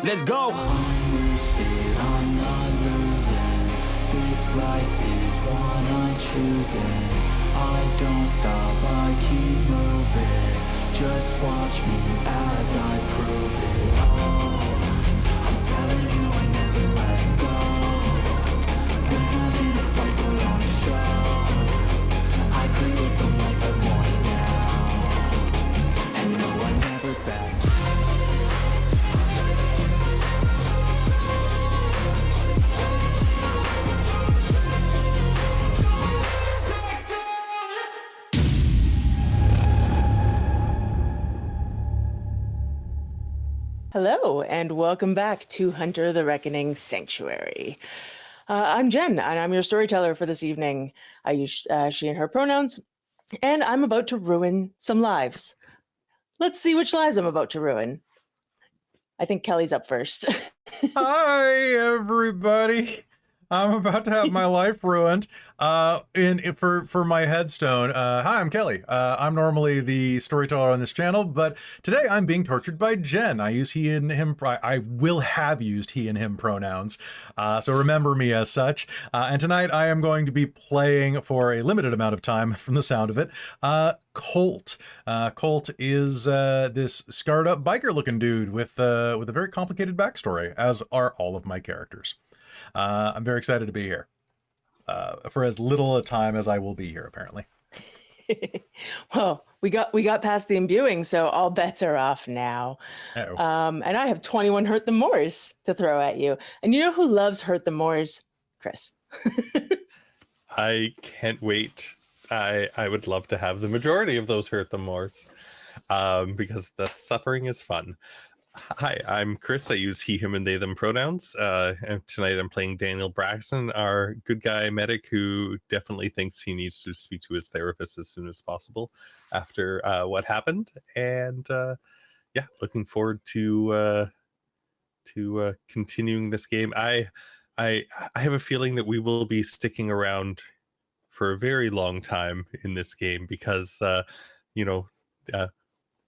Let's go. I'm lucid, I'm not losing. This life is one I'm choosing. I don't stop, I keep moving. Just watch me as I prove it. Oh, I'm telling you I never let go. When I'm in a fight, put on a show. I create the life I want now. And no, I never back. Hello, and welcome back to Hunter the Reckoning Sanctuary. I'm Jen, and I'm your storyteller for this evening. I use she and her pronouns, and I'm about to ruin some lives. Let's see which lives I'm about to ruin. I think Kelly's up first. Hi, everybody. I'm about to have my life ruined for my headstone. Hi, I'm Kelly. I'm normally the storyteller on this channel, but today I'm being tortured by Jen. I use he and him. I will have used he and him pronouns, so remember me as such. And tonight I am going to be playing for a limited amount of time from the sound of it. Colt. Colt is this scarred up biker looking dude with a very complicated backstory, as are all of my characters. I'm very excited to be here for as little a time as I will be here, apparently. Well, we got past the imbuing, so all bets are off now. And I have 21 Hurt the Moors to throw at you. And you know who loves Hurt the Moors? Chris. I can't wait. I would love to have the majority of those Hurt the Moors because that suffering is fun. Hi, I'm Chris. I use he, him, and they, them pronouns. And tonight I'm playing Daniel Braxton, our good guy medic who definitely thinks he needs to speak to his therapist as soon as possible after what happened. And yeah, looking forward to continuing this game. I have a feeling that we will be sticking around for a very long time in this game because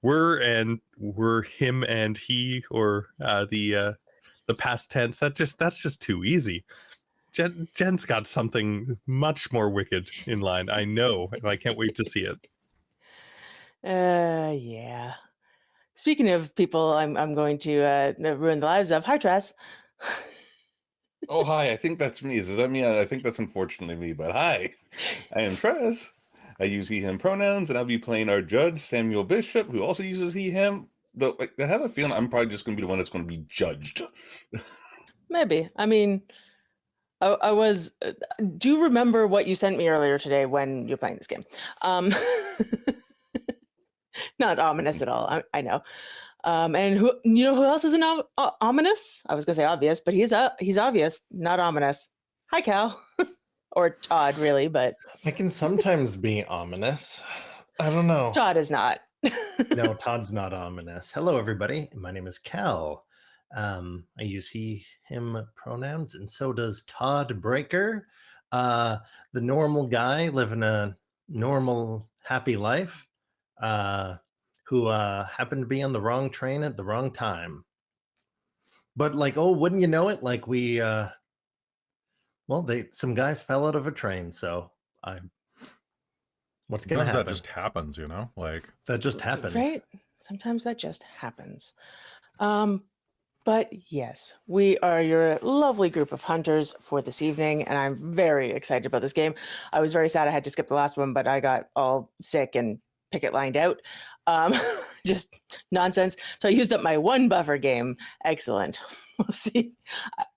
we're him and he, or the past tense. That's just too easy. Jen's got something much more wicked in line. I know, and I can't wait to see it. Yeah. Speaking of people, I'm going to ruin the lives of. Hi, Traz. Oh, hi. I think that's me. Does that mean I think that's unfortunately me, but hi. I am Trez. I use he, him pronouns, and I'll be playing our judge, Samuel Bishop, who also uses he, him. Though I have a feeling I'm probably just going to be the one that's going to be judged. Maybe. I mean, I was... do you remember what you sent me earlier today when you're playing this game? Not ominous at all, I know. And who else isn't ominous? I was going to say obvious, but he's obvious, not ominous. Hi, Cal. Or Todd, really, but... I can sometimes be ominous. I don't know. Todd is not. No, Todd's not ominous. Hello, everybody. My name is Cal. I use he, him pronouns, and so does Todd Breaker. The normal guy living a normal, happy life, who happened to be on the wrong train at the wrong time. But wouldn't you know it? Some guys fell out of a train, so what's going to happen? That just happens, that just happens. Right? Sometimes that just happens. But yes, we are your lovely group of hunters for this evening, and I'm very excited about this game. I was very sad I had to skip the last one, but I got all sick and picket lined out. Just nonsense. So I used up my one buffer game. Excellent. We'll see.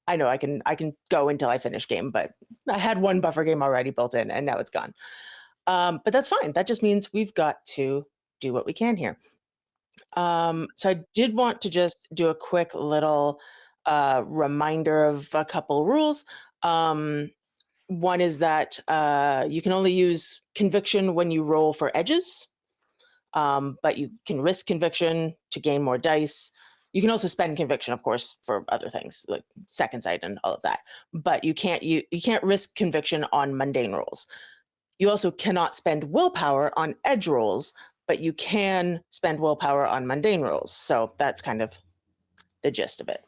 I know I can go until I finish game, but I had one buffer game already built in, and now it's gone. But that's fine. That just means we've got to do what we can here. So I did want to just do a quick little reminder of a couple rules. One is that you can only use conviction when you roll for edges, but you can risk conviction to gain more dice. You can also spend conviction, of course, for other things like second sight and all of that. But you can't risk conviction on mundane rolls. You also cannot spend willpower on edge rolls, but you can spend willpower on mundane rolls. So that's kind of the gist of it.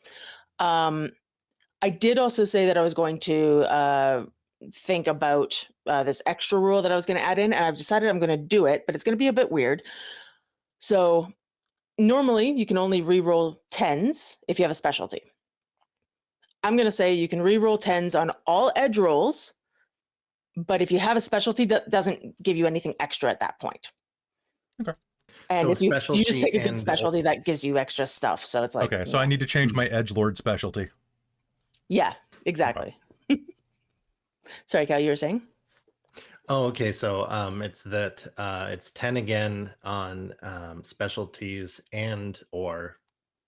I did also say that I was going to think about this extra rule that I was going to add in, and I've decided I'm going to do it, but it's going to be a bit weird. So normally you can only reroll 10s if you have a specialty. I'm going to say you can reroll 10s on all edge rolls, but if you have a specialty, that doesn't give you anything extra at that point. Okay. And So if you just pick a good and- specialty, that gives you extra stuff. So it's like, Okay, so I need to change my edgelord specialty. Yeah, exactly. Sorry, Cal, you were saying? Oh, okay. So it's that it's 10 again on specialties and or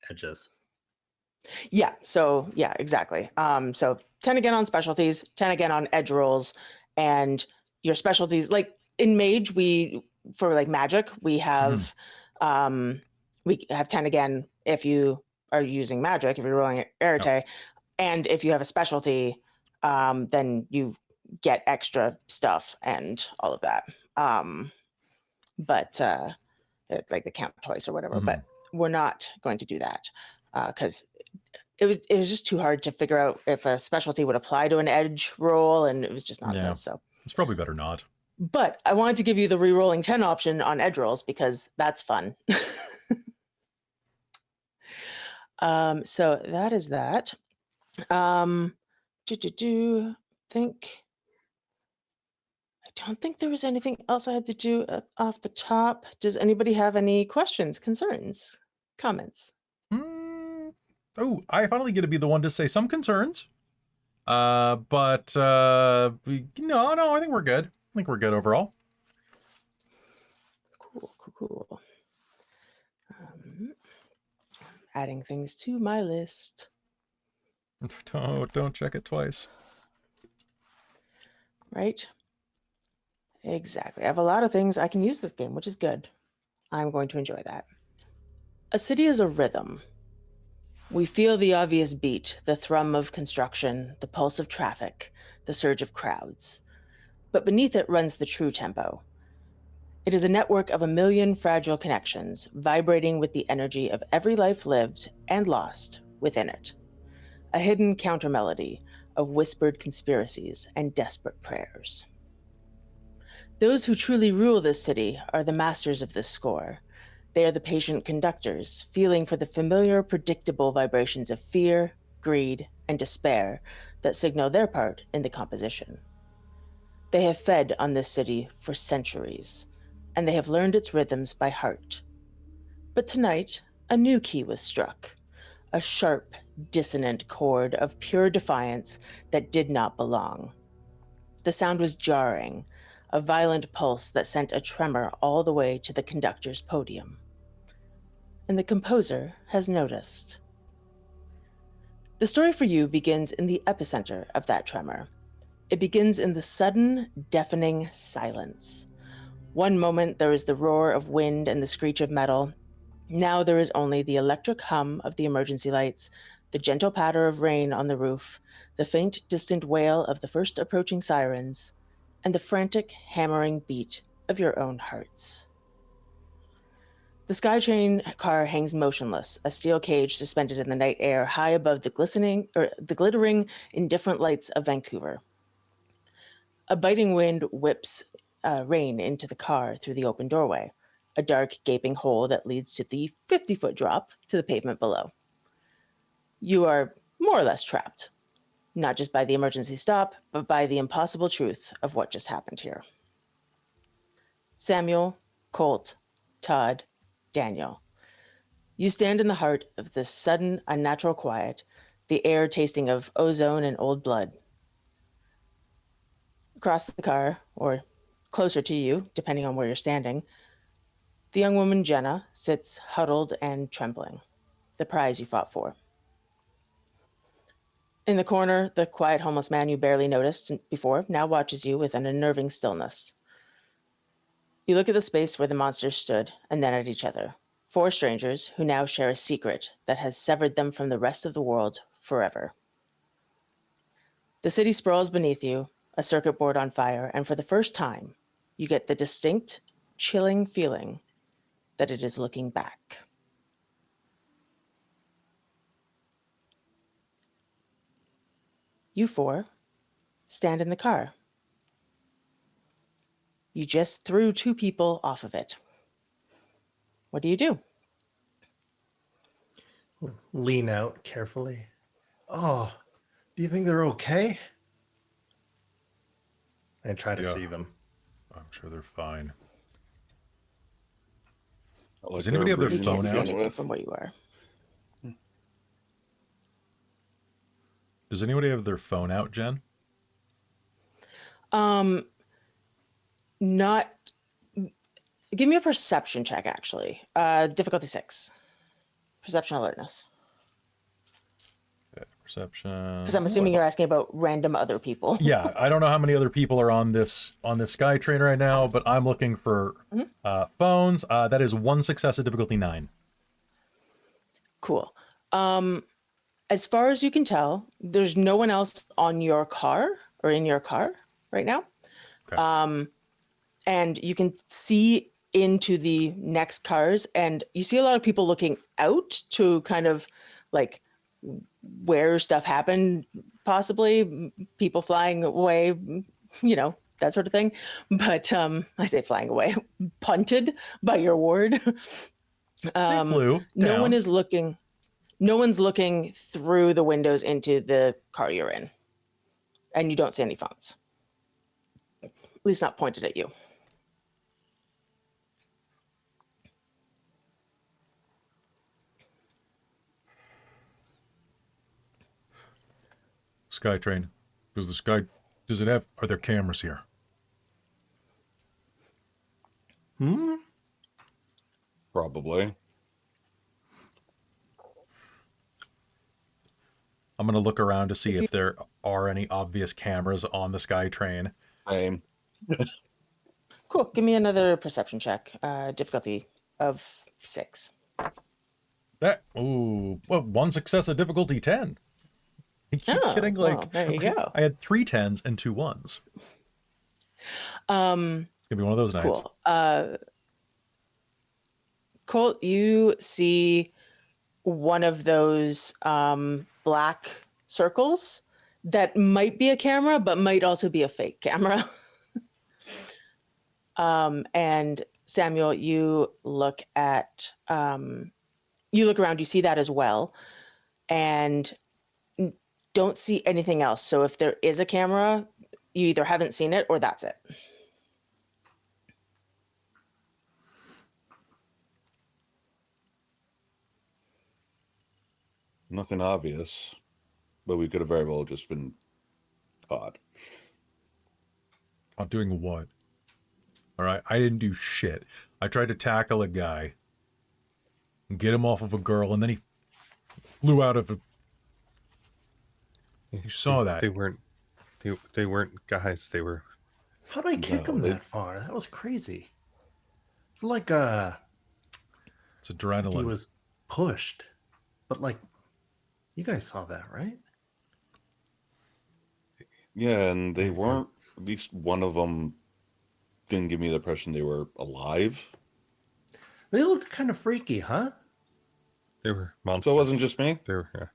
edges. Yeah, so yeah, exactly. So 10 again on specialties, 10 again on edge rolls, and your specialties, like in mage, for like magic, we have 10 again if you are using magic, if you're rolling arete, and if you have a specialty, then you get extra stuff and all of that. But like the count twice or whatever, but we're not going to do that because it was just too hard to figure out if a specialty would apply to an edge roll, and it was just nonsense. Yeah. So It's probably better not. but I wanted to give you the re-rolling 10 option on edge rolls because that's fun. So that is that. I don't think there was anything else I had to do off the top. Does anybody have any questions, concerns, comments? Oh, I finally get to be the one to say some concerns. No, I think we're good. I think we're good overall. Cool. Adding things to my list. Don't check it twice. Right? Exactly. I have a lot of things I can use this game, which is good. I'm going to enjoy that. A city is a rhythm. We feel the obvious beat, the thrum of construction, the pulse of traffic, the surge of crowds. But beneath it runs the true tempo. It is a network of a million fragile connections, vibrating with the energy of every life lived and lost within it. A hidden countermelody of whispered conspiracies and desperate prayers. Those who truly rule this city are the masters of this score. They are the patient conductors, feeling for the familiar, predictable vibrations of fear, greed, and despair that signal their part in the composition. They have fed on this city for centuries, and they have learned its rhythms by heart. But tonight, a new key was struck, a sharp, dissonant chord of pure defiance that did not belong. The sound was jarring, a violent pulse that sent a tremor all the way to the conductor's podium. And the composer has noticed. The story for you begins in the epicenter of that tremor. It begins in the sudden, deafening silence. One moment there is the roar of wind and the screech of metal. Now there is only the electric hum of the emergency lights, the gentle patter of rain on the roof, the faint, distant wail of the first approaching sirens, and the frantic, hammering beat of your own hearts. The skytrain car hangs motionless, a steel cage suspended in the night air high above the glittering, indifferent lights of Vancouver. A biting wind whips rain into the car through the open doorway, a dark, gaping hole that leads to the 50-foot drop to the pavement below. You are more or less trapped, not just by the emergency stop, but by the impossible truth of what just happened here. Samuel, Colt, Todd, Daniel. You stand in the heart of this sudden, unnatural quiet, the air tasting of ozone and old blood. Across the car, or closer to you, depending on where you're standing, the young woman Jenna sits huddled and trembling, the prize you fought for. In the corner, the quiet homeless man you barely noticed before now watches you with an unnerving stillness. You look at the space where the monsters stood, and then at each other. 4 strangers who now share a secret that has severed them from the rest of the world forever. The city sprawls beneath you, a circuit board on fire, and for the first time, you get the distinct, chilling feeling that it is looking back. You four stand in the car. You just threw 2 people off of it. What do you do? Lean out carefully. Oh, do you think they're okay? I try to Yeah. see them. I'm sure they're fine. Like Does anybody have their You phone can't see out? anything from where you are. Does anybody have their phone out, Jen? Not. Give me a perception check, actually. Difficulty 6. Perception alertness. Yeah, perception. Because I'm assuming you're asking about random other people. Yeah, I don't know how many other people are on this skytrain right now, but I'm looking for phones. That is 1 success at difficulty 9. Cool. As far as you can tell, there's no one else on your car or in your car right now. Okay. And you can see into the next cars, and you see a lot of people looking out to kind of like where stuff happened, possibly people flying away, you know, that sort of thing. But I say flying away, punted by your ward. They flew No down. one is looking. No one's looking through the windows into the car you're in, and you don't see any phones. At least not pointed at you. Skytrain. Are there cameras here? Probably. I'm going to look around to see if there are any obvious cameras on the Skytrain. Same. Cool. Give me another perception check. Difficulty of 6. Well, 1 success at difficulty 10. You keep Oh, kidding? well, there you go. I had 3 10s and 2 1s. It's going to be one of those nights. Cool. Colt, you see one of those black circles that might be a camera, but might also be a fake camera. And Samuel, you look around, you see that as well, and don't see anything else. So if there is a camera, you either haven't seen it or that's it. Nothing obvious, but we could have very well just been Todd. I'm doing what? All right, I didn't do shit. I tried to tackle a guy and get him off of a girl, and then he flew out of a... You saw that. They weren't guys. They were. How did I kick him that far? That was crazy. It's like It's adrenaline. he was pushed, but like you guys saw that, right? Yeah, and they weren't, at least one of them didn't give me the impression they were alive. They looked kind of freaky, huh? They were monsters. So it wasn't just me? They were.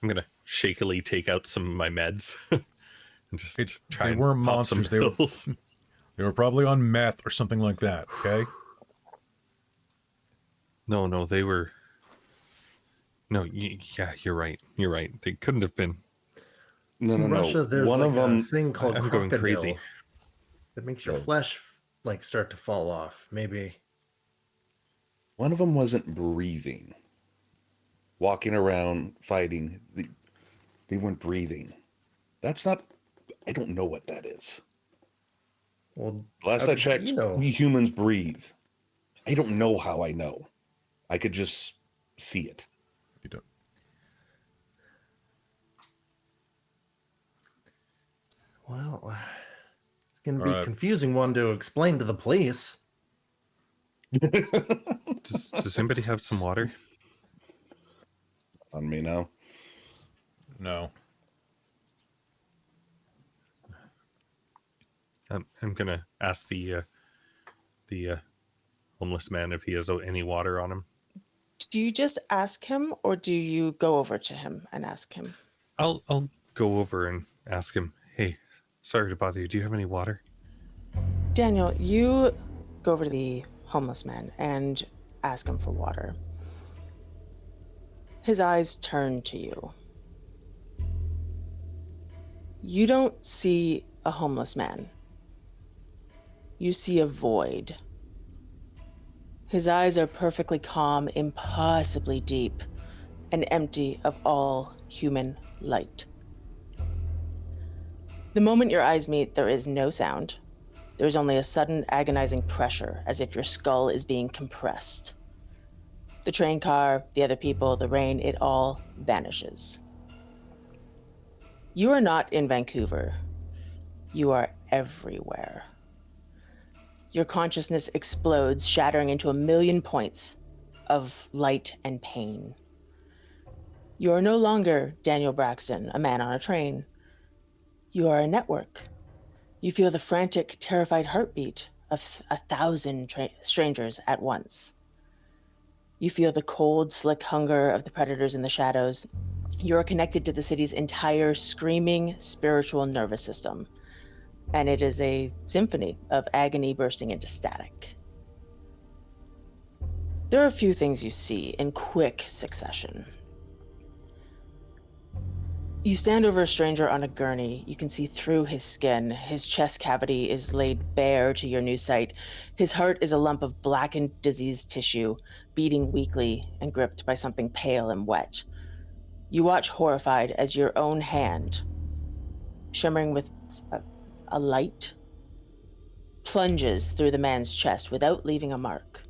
I'm gonna shakily take out some of my meds and just try They and weren't pop some monsters. They were probably on meth or something like that. Okay. No, they were. No, yeah, you're right. You're right. They couldn't have been. No. In Russia, there's One like of them. a thing called I'm going crocodile crazy. that makes your Oh. flesh like start to fall off. Maybe. One of them wasn't breathing. Walking around fighting, they weren't breathing. That's not. I don't know what that is. Well, Last how I did checked, you know? we humans breathe. I don't know how I know. I could just see it. You don't. Well, it's going to All be a right. confusing one to explain to the police. Does anybody have some water? On me now. No. I'm gonna ask the homeless man if he has any water on him. Do you just ask him, or do you go over to him and ask him? I'll go over and ask him, hey, sorry to bother you. Do you have any water? Daniel, you go over to the homeless man and ask him for water. His eyes turn to you. You don't see a homeless man. You see a void. His eyes are perfectly calm, impossibly deep, and empty of all human light. The moment your eyes meet, there is no sound. There is only a sudden agonizing pressure, as if your skull is being compressed. The train car, the other people, the rain, it all vanishes. You are not in Vancouver. You are everywhere. Your consciousness explodes, shattering into a million points of light and pain. You are no longer Daniel Braxton, a man on a train. You are a network. You feel the frantic, terrified heartbeat of 1,000 strangers at once. You feel the cold, slick hunger of the predators in the shadows. You are connected to the city's entire screaming spiritual nervous system, and it is a symphony of agony bursting into static. There are a few things you see in quick succession. You stand over a stranger on a gurney. You can see through his skin. His chest cavity is laid bare to your new sight. His heart is a lump of blackened, diseased tissue, beating weakly and gripped by something pale and wet. You watch horrified as your own hand, shimmering with a light, plunges through the man's chest without leaving a mark.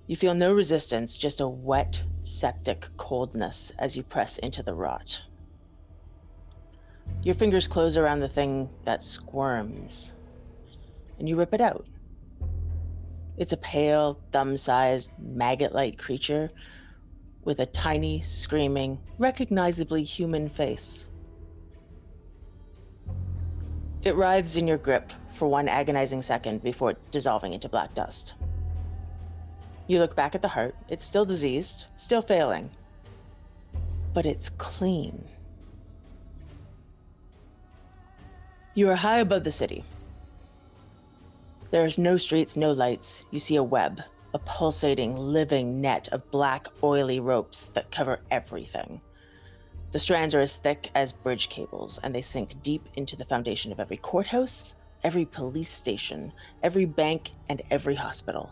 You feel no resistance, just a wet, septic coldness as you press into the rot. Your fingers close around the thing that squirms, and you rip it out. It's a pale, thumb-sized, maggot-like creature with a tiny, screaming, recognizably human face. It writhes in your grip for one agonizing second before dissolving into black dust. You look back at the heart. It's still diseased, still failing, but it's clean. You are high above the city. There's no streets, no lights. You see a web, a pulsating, living net of black, oily ropes that cover everything. The strands are as thick as bridge cables, and they sink deep into the foundation of every courthouse, every police station, every bank, and every hospital.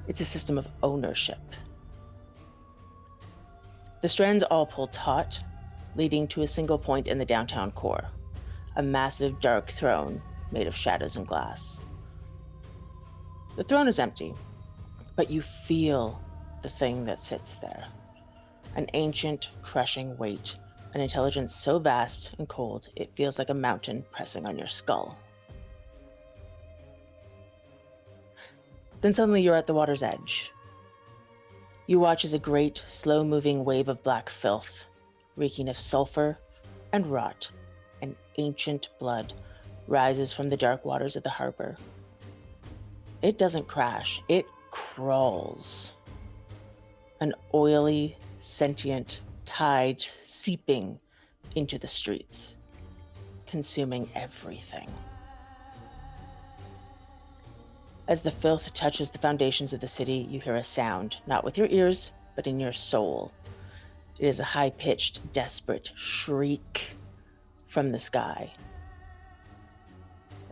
It's a system of ownership. The strands all pull taut, leading to a single point in the downtown core, a massive dark throne made of shadows and glass. The throne is empty, but you feel the thing that sits there. An ancient, crushing weight, an intelligence so vast and cold, it feels like a mountain pressing on your skull. Then suddenly you're at the water's edge. You watch as a great, slow-moving wave of black filth, reeking of sulfur and rot and ancient blood, rises from the dark waters of the harbor. It doesn't crash, it crawls. An oily, sentient tide seeping into the streets, consuming everything. As the filth touches the foundations of the city, you hear a sound, not with your ears, but in your soul. It is a high-pitched, desperate shriek from the sky.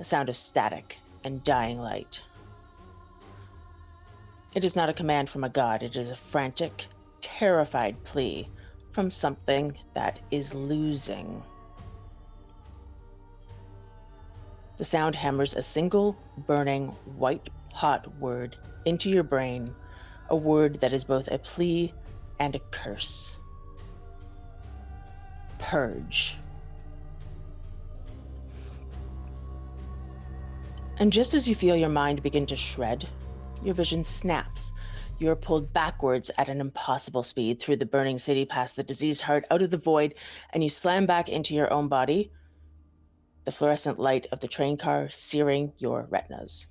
A sound of static and dying light. It is not a command from a god, it is a frantic, terrified plea from something that is losing. The sound hammers a single, burning, white-hot word into your brain, a word that is both a plea and a curse. Purge. And just as you feel your mind begin to shred, your vision snaps. You are pulled backwards at an impossible speed through the burning city, past the diseased heart, out of the void, and you slam back into your own body, the fluorescent light of the train car searing your retinas.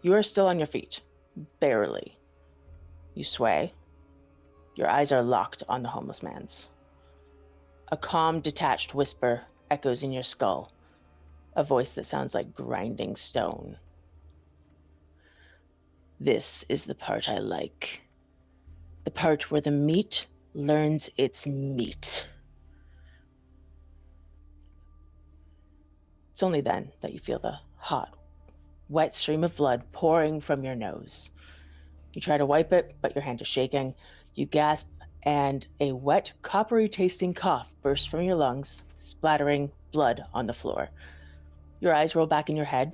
You are still on your feet, barely. You sway, Your eyes are locked on the homeless man's. A calm, detached whisper echoes in your skull, a voice that sounds like grinding stone. This is the part I like. The part where the meat learns its meat. It's only then that you feel the hot, wet stream of blood pouring from your nose. You try to wipe it, but your hand is shaking. You gasp, and a wet, coppery-tasting cough bursts from your lungs, splattering blood on the floor. Your eyes roll back in your head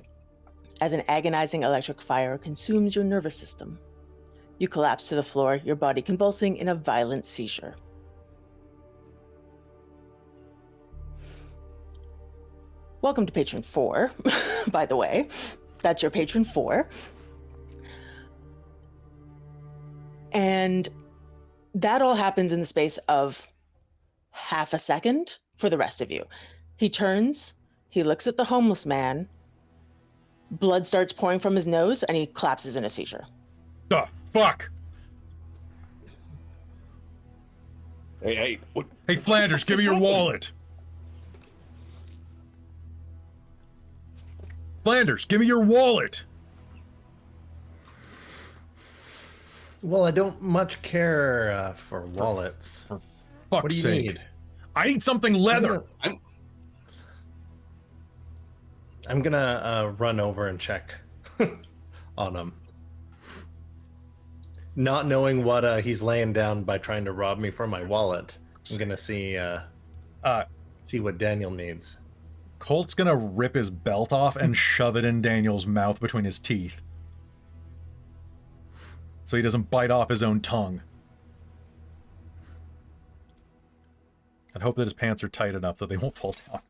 as an agonizing electric fire consumes your nervous system. You collapse to the floor, your body convulsing in a violent seizure. Welcome to Patron 4, by the way. That's your Patron 4. And that all happens in the space of half a second for the rest of you. He turns, he looks at the homeless man, blood starts pouring from his nose, and he collapses in a seizure. The fuck? Hey, what? Hey, Flanders, give me your wallet. Flanders, give me your wallet. Well, I don't much care for wallets. For What fuck's do you sake. need? I need something leather. I'm gonna run over and check on him. Not knowing what he's laying down by trying to rob me for my wallet, I'm gonna see what Daniel needs. Colt's gonna rip his belt off and shove it in Daniel's mouth between his teeth, so he doesn't bite off his own tongue. And hope that his pants are tight enough that they won't fall down.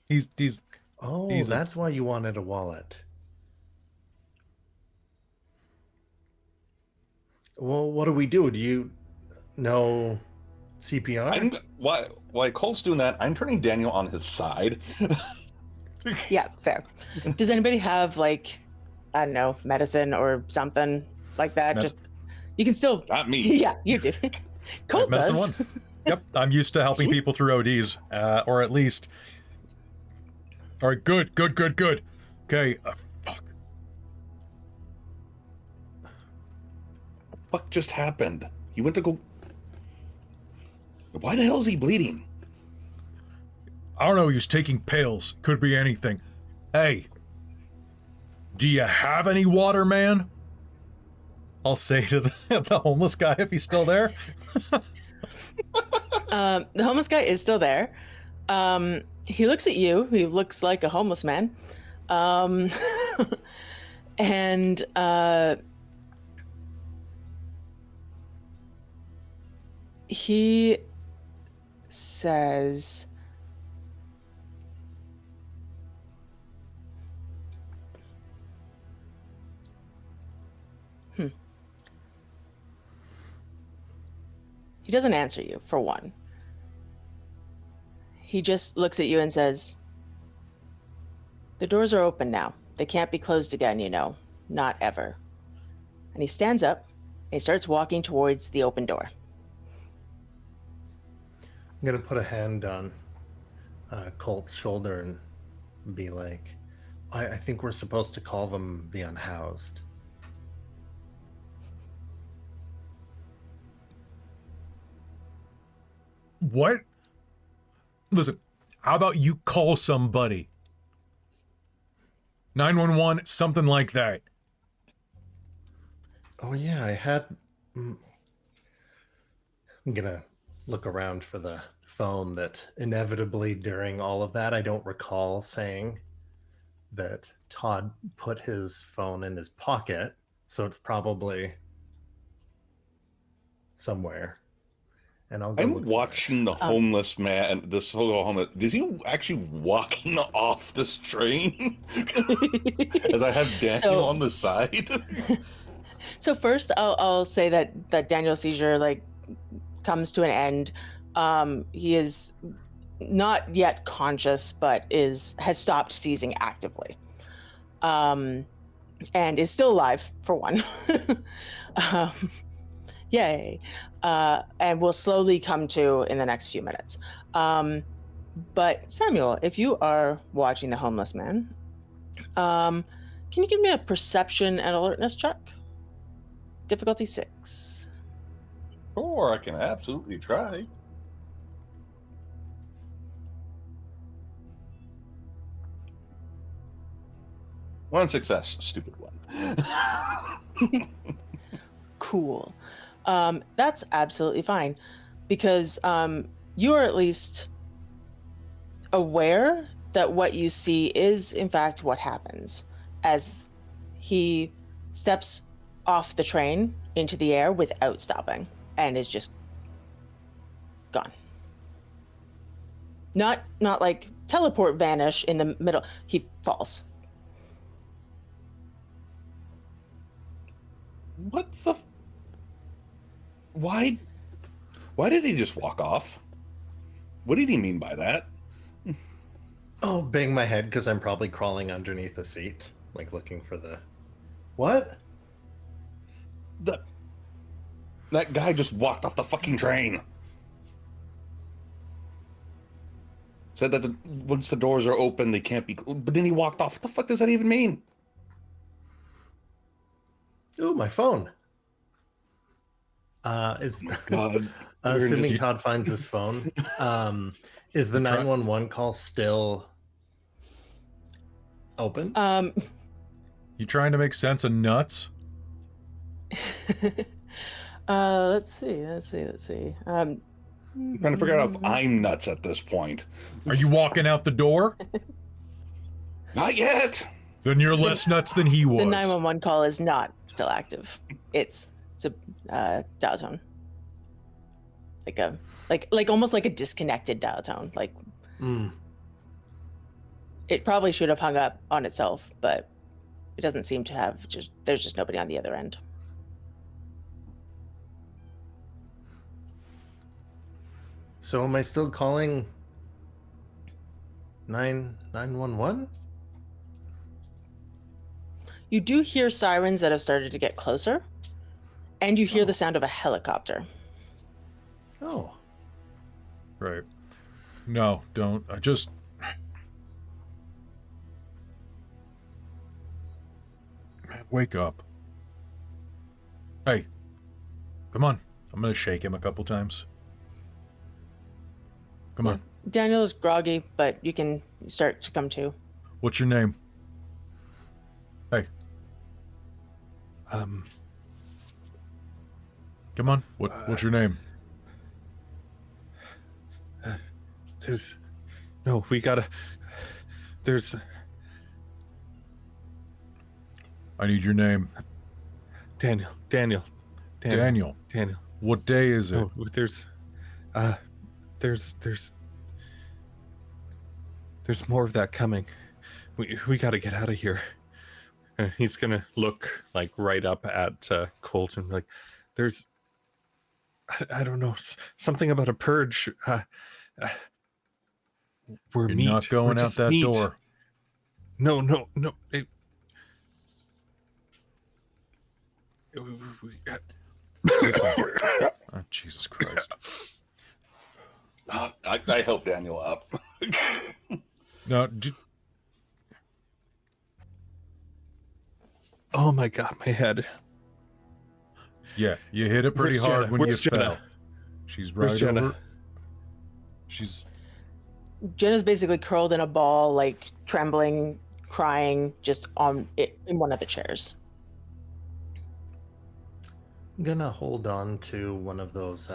He's That's why you wanted a wallet. Well, what do we do? Do you know CPR? While Colt's doing that, I'm turning Daniel on his side. Yeah, fair. Does anybody have, like, I don't know, medicine or something like that? Just, you can still... Not me. Yeah, you do. Colt medicine does. one. Yep, I'm used to helping people through ODs, or at least... All right, good. Okay, fuck. What just happened? He went to go... Why the hell is he bleeding? I don't know, he was taking pills. Could be anything. Hey, do you have any water, man? I'll say to the homeless guy if he's still there. The homeless guy is still there. He looks at you. He looks like a homeless man. And he says, He doesn't answer you, for one. He just looks at you and says, "The doors are open now. They can't be closed again, you know. Not ever." And he stands up and he starts walking towards the open door. I'm gonna put a hand on Colt's shoulder and be like, I think we're supposed to call them the unhoused. What? Listen, how about you call somebody? 911, something like that. Oh yeah, I had... I'm gonna look around for the phone that inevitably during all of that, I don't recall saying that Todd put his phone in his pocket, so it's probably somewhere. And I'll go I'm look for it. watching the homeless man, the solo homeless. Is he actually walking off this train? As I have Daniel on the side. So first, I'll say that Daniel's seizure comes to an end. He is not yet conscious, but has stopped seizing actively. and is still alive for one. um, yay. And will slowly come to in the next few minutes. But Samuel, if you are watching the homeless man, can you give me a perception and alertness check? Difficulty 6. Sure, I can absolutely try. One success, stupid one. Cool. That's absolutely fine, because you're at least aware that what you see is in fact what happens as he steps off the train into the air without stopping and is just gone. Not like teleport vanish in the middle. He falls. What the? Why did he just walk off? What did he mean by that? Oh, bang my head because I'm probably crawling underneath the seat, like looking for the... What? That guy just walked off the fucking train. Said that once the doors are open, they can't be... But then he walked off. What the fuck does that even mean? Ooh, my phone. God. We're Assuming just- Todd finds his phone, is the 911 call still open? You trying to make sense of nuts? Let's see. I'm trying to figure out if I'm nuts at this point. Are you walking out the door? Not yet. Then you're less nuts than he was. The 911 call is not still active. It's a dial tone. Like almost like a disconnected dial tone. Like it probably should have hung up on itself, but it doesn't seem to have. There's just nobody on the other end. So am I still calling 911? You do hear sirens that have started to get closer, and you hear the sound of a helicopter. Oh. Right. No, don't. I just... Man, wake up. Hey. Come on. I'm gonna shake him a couple times. Come on. Daniel is groggy, but you can start to come to. What's your name? Hey. Come on. What's your name? I need your name. Daniel. What day is it? Oh, there's more of that coming. We got to get out of here. He's gonna look like right up at Colt and be like, there's, I don't know, something about a purge. We're You're meat. not going We're out just that meat. door. No. Listen. Oh, Jesus Christ. I help Daniel up. No, Oh my God, my head. yeah, you hit it pretty Where's hard Jenna? when Where's you Jenna? fell. She's Where's right Jenna? over. She's Jenna's basically curled in a ball, like trembling, crying, just in one of the chairs. I'm gonna hold on to one of those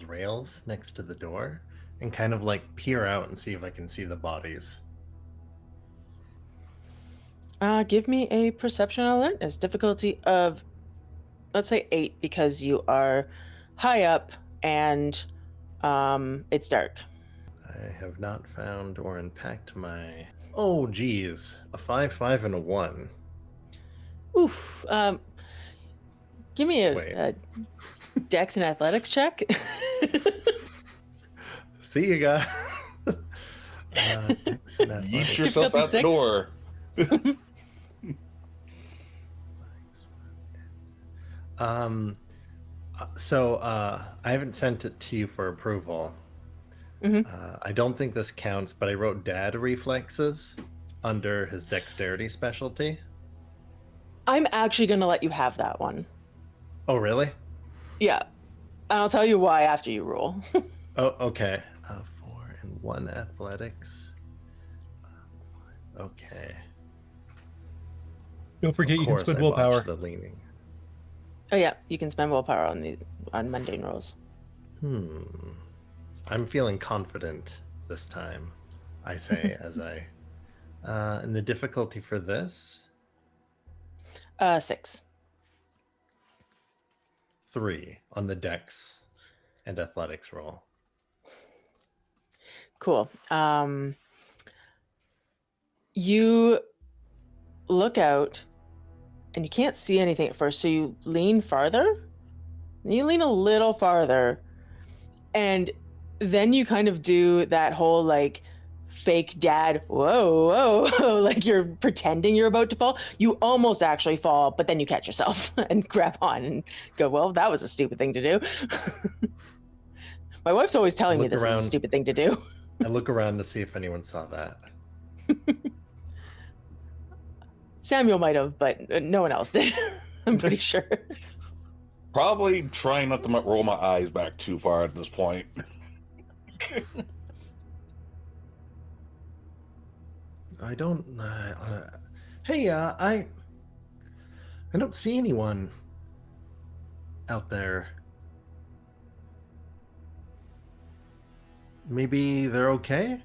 rails next to the door and kind of like peer out and see if I can see the bodies. Give me a perception alertness difficulty of, let's say 8, because you are high up and it's dark. I have not found or unpacked my... Oh, geez. A 5, 5, and a 1. Oof. Give me a Dex and athletics check. See you guys. Dex and athletics. Yeet yourself out the Difficulty 6? door. I haven't sent it to you for approval. I don't think this counts, but I wrote dad reflexes under his dexterity specialty. I'm actually going to let you have that one. Oh, really? Yeah. And I'll tell you why after you roll. Oh, okay. 4 and 1 athletics. Okay. Don't forget Of you can course spend I willpower. botched the leaning. Oh yeah, you can spend willpower on mundane rolls. I'm feeling confident this time, I say as I... and the difficulty for this? 6. 3 on the dex and athletics roll. Cool. You look out and you can't see anything at first, so you lean farther. You lean a little farther, and then you kind of do that whole like fake dad, whoa, whoa, like you're pretending you're about to fall. You almost actually fall, but then you catch yourself and grab on and go, well, that was a stupid thing to do. My wife's always telling me this is a stupid thing to do. I look around to see if anyone saw that. Samuel might have, but no one else did. I'm pretty sure. Probably trying not to roll my eyes back too far at this point. I don't. Hey, I don't see anyone out there. Maybe they're okay?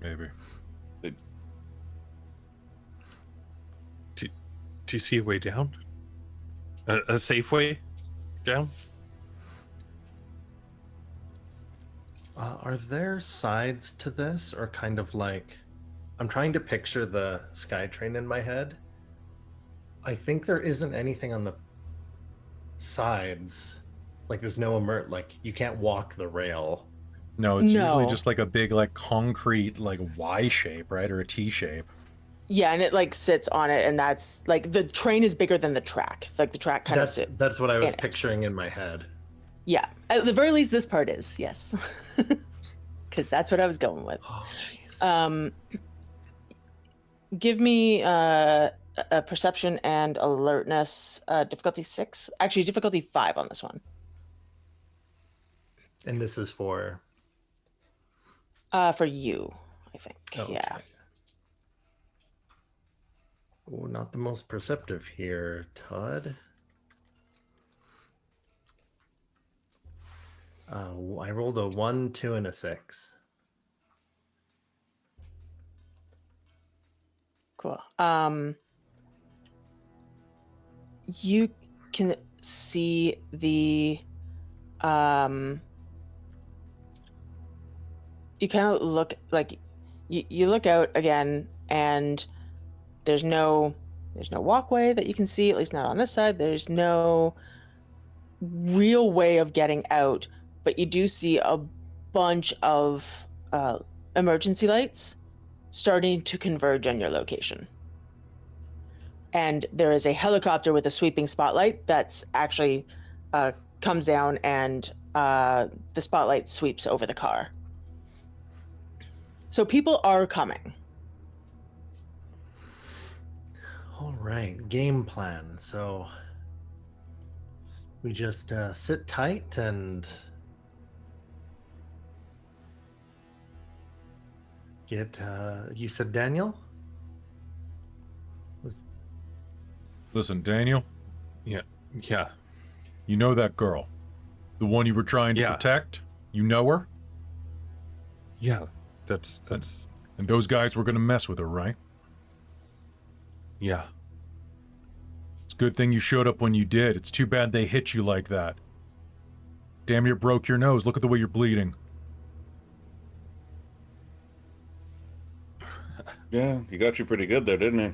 Maybe. Do you see a way down? A safe way down? Are there sides to this, or kind of like... I'm trying to picture the skytrain in my head. I think there isn't anything on the sides. Like there's no like you can't walk the rail. No, it's usually just like a big like concrete like Y shape, right? Or a T shape. Yeah, and it like sits on it, and that's like the train is bigger than the track. Like the track kind of sits. That's what I was picturing in my head. Yeah, at the very least, this part is, yes, because that's what I was going with. Oh, jeez. Give me a perception and alertness, difficulty 6. Actually, difficulty 5 on this one. And this is for you, I think. okay. Yeah. Oh, not the most perceptive here, Todd. I rolled a 1, 2, and a 6. Cool. You can see the you kind of look like you look out again, and there's no walkway that you can see, at least not on this side. There's no real way of getting out, but you do see a bunch of emergency lights starting to converge on your location. And there is a helicopter with a sweeping spotlight that's actually comes down, and the spotlight sweeps over the car. So people are coming. All right, game plan. So we just sit tight and get. You said Daniel? Listen, Daniel. Yeah. You know that girl, the one you were trying to protect. You know her. Yeah, that's. And those guys were gonna mess with her, right? Yeah. It's a good thing you showed up when you did. It's too bad they hit you like that. Damn near broke your nose. Look at the way you're bleeding. Yeah, he got you pretty good there, didn't he?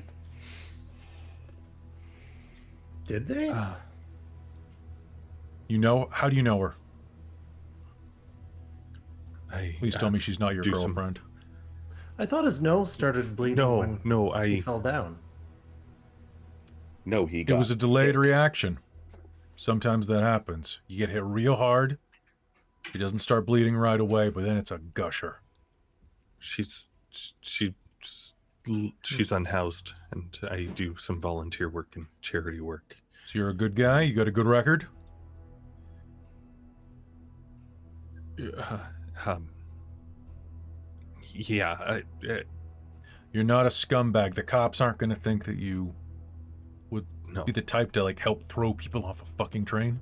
Did they? You know? How do you know her? Please tell me she's not your do girlfriend. I thought his nose started bleeding when he fell down. No, he It got was a delayed hit. reaction. Sometimes that happens. You get hit real hard. He doesn't start bleeding right away, but then it's a gusher. She's unhoused, and I do some volunteer work and charity work. So you're a good guy? You got a good record? Yeah. You're not a scumbag. The cops aren't going to think that you would No. be the type to, like, help throw people off a fucking train.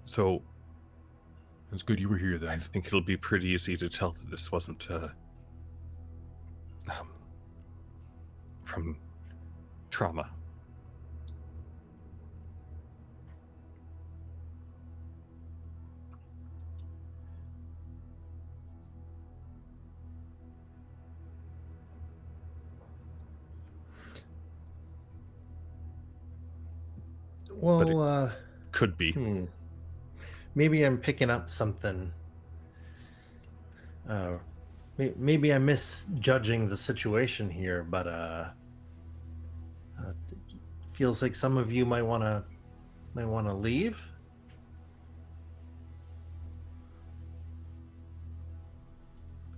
So It's good you were here I then. think it'll be pretty easy to tell that this wasn't from trauma. Well, Could be. maybe I'm picking up something. Maybe I'm misjudging the situation here, but feels like some of you might want to leave.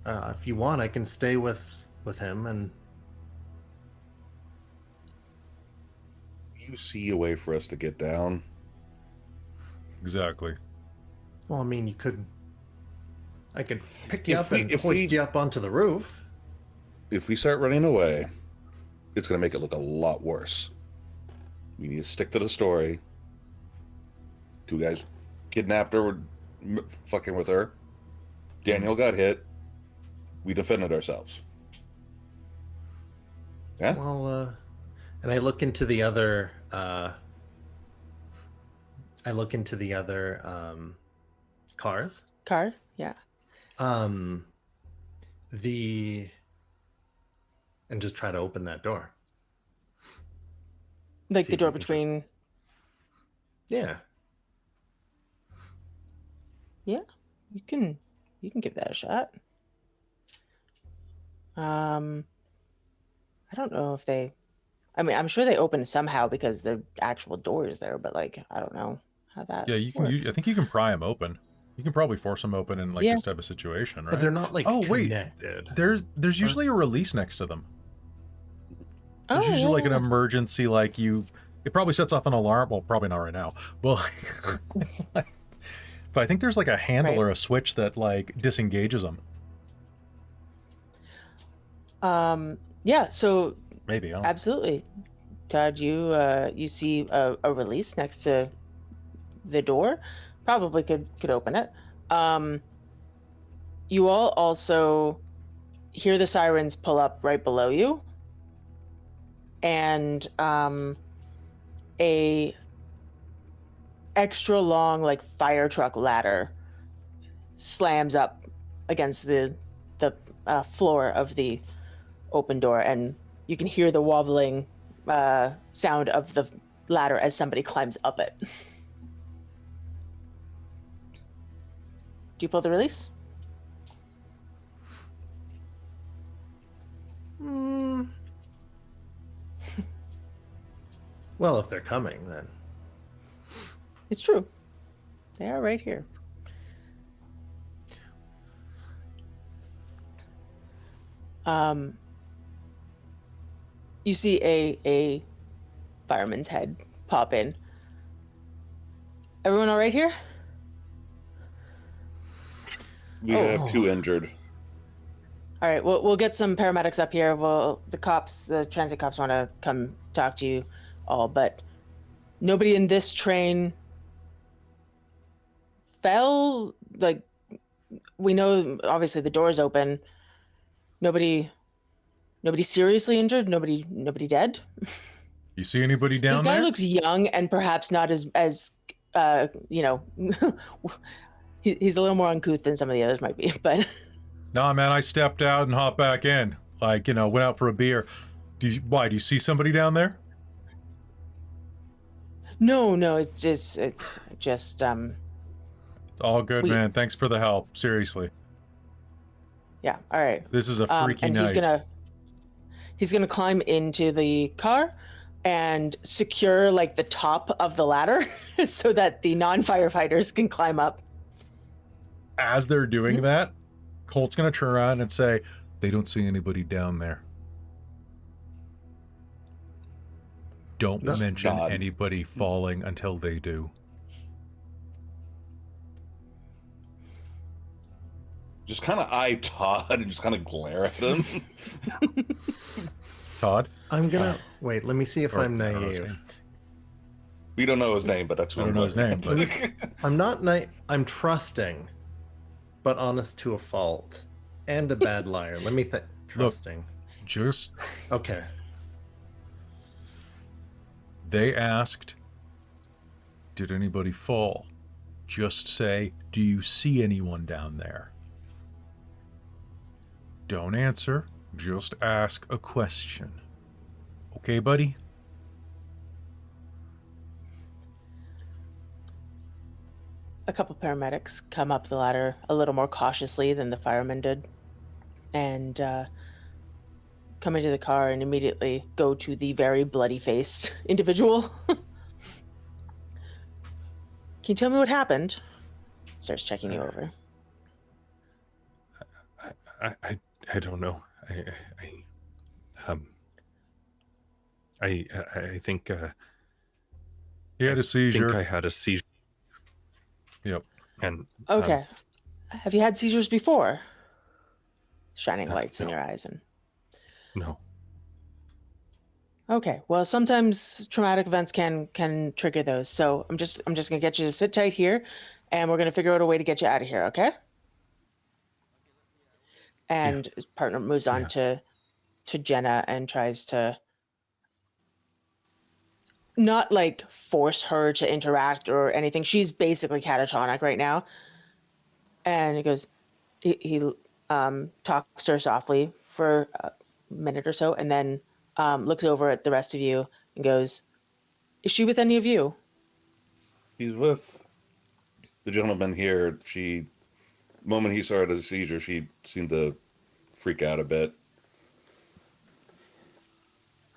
If you want, I can stay with him, and You see a way for us to get down? Exactly. well, I mean, I could pick you If up we- and if hoist we- you up onto the roof. If we start running away, it's going to make it look a lot worse. We need to stick to the story. Two guys kidnapped her, were fucking with her. Daniel got hit. We defended ourselves. Yeah? Well, and I look into the other. Cars. Car? Yeah. And just try to open that door. Like See the if door we can just- between. Yeah. Yeah, you can give that a shot. I don't know if they. I mean, I'm sure they open somehow because the actual door is there, but like, I don't know how that. Yeah, you can. works. I think you can pry them open. You can probably force them open in like Yeah. this type of situation, right? But they're not like Oh, wait. connected. There's usually a release next to them. There's Oh, usually like an yeah. emergency, like it probably sets off an alarm. Well, probably not right now. Well, but I think there's like a handle Right. or a switch that like disengages them. Yeah. So Maybe. I don't absolutely, Todd. You see a release next to the door. Probably could open it. You all also hear the sirens pull up right below you, and a extra long like fire truck ladder slams up against the floor of the open door, and you can hear the wobbling sound of the ladder as somebody climbs up it. Do you pull the release? Well, if they're coming, then. It's true. They are right here. You see a fireman's head pop in. Everyone all right here? We have two injured. All right, we'll get some paramedics up here. Well, the transit cops want to come talk to you all, but nobody in this train fell. Like, we know, obviously the door's open. Nobody seriously injured. Nobody dead. You see anybody down This guy there? looks young and perhaps not as he's a little more uncouth than some of the others might be, but. Nah, man, I stepped out and hopped back in. Like, went out for a beer. Do you see somebody down there? No, it's just All good, We- man. Thanks for the help. Seriously. yeah, all right. This is a freaky and night. he's gonna climb into the car. and secure like the top of the ladder so that the non-firefighters can climb up. As they're doing that, Colt's going to turn around and say, they don't see anybody down there. Don't That's mention Todd. anybody falling until they do. Just kind of eye Todd and just kind of glare at him. Todd? I'm gonna wait. Let me see if Or- I'm I don't know his naive. name. We don't know his name, but that's who I I'm don't know his glaring name, at. but- I'm not naive. I'm trusting, but honest to a fault, and a bad liar. Let me think. Trusting. Just, Okay. they asked, did anybody fall? Just say, do you see anyone down there? Don't answer, just ask a question. Okay, buddy? A couple paramedics come up the ladder a little more cautiously than the firemen did, and come into the car and immediately go to the very bloody-faced individual. Can you tell me what happened? Starts checking you over. I don't know. I think He had a seizure. I had a seizure. Yep. And Okay. Have you had seizures before? Shining lights in no. your eyes and no. okay. Well, sometimes traumatic events can trigger those. So I'm just gonna get you to sit tight here, and we're gonna figure out a way to get you out of here. Okay? And his partner moves on to Jenna and tries to not like force her to interact or anything. She's basically catatonic right now. And he goes, he talks to her softly for a minute or so, and then looks over at the rest of you and goes, "Is she with any of you?" He's with the gentleman here. Moment he started a seizure, she seemed to freak out a bit.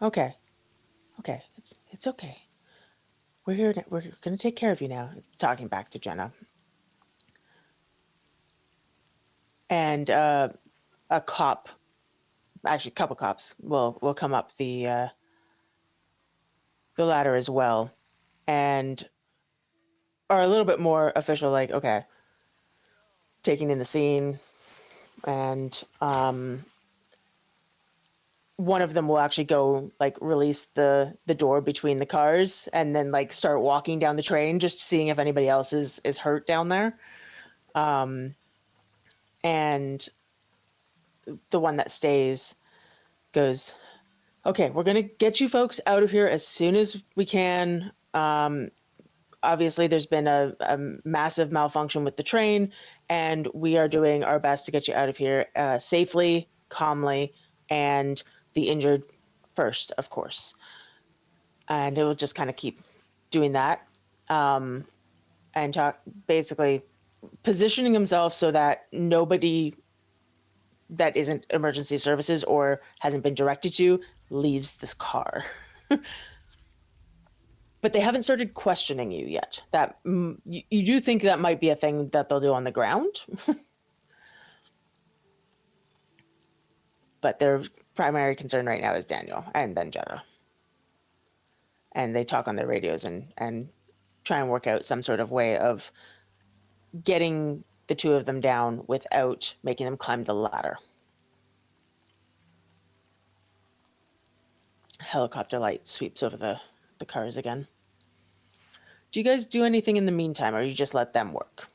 Okay. Okay. It's okay. We're here. We're going to take care of you now. Talking back to Jenna. And a cop, actually a couple cops, will come up the ladder as well, and are a little bit more official, like, okay, taking in the scene, and one of them will actually go like release the door between the cars and then like start walking down the train, just seeing if anybody else is hurt down there. And the one that stays goes, okay, we're going to get you folks out of here as soon as we can. Obviously, there's been a massive malfunction with the train, and we are doing our best to get you out of here safely, calmly, and the injured first, of course. And it will just kind of keep doing that, and basically positioning himself so that nobody that isn't emergency services or hasn't been directed to leaves this car. But they haven't started questioning you yet. That you do think that might be a thing that they'll do on the ground. But their primary concern right now is Daniel and then Jenna. And they talk on their radios and try and work out some sort of way of getting the two of them down without making them climb the ladder. Helicopter light sweeps over the cars again. Do you guys do anything in the meantime, or you just let them work?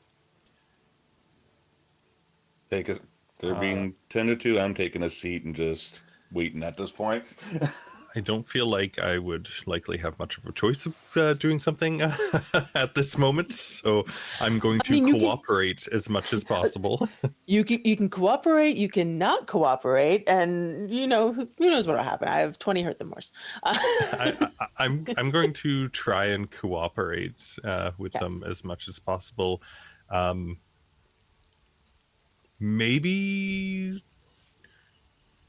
They're being tended to. I'm taking a seat and just waiting at this point. I don't feel like I would likely have much of a choice of doing something at this moment, so I'm going to cooperate as much as possible. You can cooperate, you can not cooperate, and who knows what will happen. I have 20 hurt them worse. I'm going to try and cooperate with them as much as possible. Maybe,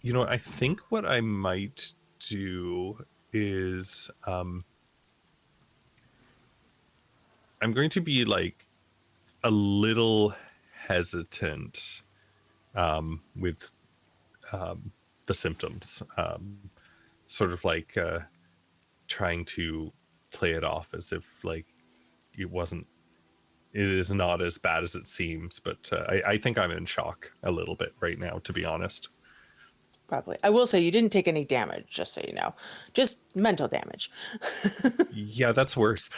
I think what I might do is I'm going to be like a little hesitant with the symptoms, sort of like trying to play it off as if like it is not as bad as it seems, but I think I'm in shock a little bit right now, to be honest. Probably. I will say you didn't take any damage, just so you know. Just mental damage. Yeah, that's worse.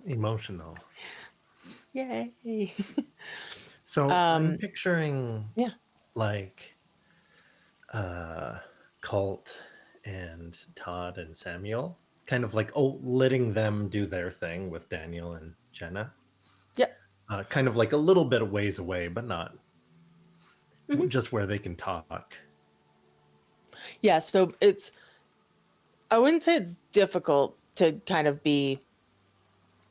Emotional. Yay. So I'm picturing Yeah. like Colt and Todd and Samuel, kind of like letting them do their thing with Daniel and Jenna. Yeah. Kind of like a little bit of ways away, but not Mhm. just where they can talk. Yeah, so I wouldn't say it's difficult to kind of be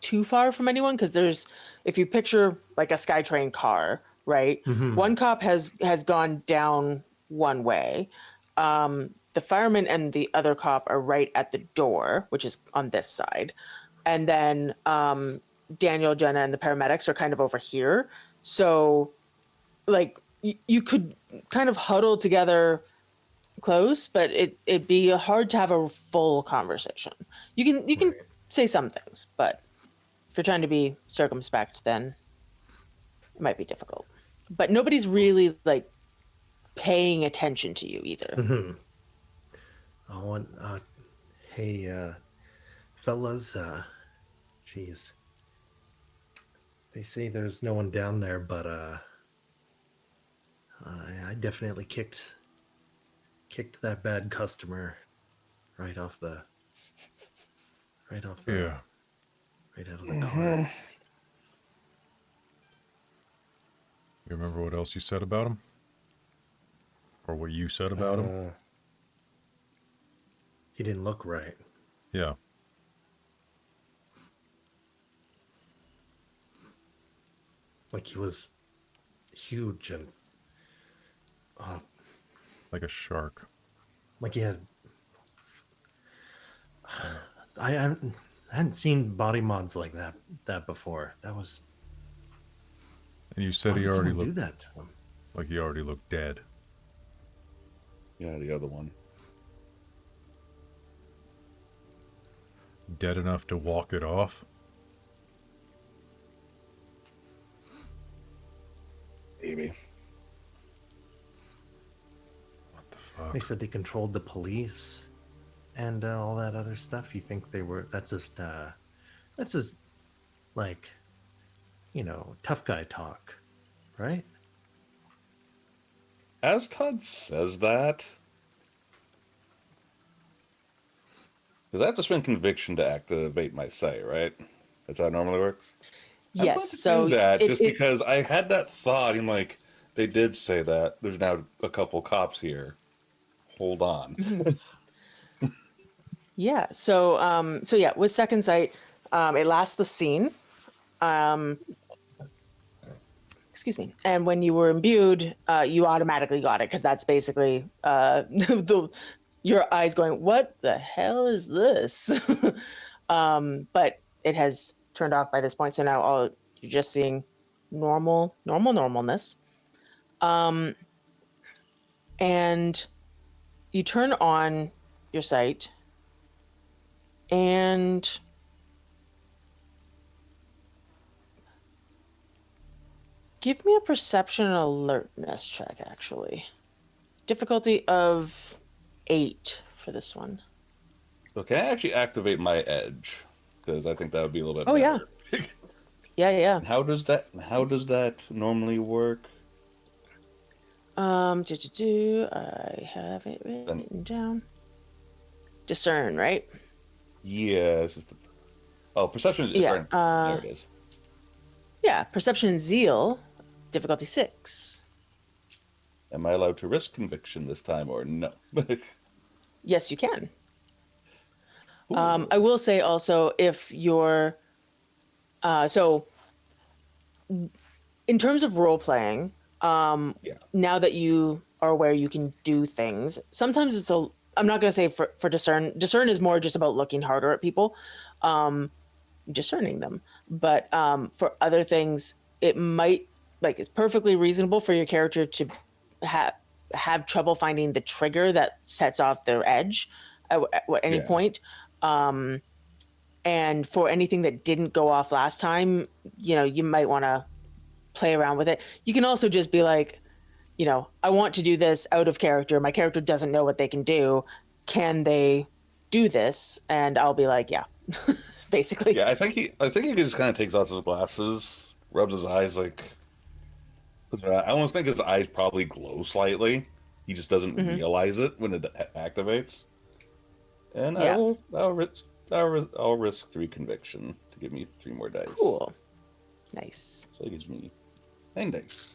too far from anyone, because if you picture like a SkyTrain car, right? Mhm. One cop has gone down one way. The fireman and the other cop are right at the door, which is on this side. And then Daniel, Jenna, and the paramedics are kind of over here. So like you could kind of huddle together close, but it'd be hard to have a full conversation. You can Right. say some things, but if you're trying to be circumspect, then it might be difficult. But nobody's really like paying attention to you either. Mhm. Oh, and hey, fellas, geez. They say there's no one down there, but I definitely kicked that bad customer right off the Yeah. right out of the car. You remember what else you said about him? Or what you said about him? He didn't look right. Yeah. Like he was huge and Like a shark. like he had. I hadn't seen body mods like that before. That was. And you said Why he would already someone looked do that to him. like he already looked dead. Yeah, the other one. Dead enough to walk it off? Maybe. What the fuck? They said they controlled the police and all that other stuff. You think they were? That's just like, tough guy talk, right? As Todd says that, because I have to spend conviction to activate my sight, right? That's how it normally works. I'm Yes, about to so do that just because I had that thought. I'm like, they did say that. There's now a couple cops here. Hold on. yeah. So yeah, with second sight, it lasts the scene. Excuse me. And when you were imbued, you automatically got it, because that's basically your eyes going, "What the hell is this?" But it has turned off by this point, so now you're just seeing normalness. And you turn on your sight, and give me a perception and alertness check, actually. Difficulty of 8 for this one. So can I actually activate my edge? Because I think that would be a little bit Oh, yeah. better. Yeah. How does that normally work? I have it written down. Discern, right? Yeah, it's just perception is different. There it is. Yeah, perception and zeal, difficulty 6. Am I allowed to risk conviction this time or no? Yes, you can. I will say also, if you're so in terms of role playing, now that you are aware you can do things, sometimes it's I'm not going to say for discern. Discern is more just about looking harder at people, discerning them. But for other things, it might, like, it's perfectly reasonable for your character to have trouble finding the trigger that sets off their edge at any point. And for anything that didn't go off last time, you might want to play around with it. You can also just be like, I want to do this out of character. My character doesn't know what they can do. Can they do this? And I'll be like, yeah, basically. Yeah, I think he just kind of takes off his glasses, rubs his eyes, like, I almost think his eyes probably glow slightly. He just doesn't realize it when it activates. And I'll risk 3 conviction to give me 3 more dice. Cool. Nice. So it gives me 9 dice.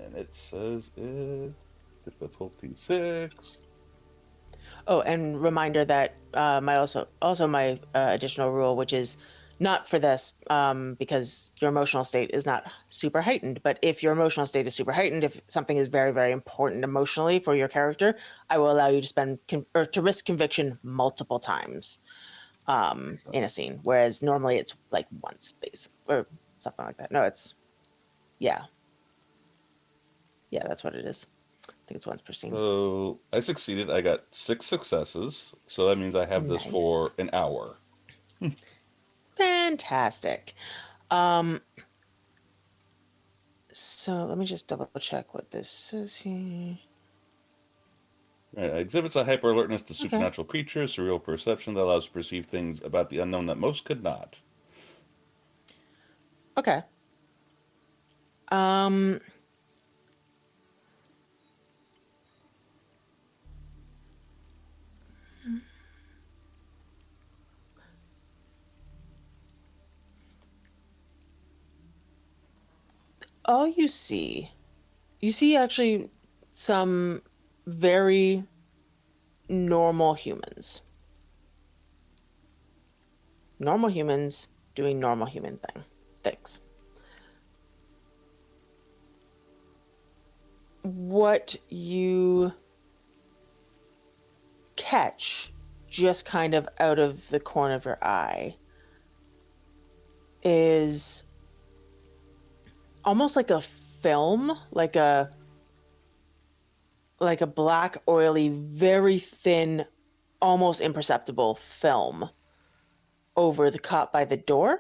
And it says difficulty 6. Oh, and reminder that my additional rule, which is not for this, because your emotional state is not super heightened. But if your emotional state is super heightened, if something is very, very important emotionally for your character, I will allow you to to risk conviction multiple times in a scene. Whereas normally it's like once, or something like that. No, it's yeah, that's what it is. I think it's once per scene. So I succeeded. I got 6 successes. So that means I have this for an hour. Fantastic. So let me just double check what this says here. Right. Exhibits a hyper alertness to supernatural creatures, surreal perception that allows to perceive things about the unknown that most could not. Okay. All you see actually some very normal humans. Normal humans doing normal human things. What you catch just kind of out of the corner of your eye is almost like a film, like a black, oily, very thin, almost imperceptible film over the cot by the door.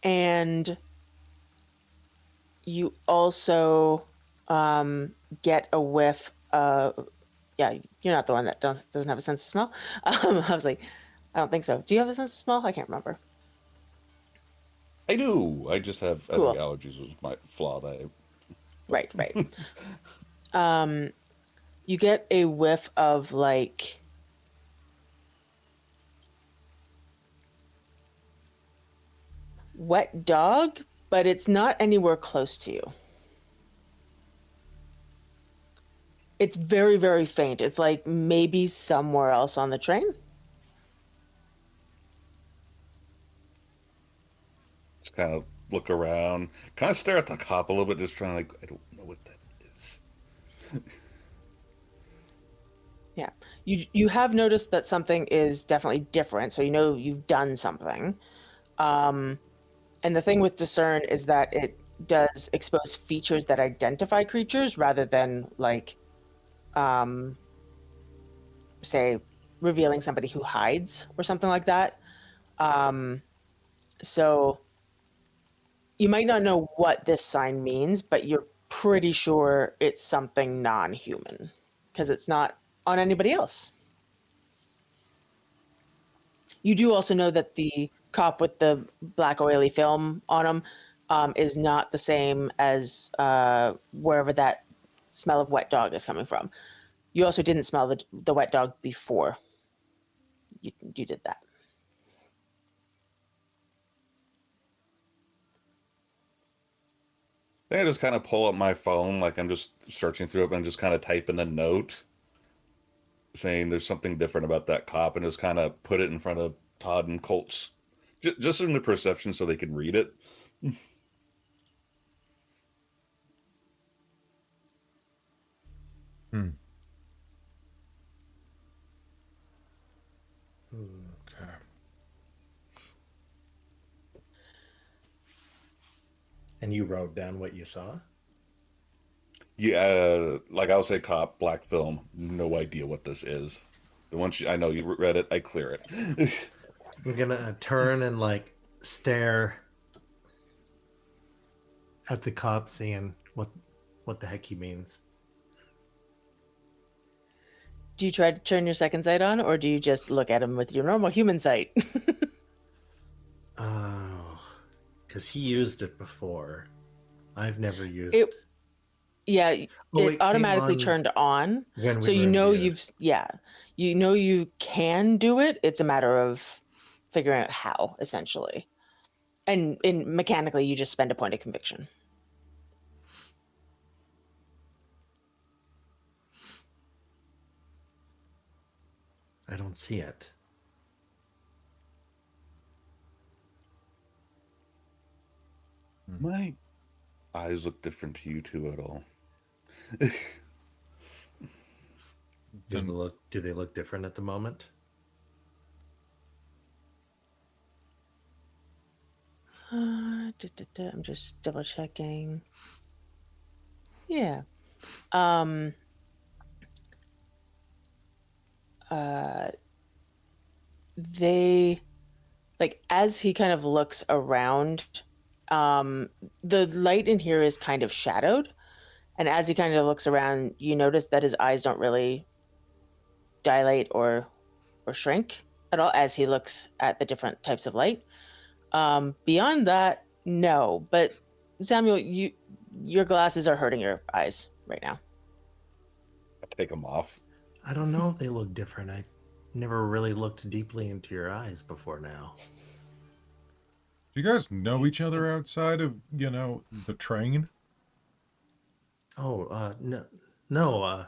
And you also get a whiff of, you're not the one that doesn't have a sense of smell. I was like, I don't think so. Do you have a sense of smell? I can't remember. I do. I just have allergies was my flaw. Right. You get a whiff of like wet dog, but it's not anywhere close to you. It's very, very faint. It's like maybe somewhere else on the train. Just kind of look around, kind of stare at the cop a little bit, just trying to I don't know what that is. Yeah. You have noticed that something is definitely different, so you've done something. And the thing with discern is that it does expose features that identify creatures rather than like say revealing somebody who hides or something like that. So you might not know what this sign means, but you're pretty sure it's something non-human because it's not on anybody else. You do also know that the cop with the black oily film on him is not the same as wherever that smell of wet dog is coming from. You also didn't smell the wet dog before you did that. I just kind of pull up my phone, like I'm just searching through it and just kind of type in a note saying there's something different about that cop and just kind of put it in front of Todd and Colt's, just in the perception so they can read it. Hmm. Hmm. Okay. And you wrote down what you saw? Yeah, like I'll say cop, black film, no idea what this is. The once I know you read it, I clear it. I'm gonna turn and like stare at the cop, seeing what the heck he means. Do you try to turn your second sight on, or do you just look at him with your normal human sight? Oh, because he used it before. I've never used It- Yeah, Oh, it it came automatically on turned on. when So we you know reviewed. you know you can do it. It's a matter of figuring out how, essentially. And mechanically, you just spend a point of conviction. I don't see it. My eyes look different to you two at all. Then- Do they look different at the moment? I'm just double checking. Yeah. They, like, as he kind of looks around, the light in here is kind of shadowed, and as he kind of looks around, you notice that his eyes don't really dilate or shrink at all as he looks at the different types of light. Beyond that, no. But Samuel, your glasses are hurting your eyes right now. I take them off. I don't know if they look different. I never really looked deeply into your eyes before now. Do you guys know each other outside of, the train? Oh, no,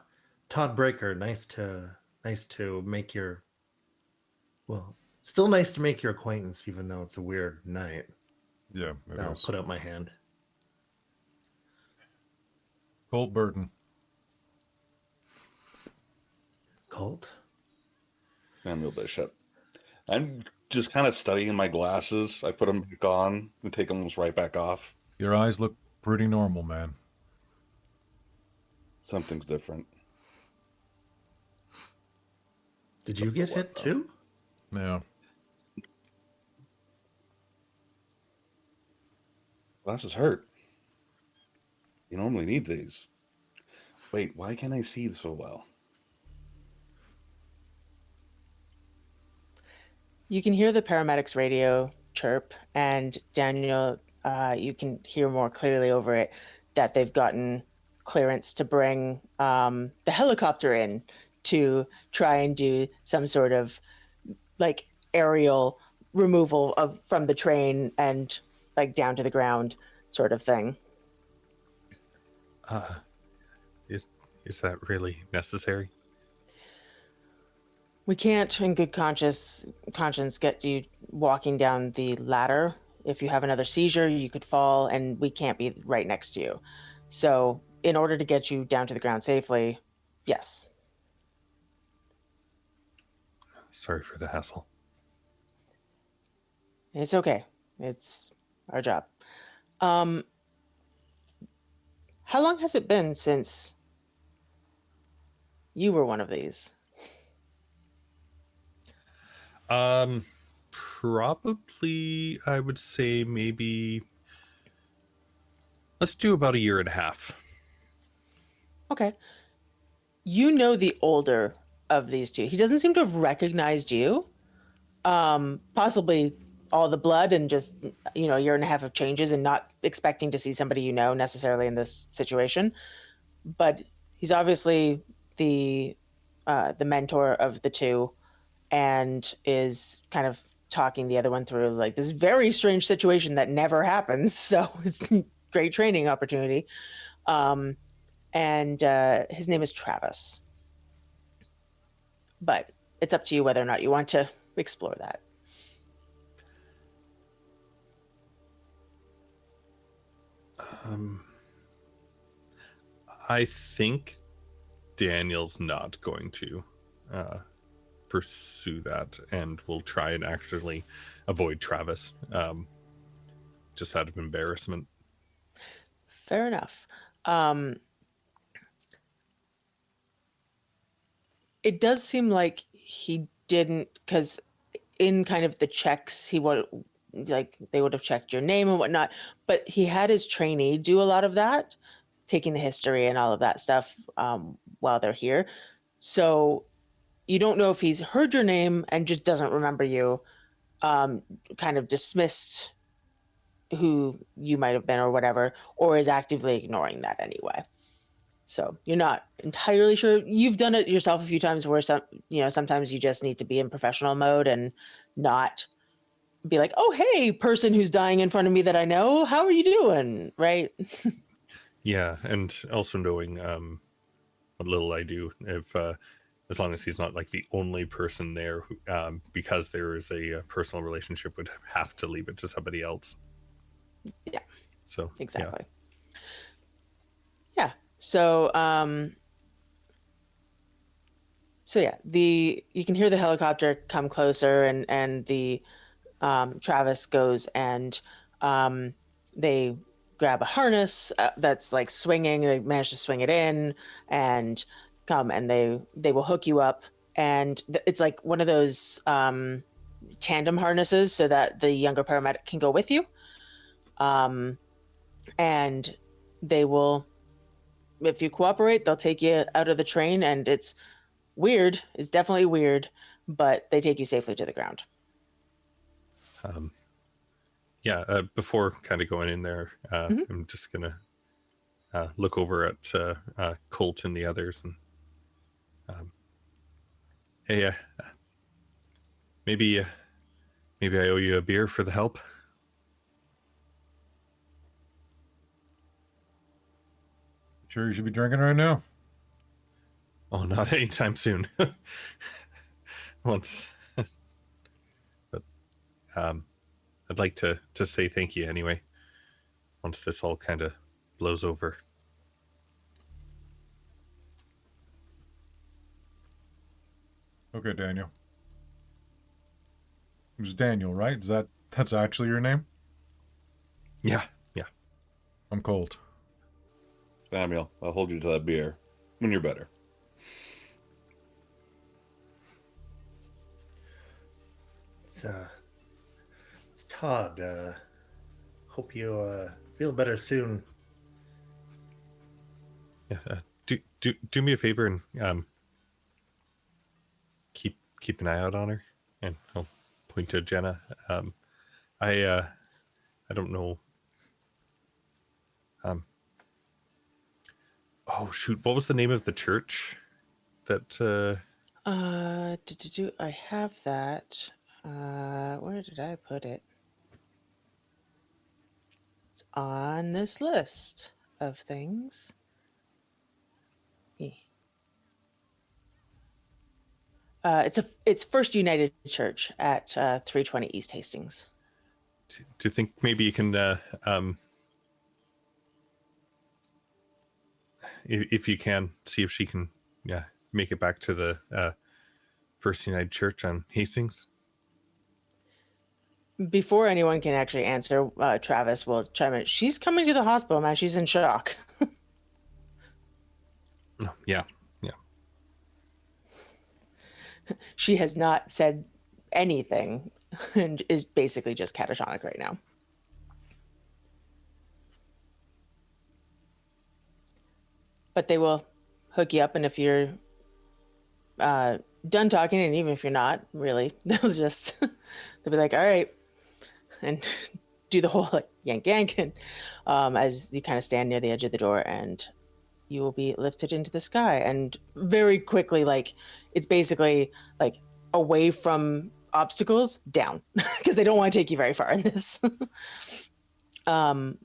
Todd Breaker. Nice to make your, well, still nice to make your acquaintance, even though it's a weird night. Yeah, it I'll is. put up my hand. Colt Burton. Colt? Samuel Bishop. I'm just kind of studying my glasses. I put them back on and take them right back off. Your eyes look pretty normal, man. Something's different. Did you get hit too? Yeah. Glasses hurt. You normally need these. Wait, why can't I see so well? You can hear the paramedics radio chirp, and Daniel, you can hear more clearly over it that they've gotten clearance to bring the helicopter in to try and do some sort of like aerial removal from the train and like down to the ground sort of thing. Is that really necessary? We can't, in good conscience, get you walking down the ladder. If you have another seizure, you could fall, and we can't be right next to you. So, in order to get you down to the ground safely, yes. Sorry for the hassle. It's okay. It's our job. How long has it been since you were one of these? Probably, I would say maybe, let's do about a year and a half. Okay. You know the older of these two. He doesn't seem to have recognized you. Possibly all the blood and just, a year and a half of changes and not expecting to see somebody you know necessarily in this situation. But he's obviously the mentor of the two and is kind of talking the other one through like this very strange situation that never happens. So it's a great training opportunity. And his name is Travis. But it's up to you whether or not you want to explore that. I think Daniel's not going to pursue that, and will try and actually avoid Travis, just out of embarrassment. Fair enough. It does seem like he didn't, because in kind of the checks, he would, like, they would have checked your name and whatnot, but he had his trainee do a lot of that, taking the history and all of that stuff while they're here. So you don't know if he's heard your name and just doesn't remember you, kind of dismissed who you might have been or whatever, or is actively ignoring that anyway. So you're not entirely sure. You've done it yourself a few times where sometimes you just need to be in professional mode and not be like, oh, hey, person who's dying in front of me that I know, how are you doing? Right? Yeah, and also knowing what little I do, if as long as he's not like the only person there, who, because there is a personal relationship, would have to leave it to somebody else. Yeah. So exactly. Yeah. So yeah, you can hear the helicopter come closer, and the Travis goes and they grab a harness that's like swinging. They manage to swing it in and come, and they will hook you up, and it's like one of those tandem harnesses so that the younger paramedic can go with you. And they will, if you cooperate, they'll take you out of the train, and it's weird. It's definitely weird, but they take you safely to the ground. Before kind of going in there, I'm just gonna look over at Colt and the others, and hey, maybe I owe you a beer for the help. Sure you should be drinking right now? Oh, not anytime soon. Once, but I'd like to say thank you anyway, once this all kind of blows over. Okay, Daniel. It was Daniel, right? That's actually your name? Yeah. I'm Colt. Samuel, I'll hold you to that beer when you're better. It's Todd. Hope you feel better soon. Yeah. Do me a favor and keep an eye out on her, and I'll point to Jenna. I don't know. Oh shoot! What was the name of the church that? I have that. Where did I put it? It's on this list of things. It's First United Church at 320 East Hastings. Do you think maybe you can, if you can, see if she can, make it back to the First United Church on Hastings? Before anyone can actually answer, Travis will chime in. She's coming to the hospital, man. She's in shock. Yeah. She has not said anything and is basically just catatonic right now. But they will hook you up, and if you're done talking, and even if you're not, really, they'll be like, all right, and do the whole like yank, and as you kind of stand near the edge of the door, and you will be lifted into the sky, and very quickly, like, it's basically like away from obstacles, down, because they don't want to take you very far in this. And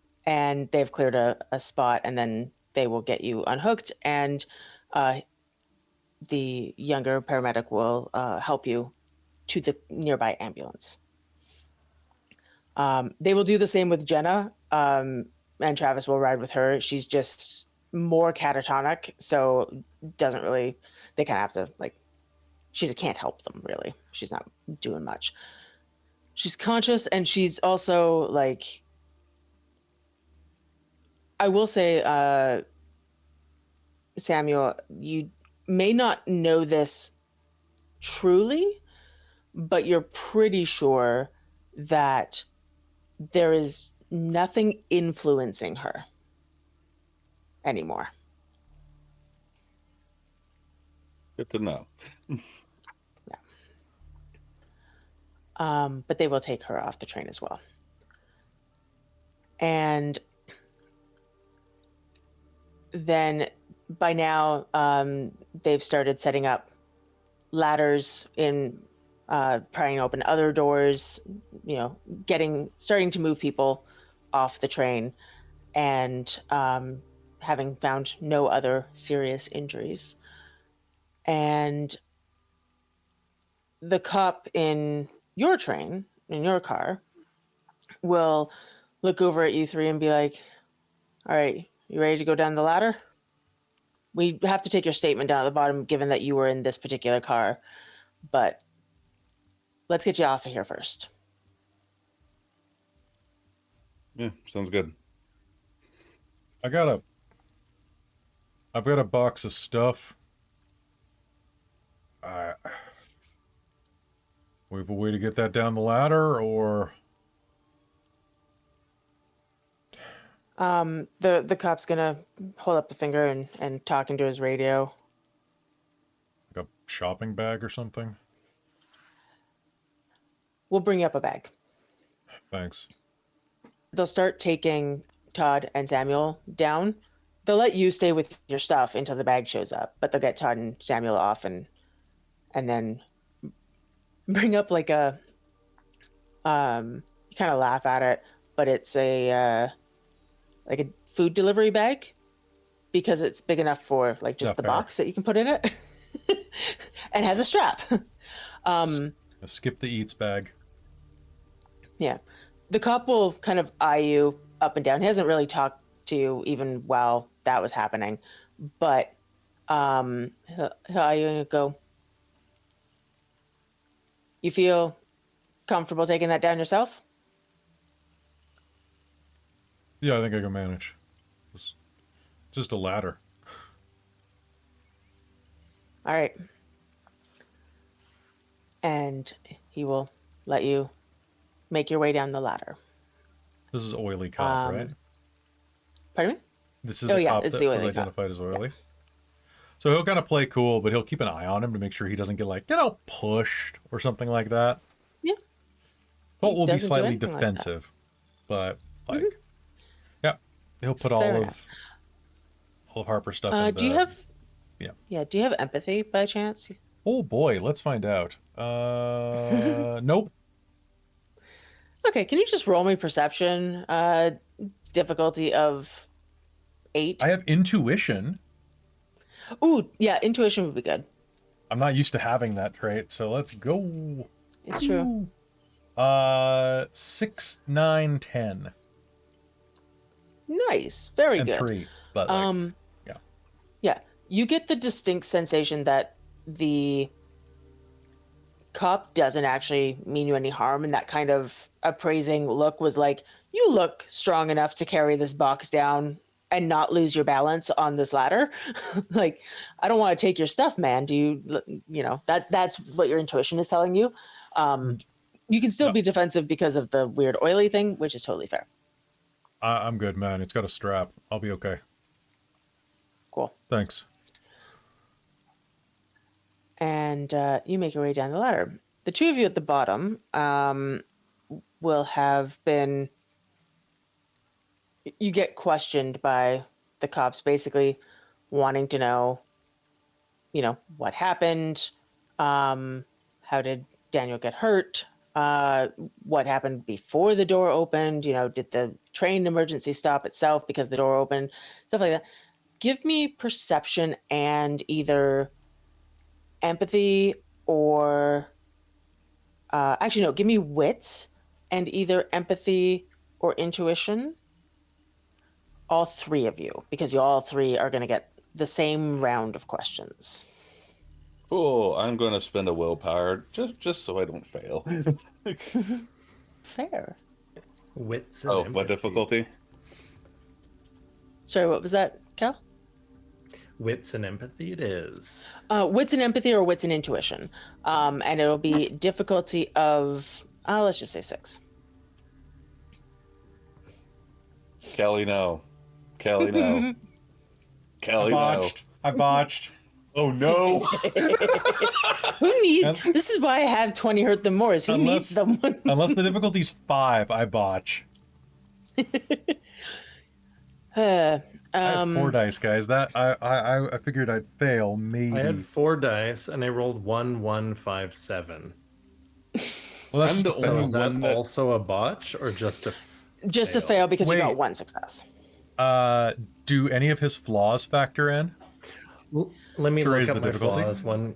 they've cleared a spot, and then they will get you unhooked, and the younger paramedic will help you to the nearby ambulance. They will do the same with Jenna, and Travis will ride with her. She's just more catatonic, so doesn't really, they kind of have to, like, she can't help them really. She's not doing much. She's conscious, and she's also like, I will say, Samuel, you may not know this truly, but you're pretty sure that there is nothing influencing her anymore. Good to know. But they will take her off the train as well. And then by now, they've started setting up ladders in, prying open other doors, you know, starting to move people off the train, and having found no other serious injuries. And the cop in your train, in your car, will look over at you three and be like, all right, you ready to go down the ladder? We have to take your statement down at the bottom, given that you were in this particular car, but let's get you off of here first. Yeah, sounds good. I've got a box of stuff. We have a way to get that down the ladder, or the cop's gonna hold up the finger and talk into his radio. like a shopping bag or something? We'll bring you up a bag. Thanks. They'll start taking Todd and Samuel down. They'll let you stay with your stuff until the bag shows up, but they'll get Todd and Samuel off and then bring up like a, you kind of laugh at it, but it's a like a food delivery bag, because it's big enough for like just the box that you can put in it, and has a strap. A skip the eats bag. Yeah. The cop will kind of eye you up and down. He hasn't really talked to you even while that was happening, but he'll eye you and go, you feel comfortable taking that down yourself? Yeah, I think I can manage. Just a ladder. All right. And he will let you make your way down the ladder. This is oily cop, right? Pardon me? This is the cop it's that the was oily cop. identified as oily. So he'll kind of play cool, but he'll keep an eye on him to make sure he doesn't get, like, pushed or something like that. Yeah. Colt will be doesn't do slightly anything like that. defensive, but yeah, he'll put all Fair of Harper's stuff in do you have Yeah. do you have empathy by chance? Oh boy, let's find out. Nope. Okay, can you just roll me perception? Difficulty of 8. I have intuition. Ooh, yeah, intuition would be good. I'm not used to having that trait, so let's go. It's true. 6, 9, 10. Nice. Very And good. 3. But Yeah. You get the distinct sensation that the cop doesn't actually mean you any harm, and that kind of appraising look was like, you look strong enough to carry this box down and not lose your balance on this ladder. Like, I don't want to take your stuff, man. Do you that's what your intuition is telling you. You can still be defensive because of the weird oily thing, which is totally fair. I'm good, man. It's got a strap. I'll be okay. Cool. Thanks. And you make your way down the ladder. The two of you at the bottom will have been... You get questioned by the cops, basically wanting to know, what happened, how did Daniel get hurt, what happened before the door opened, did the train emergency stop itself because the door opened, stuff like that. Give me perception and either empathy or... actually, no, give me wits and either empathy or intuition. all three of you, because you all three are going to get the same round of questions. Oh, I'm going to spend a willpower just so I don't fail. Fair. Wits and Oh, what empathy. difficulty? Sorry, what was that, Cal? Wits and empathy it is. Wits and empathy or wits and intuition. And it'll be difficulty of, let's just say 6. Kelly, no. Kelly, no. Kelly, no. Botched. I botched. Oh, no. Who needs? This is why I have 20 hurt them more. Is who needs them? Unless the difficulty's 5, I botch. I had 4 dice, guys. That I figured I'd fail, maybe. I had 4 dice and I rolled 1, 1, 5, 7. Well, that's I'm just the a So only fail. is that one that- also a botch or just a Just a fail because you got Wait. 1 success. Do any of his flaws factor in? Let me To look raise up the my difficulty? flaws 1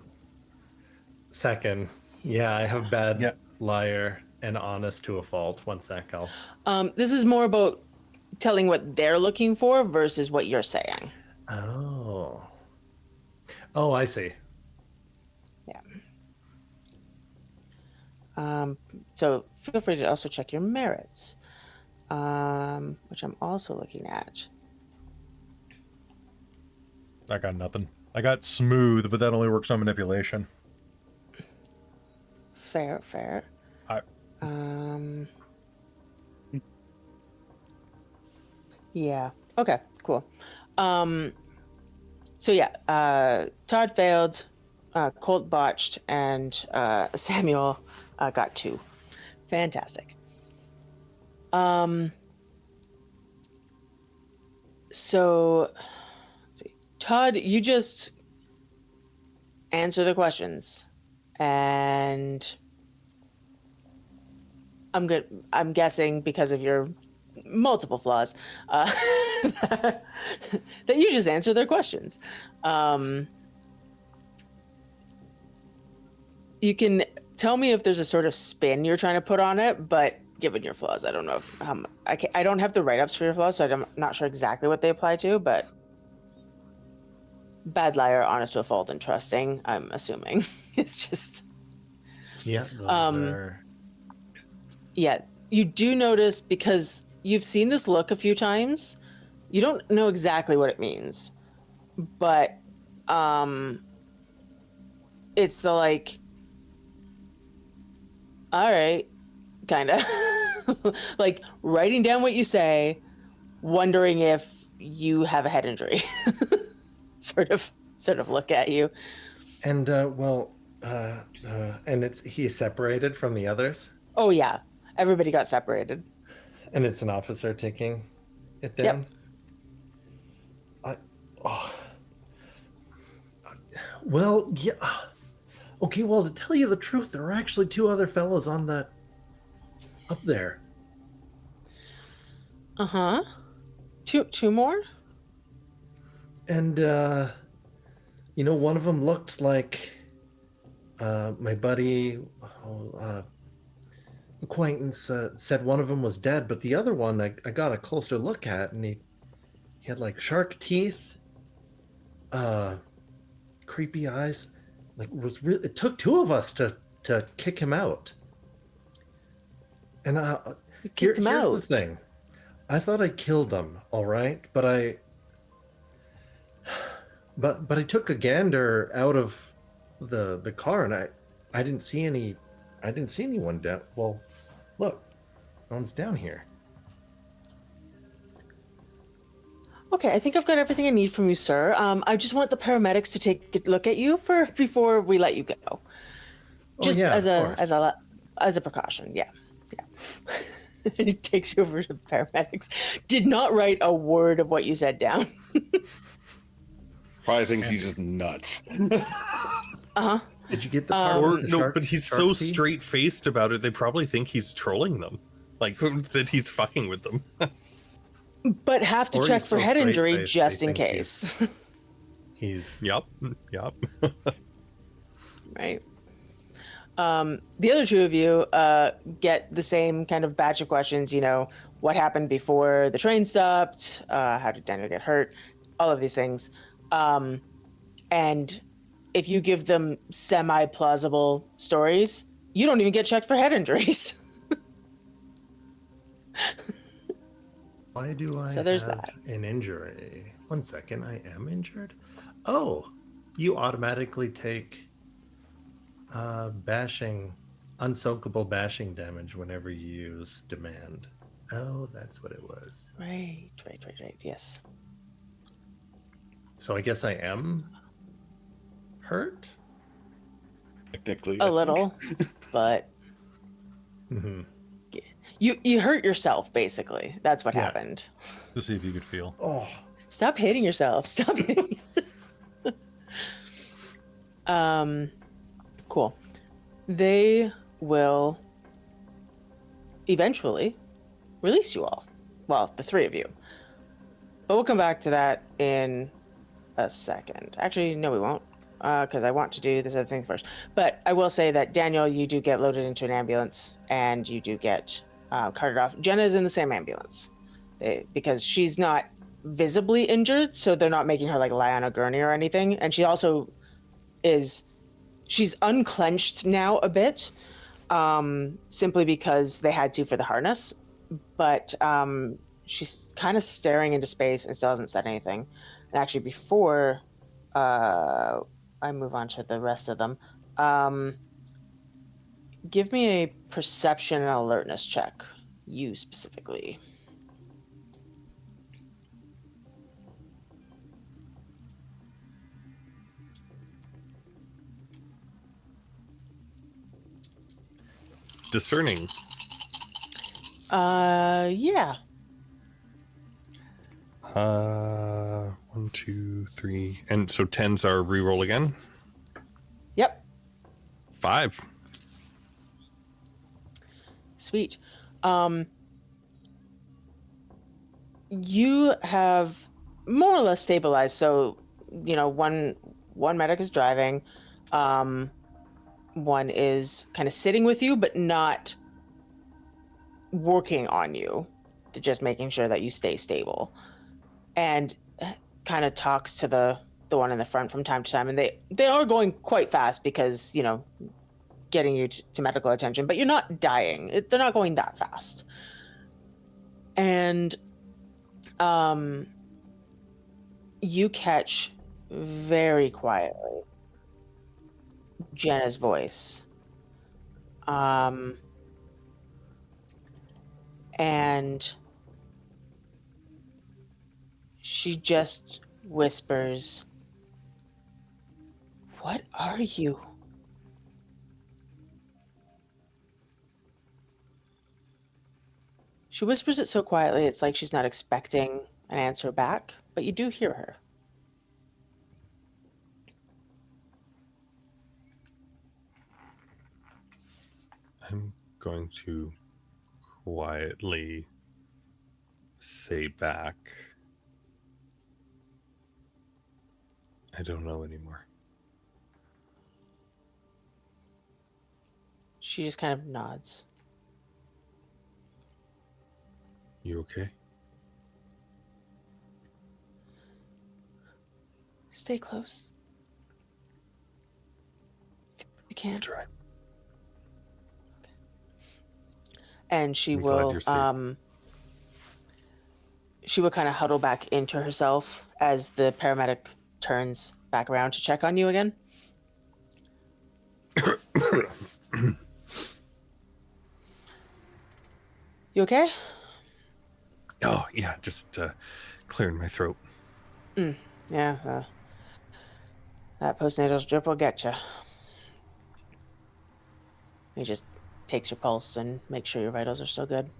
second. Yeah, I have bad Yeah. liar and honest to a fault. 1 sec, Cal. This is more about telling what they're looking for versus what you're saying. Oh. Oh, I see. Yeah. So feel free to also check your merits, which I'm also looking at. I got nothing. I got smooth, but that only works on manipulation. Fair, fair. I Yeah. Okay, cool. So yeah, Todd failed, Colt botched, and Samuel got 2. Fantastic. So let's see. Todd, you just answer the questions, and I'm guessing because of your multiple flaws, that you just answer their questions. You can tell me if there's a sort of spin you're trying to put on it, but given your flaws, I don't know if I don't have the write-ups for your flaws, so I'm not sure exactly what they apply to, but bad liar, honest to a fault, and trusting, I'm assuming. It's just... Yeah, those are... Yeah, you do notice, because you've seen this look a few times, you don't know exactly what it means, but it's the like, all right, kind of like writing down what you say, wondering if you have a head injury. sort of look at you. And and he's separated from the others, Oh yeah, everybody got separated. and it's an officer taking it Yep. down. Well, yeah. Okay, well, to tell you the truth, there are actually 2 other fellows on that up there. Uh-huh. Two more? And one of them looked like my buddy acquaintance said one of them was dead, but the other one I got a closer look at, and he had like shark teeth, creepy eyes. Like, it took 2 of us to kick him out. And You kicked him here's the out. thing. I thought I killed him, all right, but I took a gander out of the car, and I didn't see anyone down. Well, look, no one's down here. Okay, I think I've got everything I need from you, sir. I just want the paramedics to take a look at you before we let you go. Just yeah, as of course. a precaution. Yeah. He takes you over to the paramedics. Did not write a word of what you said down. Probably thinks he's just nuts. Uh-huh. Did you get the part Or with the no, shark- but he's shark so teeth? straight-faced about it, they probably think he's trolling them. Like, that he's fucking with them. But have to Or check he's for so head injury straight-faced, just they in think case. He's Yep. Right. The other 2 of you get the same kind of batch of questions, what happened before the train stopped, how did Daniel get hurt, all of these things. And if you give them semi-plausible stories, you don't even get checked for head injuries. Why do I So there's have that. an injury? 1 second, I am injured? Oh, you automatically take unsoakable bashing damage whenever you use demand. Oh, that's what it was. Right, yes. So I guess I am hurt? Technically, A little, but Mm-hmm. you hurt yourself, basically. That's what Yeah. happened. To see if you could feel. Oh, Stop hitting yourself. Stop hitting. Cool. They will eventually release you all. Well, the three of you. But we'll come back to that in a second. Actually, no, we won't, because I want to do this other thing first. But I will say that, Daniel, you do get loaded into an ambulance, and you do get carted off. Jenna is in the same ambulance, because she's not visibly injured, so they're not making her like lie on a gurney or anything. And she also she's unclenched now a bit, simply because they had to for the harness. But she's kind of staring into space and still hasn't said anything. And actually, before I move on to the rest of them, give me a perception and alertness check. You specifically. Discerning. Yeah. 1, 2, 3. And so 10s are reroll again? Yep. 5. Sweet. You have more or less stabilized. So, one medic is driving. One is kind of sitting with you, but not working on you. They're just making sure that you stay stable. And kind of talks to the one in the front from time to time. And they are going quite fast because, getting you to medical attention, but you're not dying. They're not going that fast. And you catch very quietly Jenna's voice. And she just whispers, "What are you?" She whispers it so quietly, it's like she's not expecting an answer back, but you do hear her. I'm going to quietly say back, I don't know anymore. She just kind of nods. You okay? Stay close. If you can. Try. And she I'm glad will you're safe. She will kind of huddle back into herself as the paramedic turns back around to check on you again. You okay? Oh, yeah, just clearing my throat. Yeah, that postnatal drip will get you. He just takes your pulse and makes sure your vitals are still good.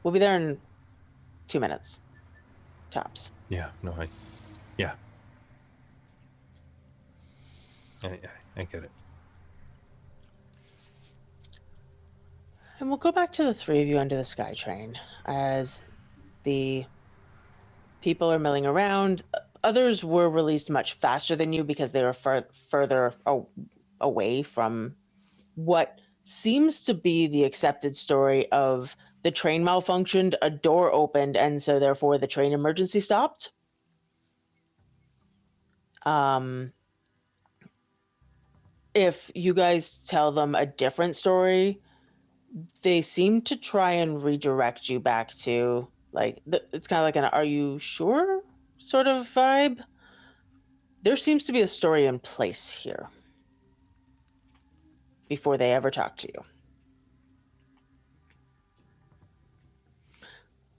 We'll be there in 2 minutes. Tops. Yeah, no, I get it. And we'll go back to the three of you under the skytrain as the people are milling around. Others were released much faster than you because they were further away from what seems to be the accepted story of the train malfunctioned, a door opened, and so therefore the train emergency stopped. If you guys tell them a different story, they seem to try and redirect you back to like it's kind of like an "are you sure" sort of vibe. There seems to be a story in place here before they ever talk to you.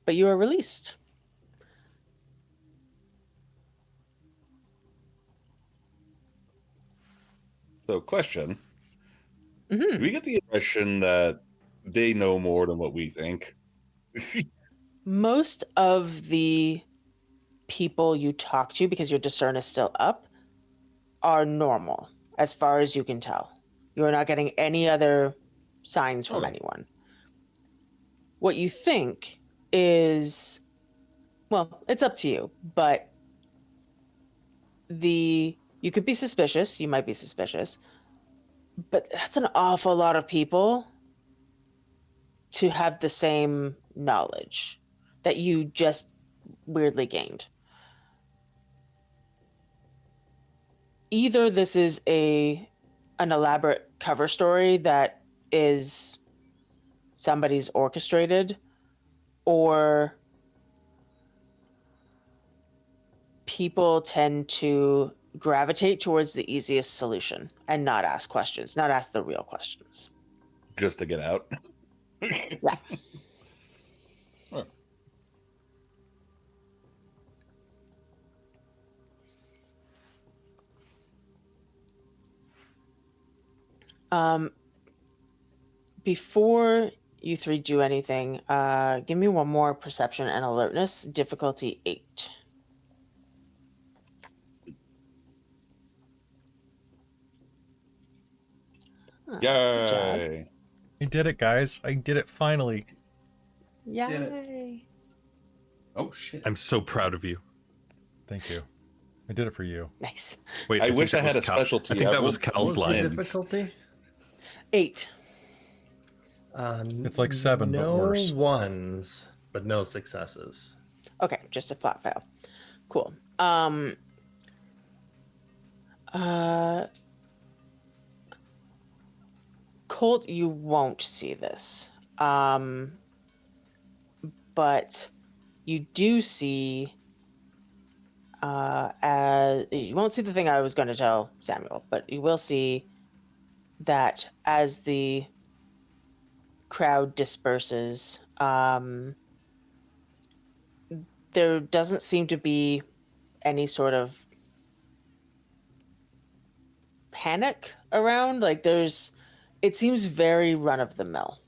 But you are released. So, question. Mm-hmm. Do we get the impression that they know more than what we think? Most of the people you talk to, because your discern is still up, are normal as far as you can tell. You are not getting any other signs from anyone. What you think is, well, it's up to you, but you could be suspicious, you might be suspicious, but that's an awful lot of people to have the same knowledge that you just weirdly gained. Either this is an elaborate cover story that is somebody's orchestrated, or people tend to gravitate towards the easiest solution and not ask questions, not ask the real questions. Just to get out? Yeah. Before you three do anything, give me one more perception and alertness, difficulty 8. Yay! I did it, guys. I did it finally. Yay! Oh shit! I'm so proud of you. Thank you. I did it for you. Nice. Wait, I think wish that I had was a Cal- specialty. I think that I was will- What Cal's was the line. difficulty? 8. It's like 7, but no worse. ones, but no successes. Okay, just a flat fail. Cool. Colt, you won't see this. But you do see as you won't see the thing I was going to tell Samuel, but you will see that as the crowd disperses, there doesn't seem to be any sort of panic around. Like it seems very run of the mill.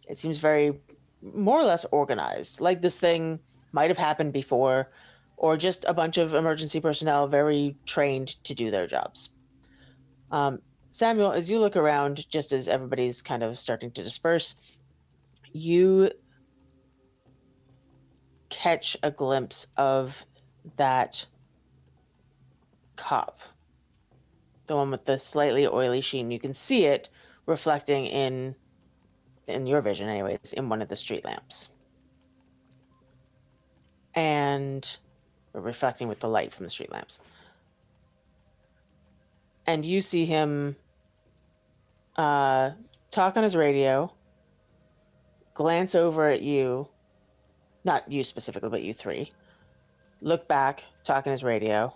It seems very more or less organized. Like this thing might have happened before, or just a bunch of emergency personnel very trained to do their jobs. Samuel, as you look around, just as everybody's kind of starting to disperse, you catch a glimpse of that cop, the one with the slightly oily sheen. You can see it reflecting in your vision anyways, in one of the street lamps. And reflecting with the light from the street lamps. And you see him talk on his radio, glance over at you, not you specifically, but you three, look back, talk on his radio,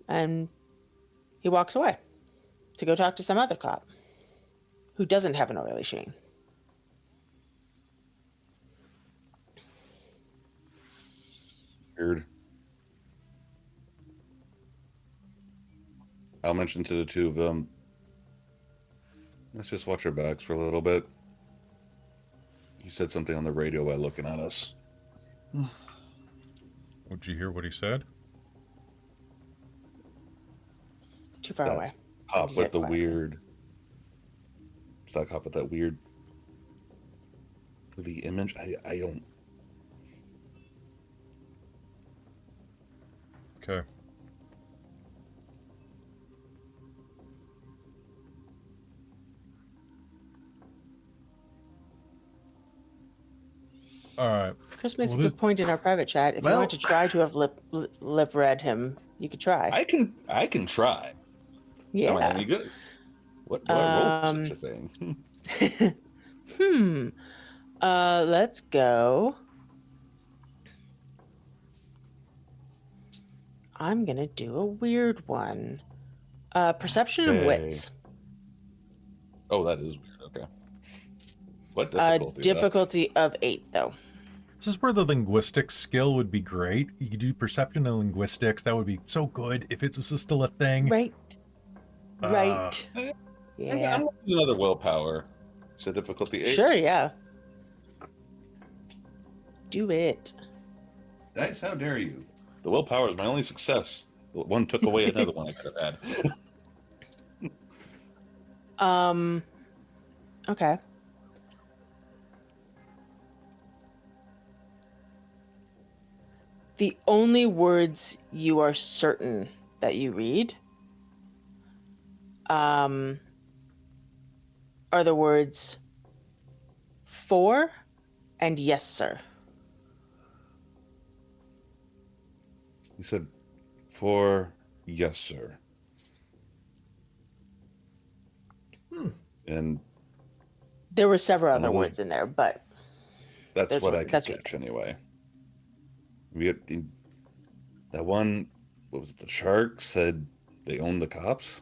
and he walks away to go talk to some other cop who doesn't have an oily sheen. Weird. I'll mention to the two of them, let's just watch our backs for a little bit. He said something on the radio while looking at us. Would you hear what he said? Too far That away. Cop with the quiet. weird. It's that cop with that weird. The image. I don't. Okay. All right. Chris makes Well, a this- good point in our private chat. If you Well- want to try to have lip read him, you could try. I can try. Yeah. Am I any good? What do I roll for such a thing? Let's go. I'm gonna do a weird one. Perception and wits. Oh, that is weird. Okay. What difficulty? Difficulty of 8, though. This is where the linguistics skill would be great. You could do perception and linguistics. That would be so good if it was still a thing. Right. Uh, Yeah. I'm gonna use another willpower. So difficulty 8. Sure, yeah. Do it. Dice, how dare you? The willpower is my only success. One took away another one I could have had. Okay. The only words you are certain that you read are the words "for" and "yes, sir." You said, "For yes, sir." And There were several other Oh. words in there, but that's That's what what- I could that's what- catch anyway. We had that one. What was it? The shark said they own the cops.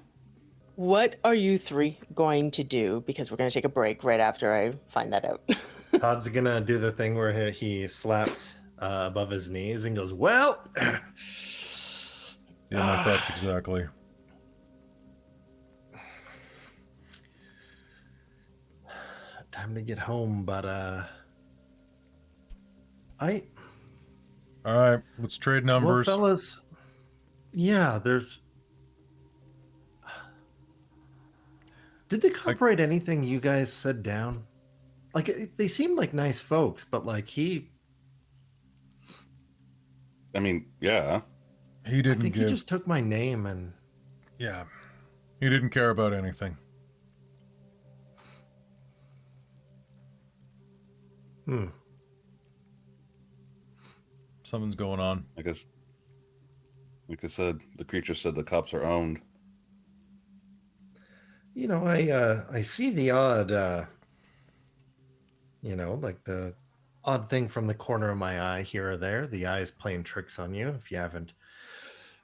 what are you three going to do? Because we're going to take a break right after I find that out. Todd's gonna do the thing where he slaps above his knees and goes, "Well, Yeah, my thoughts exactly. time to get home." But All right, let's trade numbers. well, fellas, yeah, there's. Did they copyright anything you guys said down? Like they seemed like nice folks, but like I mean, yeah. He I didn't think give. he just took my name and Yeah, he didn't care about anything. Something's going on. I guess, like I said, the creature said the cops are owned. you know, I see the odd like the odd thing from the corner of my eye here or there. The eye is playing tricks on you if you haven't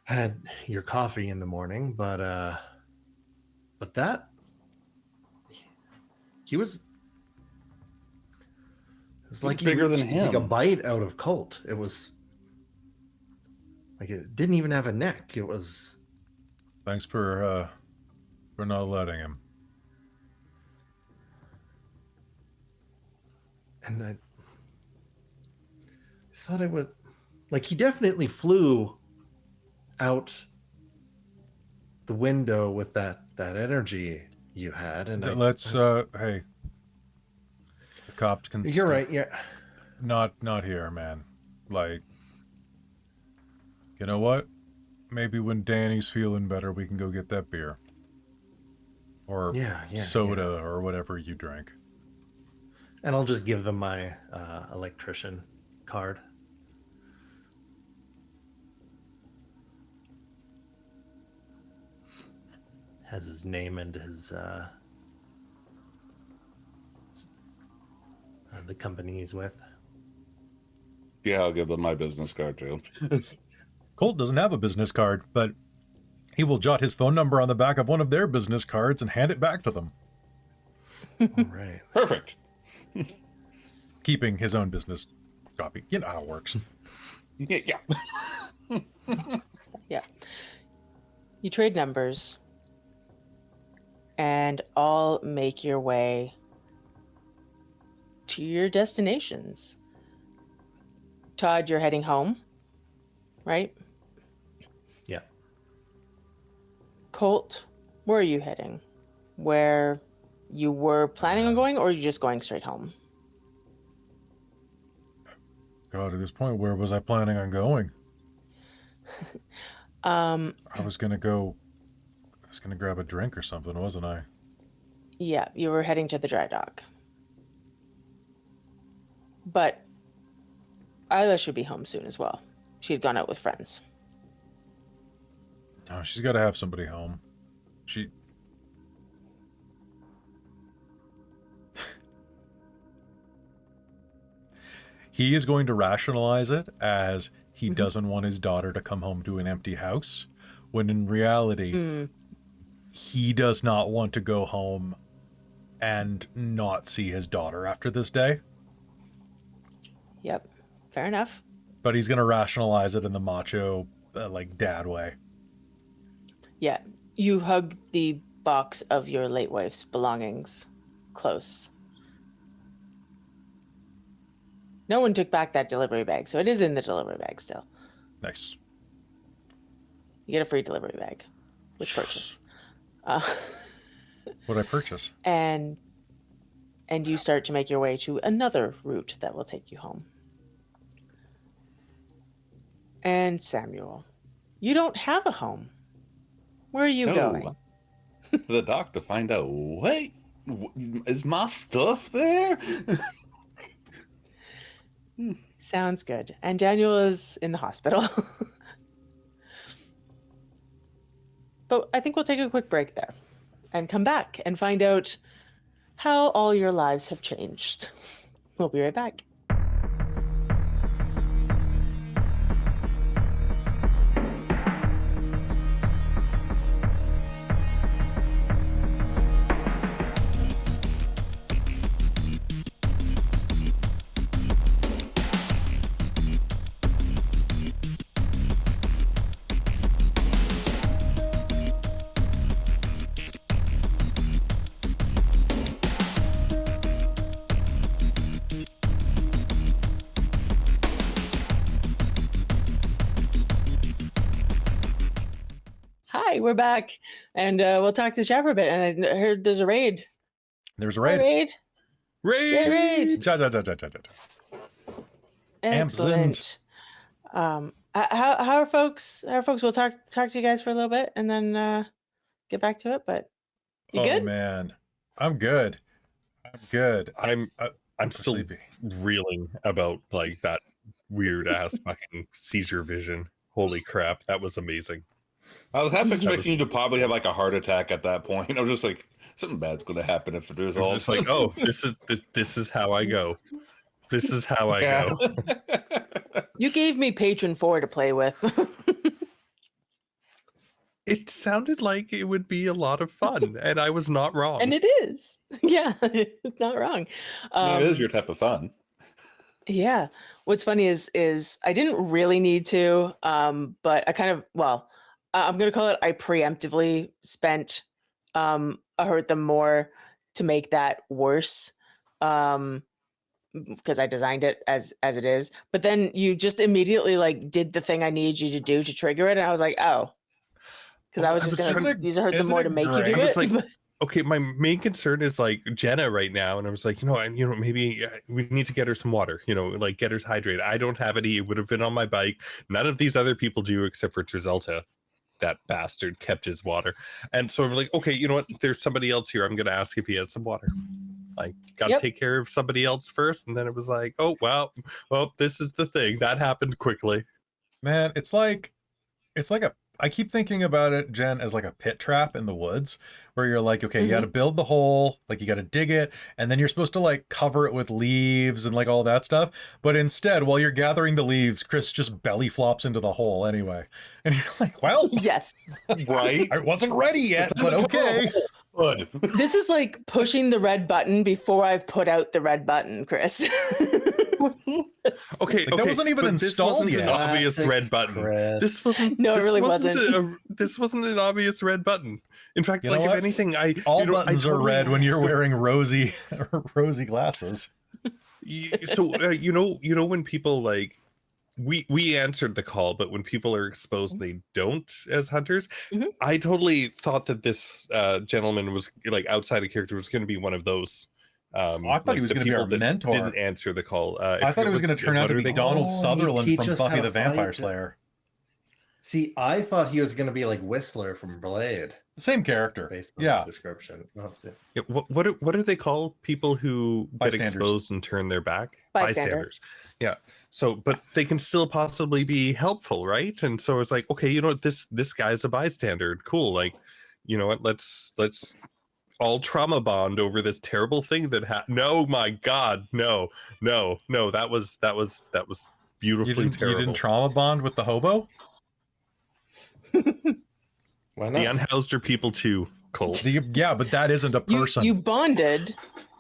had your coffee in the morning, but that he was it's like bigger than like him. a bite out of Colt. It was like it didn't even have a neck. It was Thanks for not letting him. and I thought I would like he definitely flew out the window with that energy you had, and Let's hey, the cops can. you're right, yeah. Not here, man. Like, you know what? Maybe when Danny's feeling better, we can go get that beer. Or Yeah, soda or whatever you drink. And I'll just give them my electrician card. Has his name and his the company he's with. Yeah, I'll give them my business card too. Colt doesn't have a business card, but he will jot his phone number on the back of one of their business cards and hand it back to them, All right. Perfect. keeping his own business copy. You know how it works. Yeah. Yeah. You trade numbers and all make your way to your destinations. Todd, you're heading home, right? Yeah. Colt, where are you heading? Where you were planning on going, or are you just going straight home? God, at this point, where was I planning on going? I was gonna grab a drink or something, wasn't I? Yeah, you were heading to the dry dock. But Isla should be home soon as well. She had gone out with friends. No, she's got to have somebody home. He is going to rationalize it as he doesn't want his daughter to come home to an empty house, when in reality, he does not want to go home and not see his daughter after this day. Yep, fair enough. But he's going to rationalize it in the macho, like, dad way. Yeah, you hug the box of your late wife's belongings close. No one took back that delivery bag, so it is in the delivery bag still. Nice. You get a free delivery bag with purchase. What did I purchase? And you start to make your way to another route that will take you home. And Samuel, you don't have a home. Where are you going? For the doc to find out, wait, is my stuff there? Sounds good. And Daniel is in the hospital. But I think we'll take a quick break there and come back and find out how all your lives have changed. We'll be right back. Hi, we're back, and we'll talk to Jeff for a bit. And I heard there's a raid. There's a Hi, raid. raid. Raid! Raid. Ja, ja, ja, ja, ja, ja. Excellent. How are folks? How are folks? We'll talk to you guys for a little bit, and then get back to it. But you good? Oh man, I'm good. I'm good. I'm still sleepy. reeling about like that weird ass fucking seizure vision. Holy crap, that was amazing. I was half expecting you to probably have like a heart attack at that point. I was just like, something bad's going to happen if there's I was all. just like, oh, this is how I go. This is how I go. You gave me Patron 4 to play with. It sounded like it would be a lot of fun, and I was not wrong. And it is. Yeah, it's not wrong. It is your type of fun. Yeah. What's funny is I didn't really need to, but I kind of, I'm going to call it, I preemptively spent a hurt them more to make that worse. Because I designed it as it is. But then you just immediately like did the thing I needed you to do to trigger it. And I was like, oh. Because I was just going to use a hurt them more to make you do I was it. like, okay, my main concern is like Jenna right now. And I was like, maybe we need to get her some water, like get her hydrated. I don't have any. It would have been on my bike. None of these other people do except for Trazelta. That bastard kept his water. And so I'm like, okay, you know what? There's somebody else here. I'm going to ask if he has some water. Like, got to take care of somebody else first. And then it was like, oh, well, this is the thing. That happened quickly. Man, it's like I keep thinking about it, Jen, as like a pit trap in the woods where you're like, okay, you got to build the hole, like you got to dig it, and then you're supposed to like cover it with leaves and like all that stuff. But instead, while you're gathering the leaves, Chris just belly flops into the hole anyway. And you're like, well, yes, right? I wasn't ready yet, but okay. Good. This is like pushing the red button before I've put out the red button, Chris. Okay, that wasn't even installed yet. An obvious Classic red button. Chris. This wasn't. No, it this really wasn't. This wasn't an obvious red button. In fact, You know like if what? anything, All buttons are red when you're wearing rosy glasses. So when people like we answered the call, but when people are exposed, they don't as hunters. I totally thought that this gentleman was like outside of character was going to be one of those. I thought he was going to be our mentor. Didn't answer the call. I thought it was going to turn out to be Donald Sutherland from teach us Buffy how the to Vampire fight. Slayer. See, I thought he was going to be like Whistler from Blade, Same character. based on Yeah. the description. Oh, see. Yeah, what do they call people who get Bystanders. exposed and turn their back? Bystander. Yeah. So, but they can still possibly be helpful, right? And so it's like, okay, you know what, this guy's a bystander. Cool. Like, you know what? Let's all trauma bond over this terrible thing that happened. No, my God, no. That was beautifully You terrible. didn't trauma bond with the hobo? Why The not? unhoused are people too, Colt. Yeah, but that isn't a person. You bonded.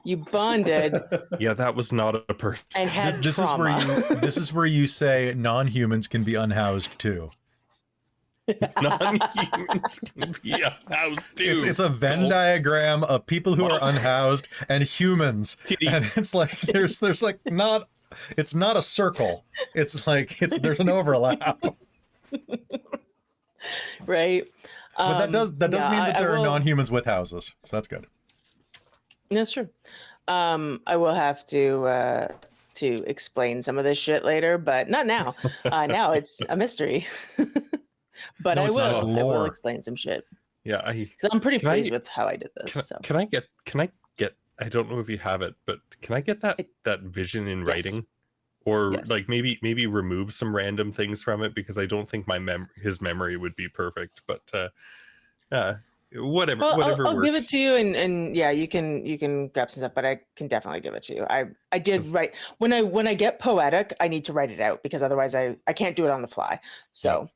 You bonded Yeah, that was not a person. and had this is where trauma. this is where you say non-humans can be unhoused too. Non-humans can be unhoused too. It's a Venn Colt. diagram of people who are Wow. unhoused and humans, Kitty. and it's like there's like not, it's not a circle. It's like there's an overlap. Right. But that does mean that there are will- non-humans with houses, so that's good. That's true. I will have to explain some of this shit later, but not now. Now it's a mystery. But No, I it's not. It's will. I will lore. explain some shit Yeah, because I'm pretty Can I- pleased with how I did this. So can I get I don't know if you have it, but can I get that vision in Yes. writing? Or Yes. like maybe remove some random things from it, because I don't think his memory would be perfect, but whatever well, whatever I'll works. give it to you, and yeah, you can grab some stuff, but I can definitely give it to you. I did write when I get poetic, I need to write it out because otherwise I can't do it on the fly. So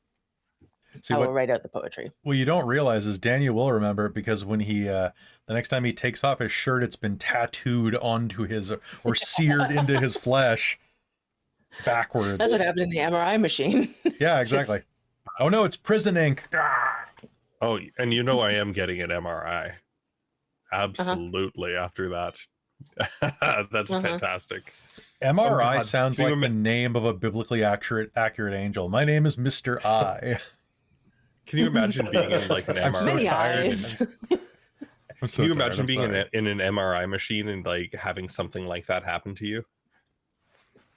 See, I will what write out the poetry. you don't realize is Daniel will remember, because when he the next time he takes off his shirt, it's been tattooed onto his or seared into his flesh backwards. That's what happened in the MRI machine. Yeah, It's exactly. just- Oh no, it's prison ink. Ah! Oh, and you know I am getting an MRI. Uh-huh. Absolutely after that. That's fantastic. MRI God. sounds Can you like the name of a biblically accurate angel. My name is Mr. I. Can you imagine being in like an I'm so MRI? Many tired. eyes. I'm so Can you tired, imagine I'm being sorry. in an MRI machine and like having something like that happen to you?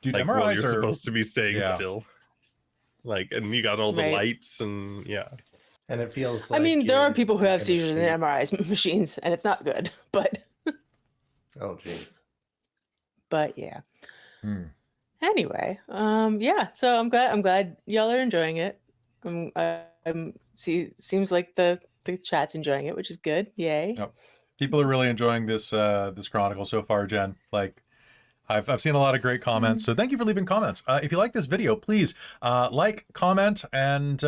Dude, Like while MRIs you're are supposed to be staying Yeah. still. Like, and you got all the Right. lights and yeah. And it feels I like mean, there are you're people who have in a seizures in sheet. MRI machines, and it's not good. Oh, jeez. But yeah. Hmm. Anyway, yeah. So I'm glad y'all are enjoying it. Seems like the chat's enjoying it, which is good. Yay. Yep. People are really enjoying this this chronicle so far, Jen. Like, I've seen a lot of great comments, so thank you for leaving comments. If you like this video, please like, comment, and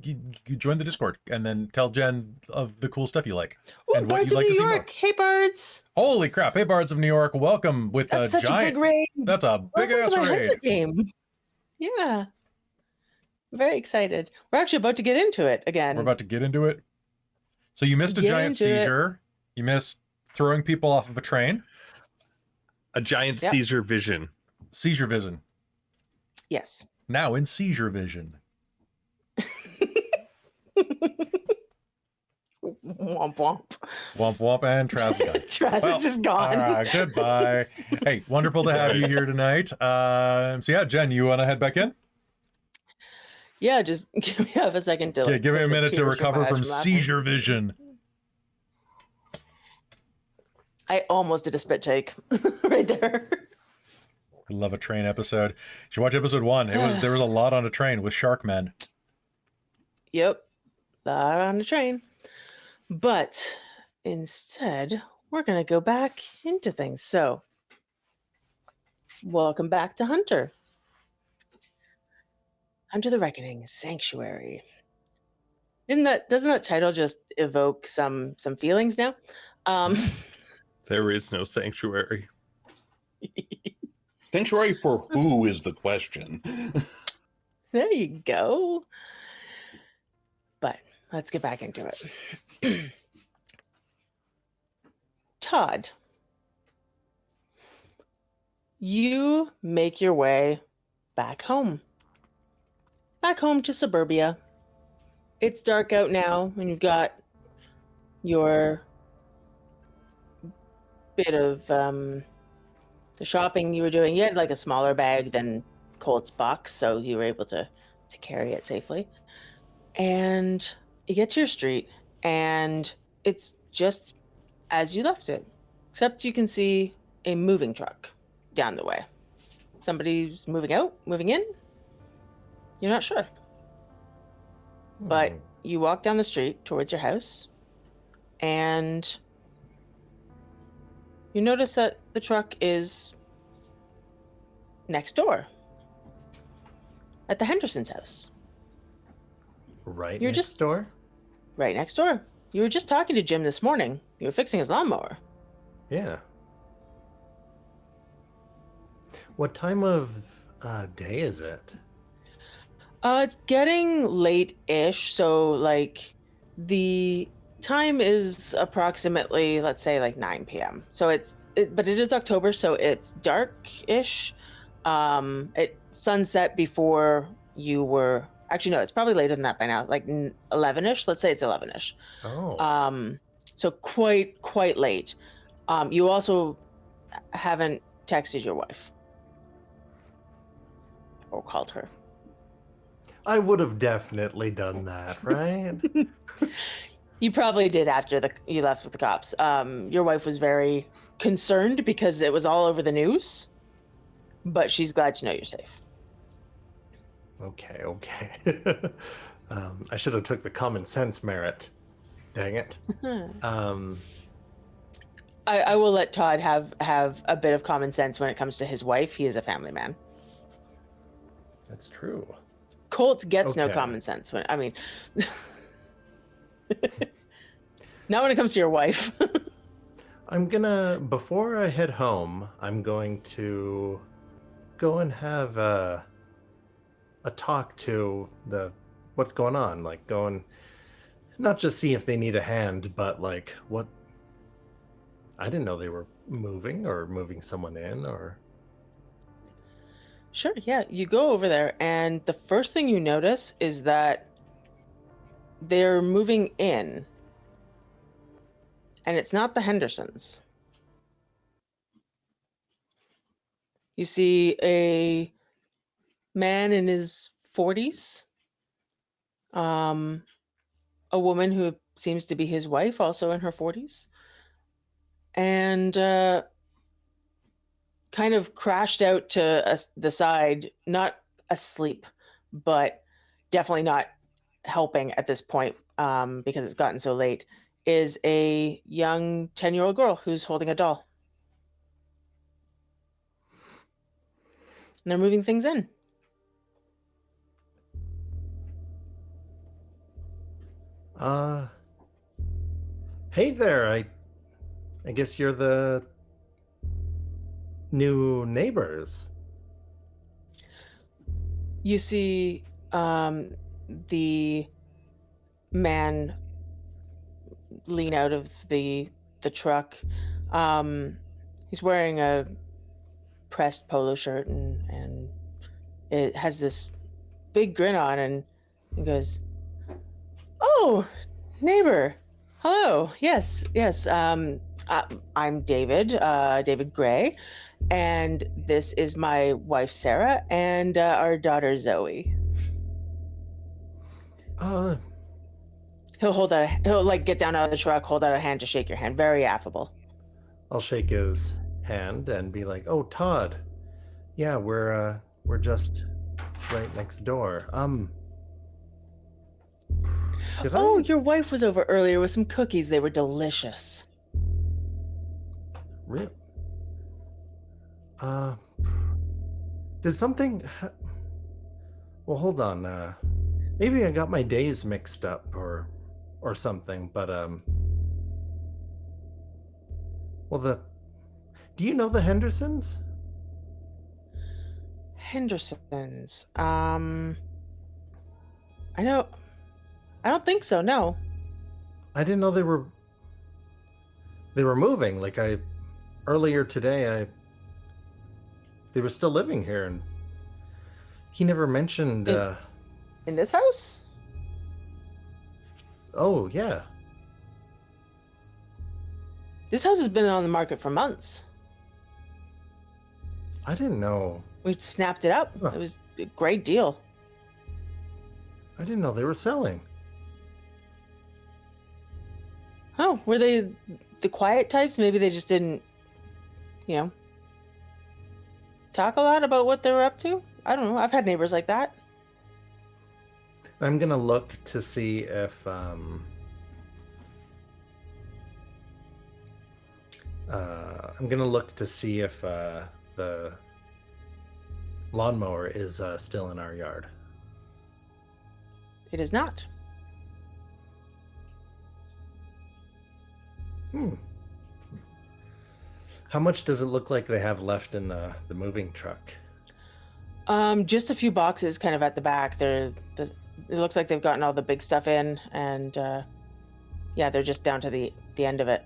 you join the Discord, and then tell Jen of the cool stuff you like Ooh, and what Bards you'd of like to New see more. York. Hey, Bards. Holy crap! Hey, Bards of New York, welcome with That's a such giant. a big raid. That's a big Welcome ass to my raid. Hunter game. Yeah. Very excited. We're actually about to get into it again. We're about to get into it. So you missed a Get giant into it. seizure. You missed throwing people off of a train. A giant Yep. seizure vision. Seizure vision. Yes. Now in seizure vision. Womp womp. Womp womp and Trazelta. Trash Well, is just gone. All right, goodbye. Hey, wonderful to have you here tonight. So yeah, Jen, you want to head back in? Yeah, just give me half a second to. Yeah, like, give me put a the minute to tears recover my eyes from laughing. seizure vision. I almost did a spit take right there. I love a train episode. You should watch episode 1. There was a lot on a train with shark men. Yep, that on the train. But instead, we're gonna go back into things. So, welcome back to Hunter. Hunter the Reckoning, Sanctuary. Doesn't that title just evoke some feelings now? There is no sanctuary. Sanctuary for who is the question? There you go. But let's get back into it. Todd, you make your way back home. Back home to suburbia. It's dark out now, and you've got your bit of the shopping you were doing. You had like a smaller bag than Colt's box, so you were able to carry it safely. And you get to your street, and it's just as you left it, except you can see a moving truck down the way. Somebody's moving out, moving in. You're not sure. But you walk down the street towards your house, and you notice that the truck is next door at the Henderson's house. Right You're next just- door? Right next door. You were just talking to Jim this morning. You were fixing his lawnmower. Yeah. What time of day is it? It's getting late-ish, so like the time is approximately, let's say, like 9 p.m. So but it is October, so it's dark-ish. It sunset before you were. Actually, no, it's probably later than that by now, like 11-ish. Let's say it's 11-ish. Oh. So quite late. You also haven't texted your wife or called her. I would have definitely done that, right? You probably did after you left with the cops. Your wife was very concerned because it was all over the news, but she's glad to know you're safe. Okay. I should have took the common sense merit. Dang it. I will let Todd have a bit of common sense when it comes to his wife. He is a family man. That's true. Colt gets no Okay. common sense when not when it comes to your wife. Before I head home, I'm going to go and have a talk to what's going on, like going, not just see if they need a hand, but like what, I didn't know they were moving someone in or. Sure, yeah. You go over there, and the first thing you notice is that they're moving in, and it's not the Hendersons. You see a man in his 40s, a woman who seems to be his wife, also in her 40s, and kind of crashed out to the side, not asleep, but definitely not helping at this point because it's gotten so late, is a young 10-year-old girl who's holding a doll. And they're moving things in. Hey there, I guess you're the new neighbors. You see the man lean out of the truck. He's wearing a pressed polo shirt and it has this big grin on, and he goes, "Oh, neighbor. Hello. Yes. I'm David, David Gray, and this is my wife, Sarah, and our daughter, Zoe." He'll like get down out of the truck, hold out a hand to shake your hand. Very affable. I'll shake his hand and be like, "Oh, Todd. Yeah, we're just right next door. Oh, your wife was over earlier with some cookies. They were delicious. Real? Did something? Well, hold on. Maybe I got my days mixed up or something. But well, do you know the Hendersons? Hendersons. I don't think so. No. I didn't know they were moving. Like earlier today, they were still living here, and he never mentioned. In this house? Oh yeah. This house has been on the market for months. I didn't know. We snapped it up. Huh. It was a great deal. I didn't know they were selling. Oh, were they the quiet types? Maybe they just didn't, talk a lot about what they were up to? I don't know. I've had neighbors like that. I'm gonna look to see if the lawnmower is still in our yard. It is not. How much does it look like they have left in the moving truck? Just a few boxes kind of at the back. It looks like they've gotten all the big stuff in, and yeah, they're just down to the end of it.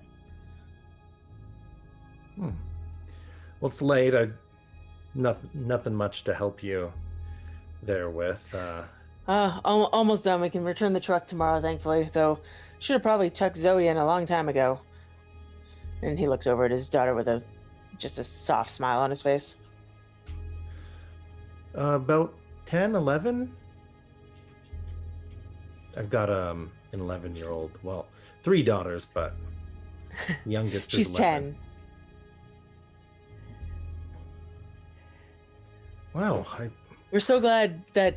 Well, it's late. Nothing much to help you there with. Almost done. We can return the truck tomorrow, thankfully, though should have probably tucked Zoe in a long time ago. And he looks over at his daughter with just a soft smile on his face. About 10, 11? I've got an 11-year-old. Well, 3 daughters, but youngest She's is 11. 10. Wow. We're so glad that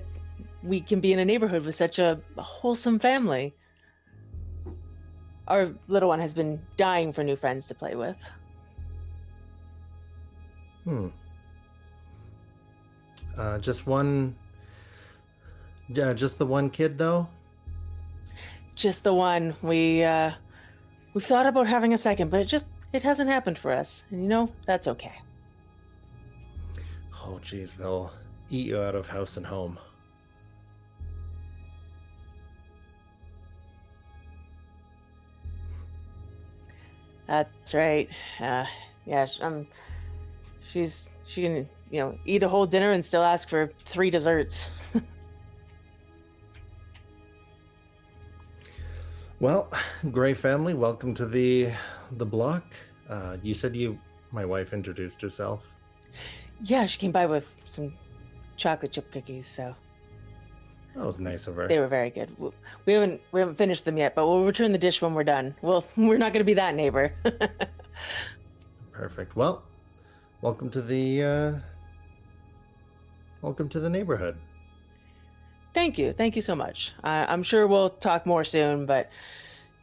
we can be in a neighborhood with such a wholesome family. Our little one has been dying for new friends to play with. Just one. Yeah, just the one kid, though. Just the one. We've thought about having a second, but it hasn't happened for us, and that's okay. Oh, geez, they'll eat you out of house and home. That's right. Yeah, she can eat a whole dinner and still ask for 3 desserts. Well, Gray family, welcome to the block. You said my wife introduced herself. Yeah, she came by with some chocolate chip cookies, so That was nice of her. they were very good. We haven't finished them yet, but we'll return the dish when we're done. We're not going to be that neighbor. Perfect. Well, welcome to the neighborhood. Thank you so much. I'm sure we'll talk more soon, but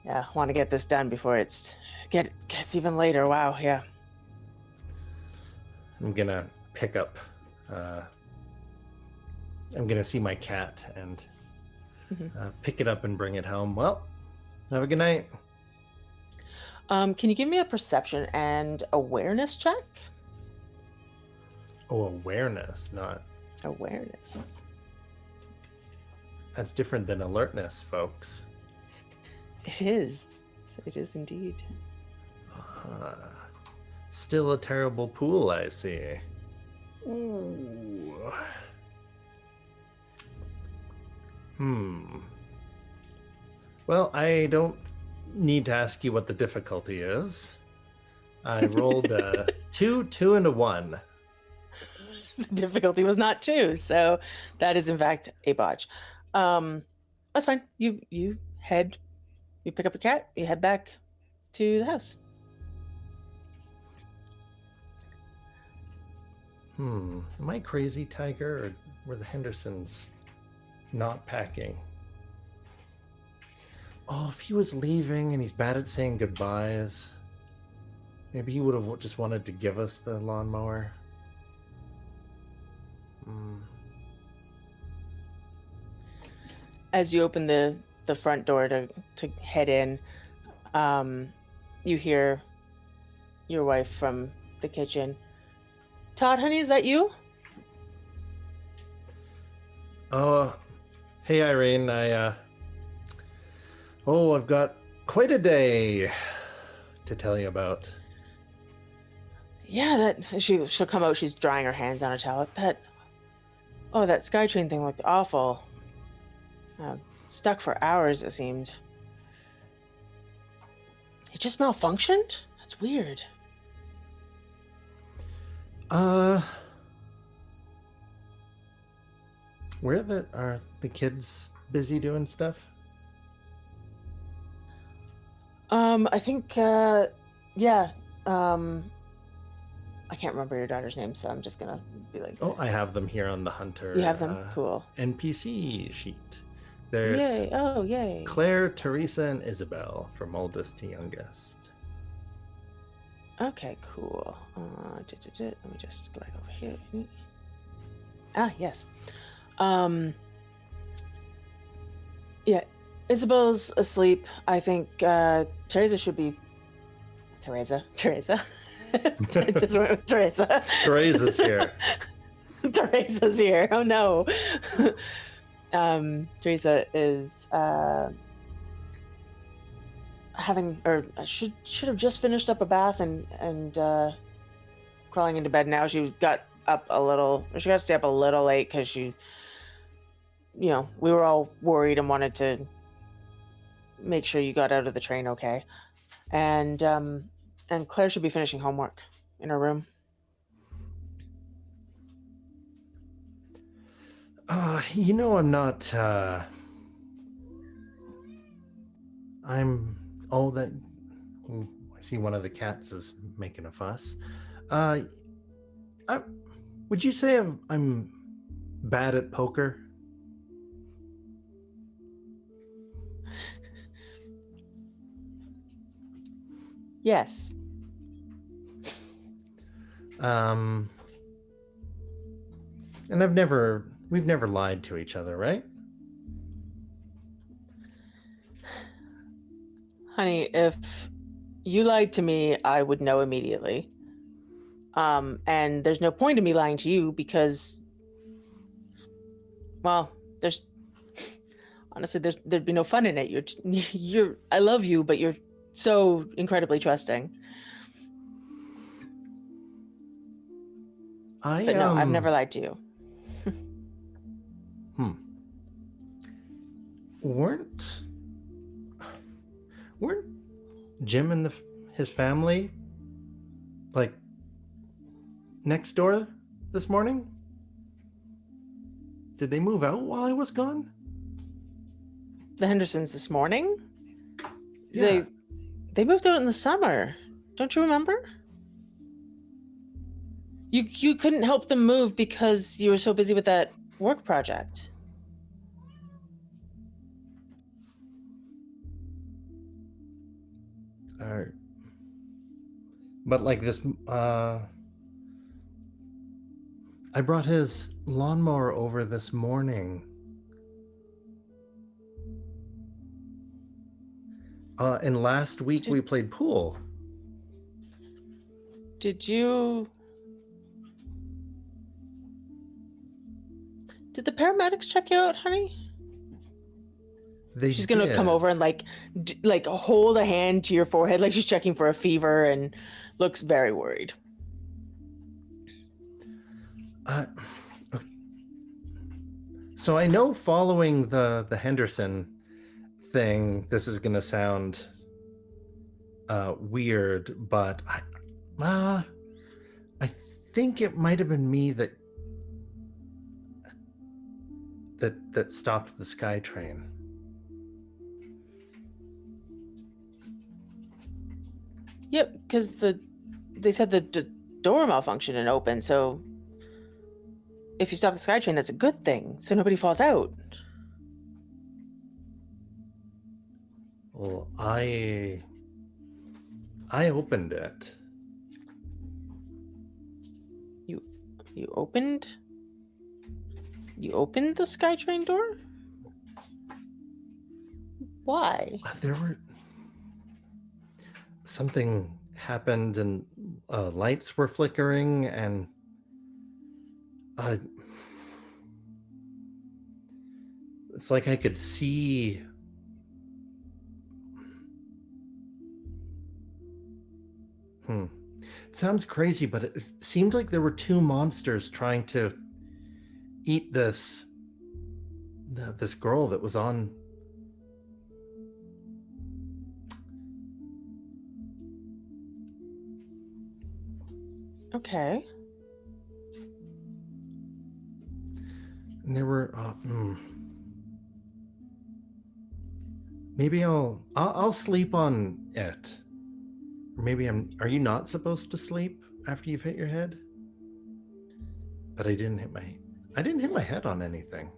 yeah, I want to get this done before it gets even later. Wow, yeah. I'm gonna pick up. I'm gonna see my cat and pick it up and bring it home. Well, have a good night. Can you give me a perception and awareness check? Oh, awareness, not. Awareness. That's different than alertness, folks. It is. It is indeed. Still a terrible pool, I see. Ooh. Well, I don't need to ask you what the difficulty is. I rolled a 2, and a 1. The difficulty was not 2, so that is in fact a botch. That's fine. You pick up your cat, you head back to the house. Am I crazy, Tiger, or were the Hendersons not packing? Oh, if he was leaving and he's bad at saying goodbyes, maybe he would have just wanted to give us the lawnmower. As you open the front door to head in, you hear your wife from the kitchen. Todd, honey, is that you? Oh, hey Irene, I've got quite a day to tell you about. Yeah, she'll come out. She's drying her hands on a towel. That skytrain thing looked awful. Stuck for hours, it seemed. It just malfunctioned? That's weird. Are the kids busy doing stuff? I think, yeah. I can't remember your daughter's name, so I'm just gonna be like, Oh, I have them here on the Hunter. you have them? Cool. NPC sheet. There's Yay! Oh, yay! Claire, Teresa, and Isabel from oldest to youngest. Okay, cool. Let me just go back over here. Ah, yes. Yeah, Isabel's asleep. I think Teresa should be. Teresa. I just went with Teresa. Teresa's here. Teresa's here. Oh no. Teresa is having, or should have just finished up a bath and crawling into bed now. She got up a little. She got to stay up a little late because she, we were all worried and wanted to make sure you got out of the train okay. And Claire should be finishing homework in her room. I'm not. I'm. Oh, that. I see one of the cats is making a fuss. Would you say I'm bad at poker? Yes. And we've never lied to each other, right? Honey, if you lied to me, I would know immediately. And there's no point in me lying to you because, well, there'd be no fun in it. I love you, but you're so incredibly trusting. But no, I've never lied to you. Weren't Jim and his family like next door this morning? Did they move out while I was gone? The Hendersons this morning? Yeah. They moved out in the summer. Don't you remember? You couldn't help them move because you were so busy with that work project. But like this, I brought his lawnmower over this morning. And last week we played pool. Did the paramedics check you out, honey? She's gonna come over and like hold a hand to your forehead like she's checking for a fever and looks very worried. Okay. So I know following the Henderson thing, this is gonna sound weird, but I think it might have been me that stopped the SkyTrain. Yep, because they said the door malfunctioned and open, so if you stop the SkyTrain, that's a good thing, so nobody falls out. Well, I opened it. You opened the SkyTrain door? Why? Something happened and lights were flickering and it's like I could see It sounds crazy, but it seemed like there were two monsters trying to eat this girl that was on. Okay. And there were Maybe I'll sleep on it. Or maybe are you not supposed to sleep after you've hit your head? But I didn't hit my head on anything.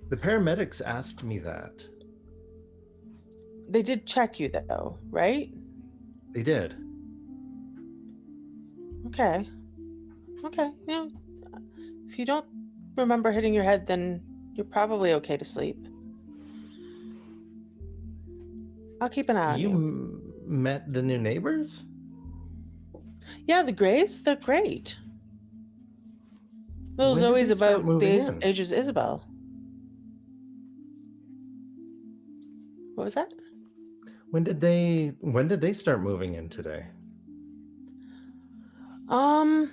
The paramedics asked me that. They did check you though, right? They did. Okay. Yeah. If you don't remember hitting your head, then you're probably okay to sleep. I'll keep an eye on You you. met the new neighbors? Yeah, the Greys, they're great. Little When did Zoe's they start about moving the in? age of Isabel. What was that? When did they start moving in today? Oh,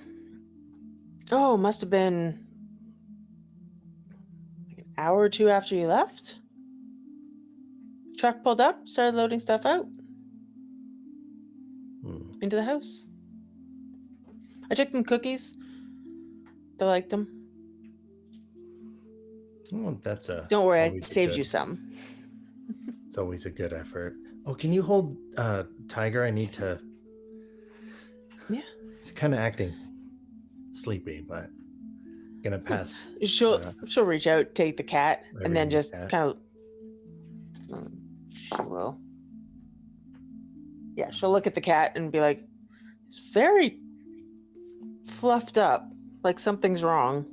must have been like an hour or two after you left. Truck pulled up, started loading stuff out into the house. I took them cookies. They liked them. Oh, that's Don't worry, I always a saved good- you some. It's always a good effort. Oh, can you hold Tiger? I need to. Yeah. He's kind of acting sleepy, but gonna pass. She'll reach out, take the cat, and then Everything's just cat. kind of. She will. Yeah, she'll look at the cat and be like, "It's very fluffed up, like something's wrong.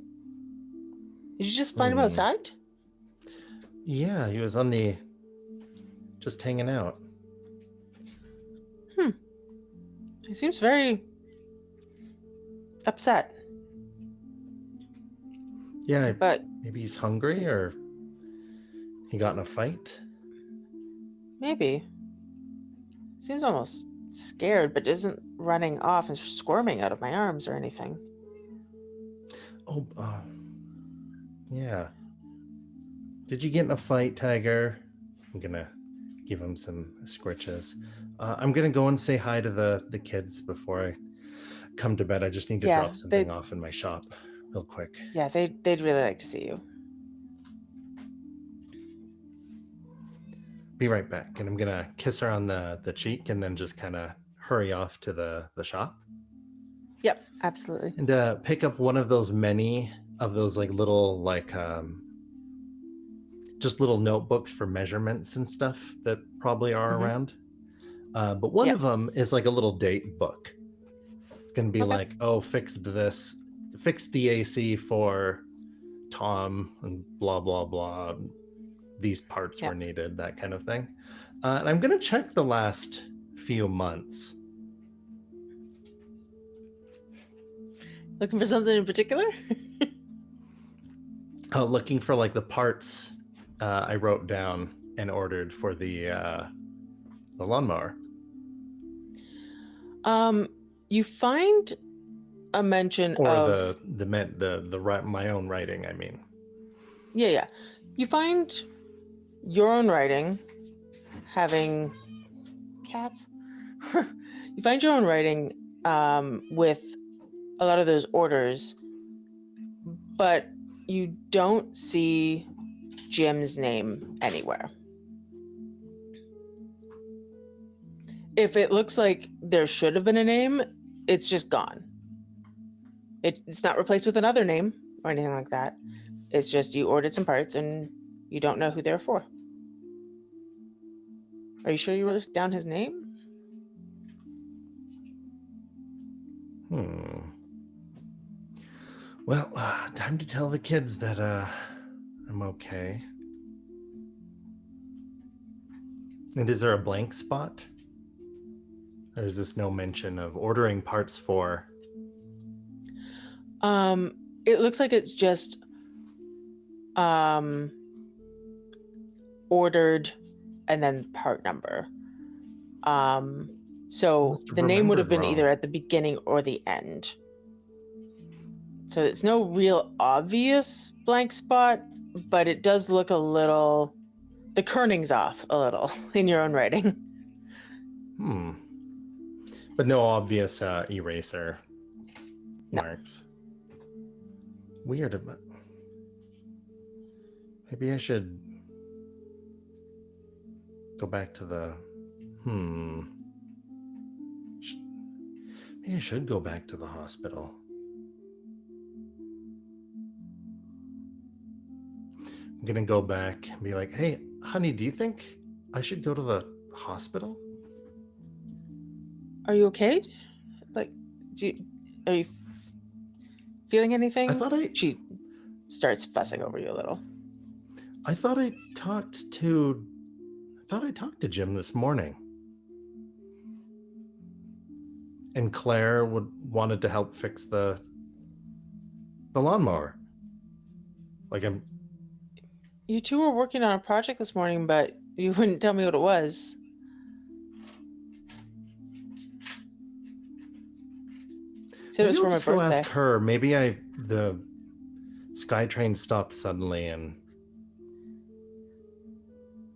Did you just find him outside?" Yeah, he was just hanging out. He seems very upset. Yeah, But maybe he's hungry or he got in a fight. maybe. Seems almost scared, but isn't running off and squirming out of my arms or anything. Oh, yeah. Did you get in a fight, Tiger? I'm gonna give him some scritches. I'm gonna go and say hi to the kids before I come to bed. I just need to Yeah, drop something off in my shop real quick. Yeah, they'd really like to see you. Be right back. And I'm gonna kiss her on the cheek and then just kind of hurry off to the shop Yep, absolutely. and pick up one of those many of those like little just little notebooks for measurements and stuff that probably are around. But one of them is like a little date book. It's gonna be like, oh, fix the AC for Tom and blah blah blah. These parts were needed, that kind of thing. And I'm gonna check the last few months. Looking for something in particular? Looking for like the parts I wrote down and ordered for the lawnmower. You find a mention Or of my own writing, I mean. Yeah. You find your own writing having cats. You find your own writing with a lot of those orders, but you don't see Jim's name anywhere. If it looks like there should have been a name, it's just gone. It's not replaced with another name or anything like that. It's just you ordered some parts and you don't know who they're for. Are you sure you wrote down his name? Well, time to tell the kids that I'm okay. And is there a blank spot? Or is this no mention of ordering parts for? It looks like it's just ordered and then part number. So the name would have been either at the beginning or the end. So it's no real obvious blank spot, but it does look a little, the kerning's off a little in your own writing. But no obvious eraser marks. Weird. Maybe I should go back to the... Maybe I should go back to the hospital. I'm gonna go back and be like, hey, honey, do you think I should go to the hospital? Are you okay? Like, are you feeling anything? She starts fussing over you a little. I thought I talked to Jim this morning. And Claire wanted to help fix the lawnmower. You two were working on a project this morning, but you wouldn't tell me what it was. Said it was for my birthday. Go ask her. Maybe the skytrain stopped suddenly and...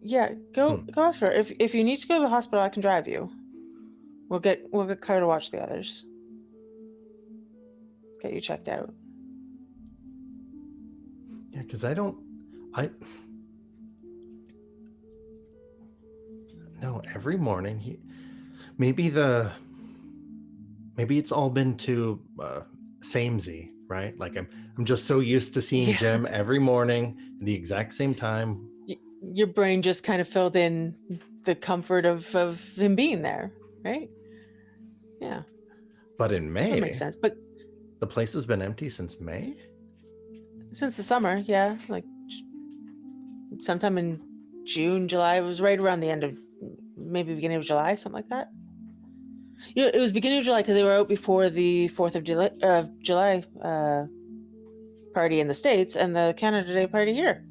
Yeah, go ask her. If you need to go to the hospital, I can drive you. We'll get Claire to watch the others. Get you checked out. Yeah, because no, every morning maybe it's all been too samey, right? Like I'm just so used to seeing Jim every morning at the exact same time. Your brain just kind of filled in the comfort of him being there, right? Yeah. But in May, that makes sense. But the place has been empty since May? Since the summer, yeah. Like sometime in June, July. It was right around the end of, maybe beginning of July, something like that. It was beginning of July because they were out before the 4th of July party in the States and the Canada Day party here.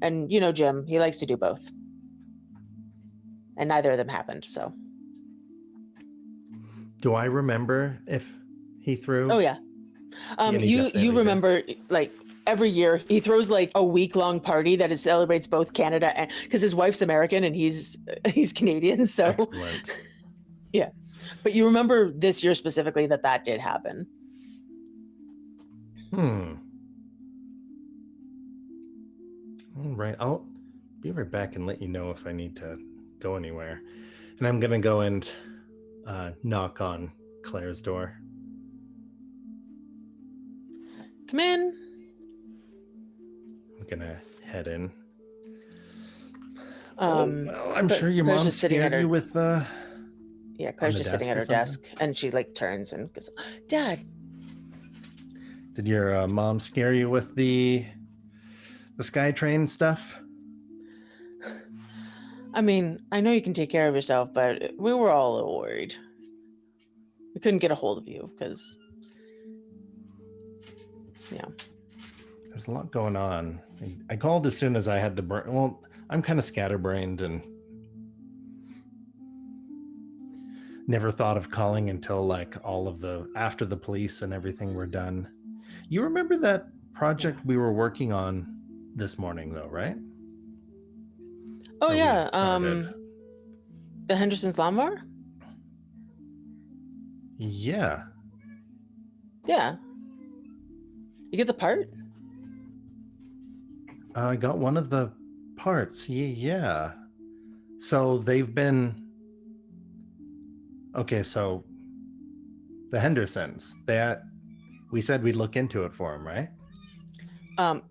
And Jim, he likes to do both. And neither of them happened, so. Do I remember if he threw? Oh yeah. You remember like every year he throws like a week-long party that celebrates both Canada and because his wife's American and he's Canadian, so excellent. Yeah. But you remember this year specifically that did happen. All right, I'll be right back and let you know if I need to go anywhere. And I'm gonna go and knock on Claire's door. Come in. I'm gonna head in. Well, I'm sure your mom just sitting at her, you with the... Yeah, Claire's just sitting at her desk, and she like turns and goes, "Dad." Did your mom scare you with the SkyTrain stuff? I mean, I know you can take care of yourself, but we were all a little worried. We couldn't get a hold of you because, there's a lot going on. I called as soon as I had the Well, I'm kind of scatterbrained and never thought of calling until like after the police and everything were done. You remember that project we were working on this morning though, right? Oh yeah. The Henderson's lawnmower? Yeah. Yeah. You get the part? I got one of the parts. Yeah. So they've been... Okay, so the Hendersons, we said we'd look into it for them, right?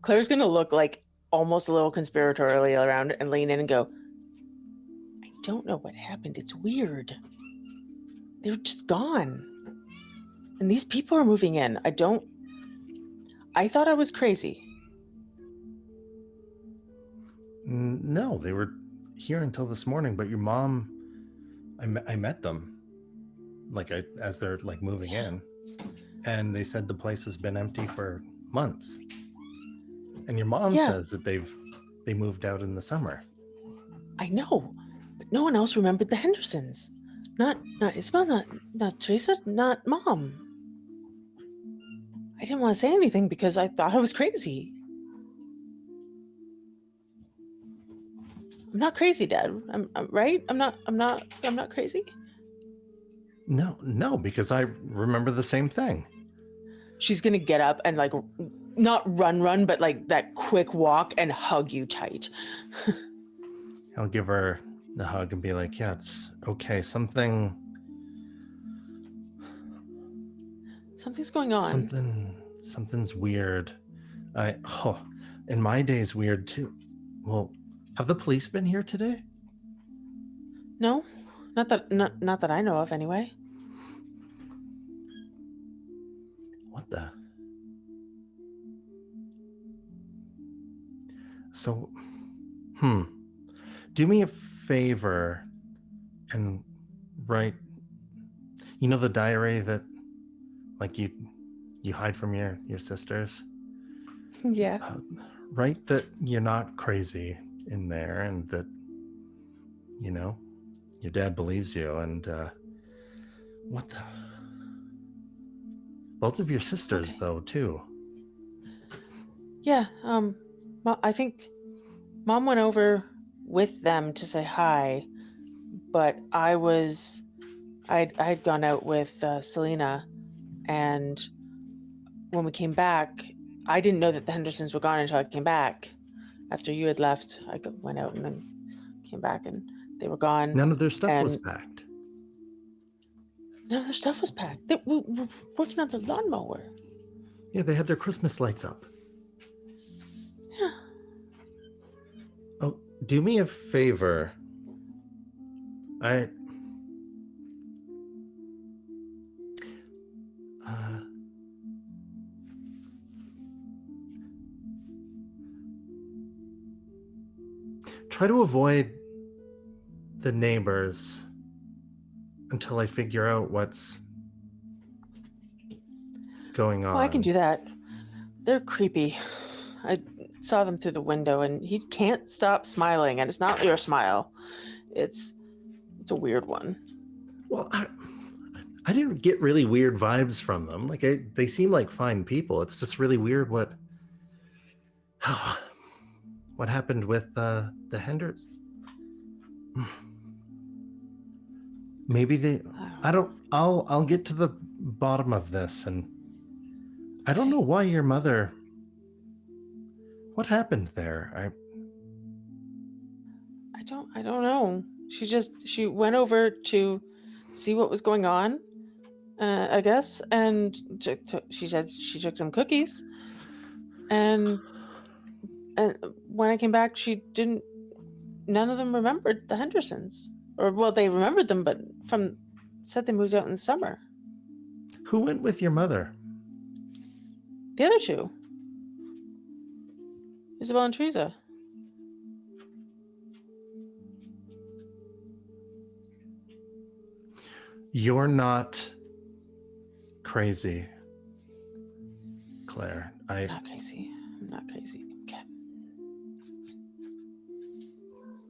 Claire's gonna look like almost a little conspiratorially around and lean in and go, "I don't know what happened. It's weird. They're just gone. And these people are moving in. I thought I was crazy." No, they were here until this morning, but your mom, I met them as they're like moving in, and they said the place has been empty for months. And your mom says that they moved out in the summer. I know, but no one else remembered the Hendersons. Not Isabel, not Teresa, not Mom. I didn't want to say anything because I thought I was crazy. I'm not crazy, Dad. I'm right. I'm not crazy. No, because I remember the same thing. She's gonna get up and like not run, but like that quick walk and hug you tight. I'll give her the hug and be like, yeah, it's okay. Something's going on. Something's weird. In my day's weird too. Well, have the police been here today? No, not that I know of anyway. What the? So, do me a favor and write, the diary that, like, you hide from your sisters? Yeah. Write that you're not crazy in there and that, your dad believes you. And what the? Both of your sisters, Okay. though, too. Yeah. I think Mom went over with them to say hi, but I'd gone out with Selena, and when we came back, I didn't know that the Hendersons were gone until I came back. After you had left, I went out and then came back, and they were gone. None of their stuff was packed. None of their stuff was packed. They were working on the lawnmower. Yeah, they had their Christmas lights up. Yeah. Oh, do me a favor. Try to avoid the neighbors until I figure out what's going on. Well, I can do that. They're creepy. I saw them through the window, and he can't stop smiling, and it's not your smile. It's a weird one. Well, I didn't get really weird vibes from them. Like, they seem like fine people. It's just really weird what happened with the Henders. Maybe I'll get to the bottom of this. And I don't know why your mother, what happened there? I don't know. She went over to see what was going on, I guess, and she said she took some cookies, and when I came back, none of them remembered the Hendersons. Or, well, they remembered them, but said they moved out in the summer. Who went with your mother? The other two. Isabel and Teresa. You're not crazy, Claire. I'm not crazy. I'm not crazy. Okay.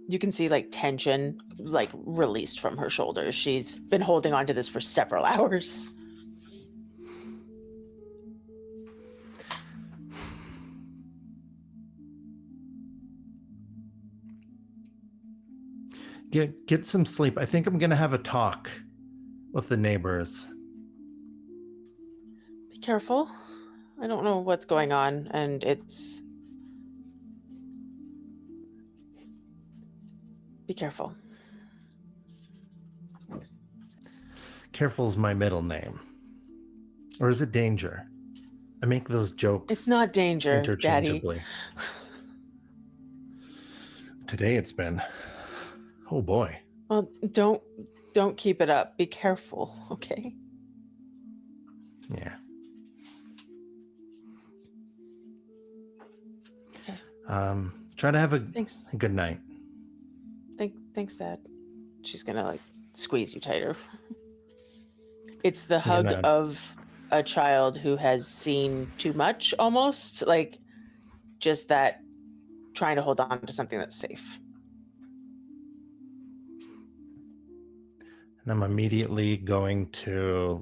You can see tension released from her shoulders. She's been holding on to this for several hours. Get some sleep. I think I'm gonna have a talk with the neighbors. Be careful. I don't know what's going on, and be careful. Careful's my middle name. Or is it Danger? I make those jokes. It's not Danger, interchangeably. Daddy. Today it's been. Oh boy. Well, don't keep it up. Be careful, okay? Yeah. Okay. Try to have a Thanks. good night. Thanks, Dad. She's gonna squeeze you tighter. It's the hug of a child who has seen too much, almost just that trying to hold on to something that's safe. And I'm immediately going to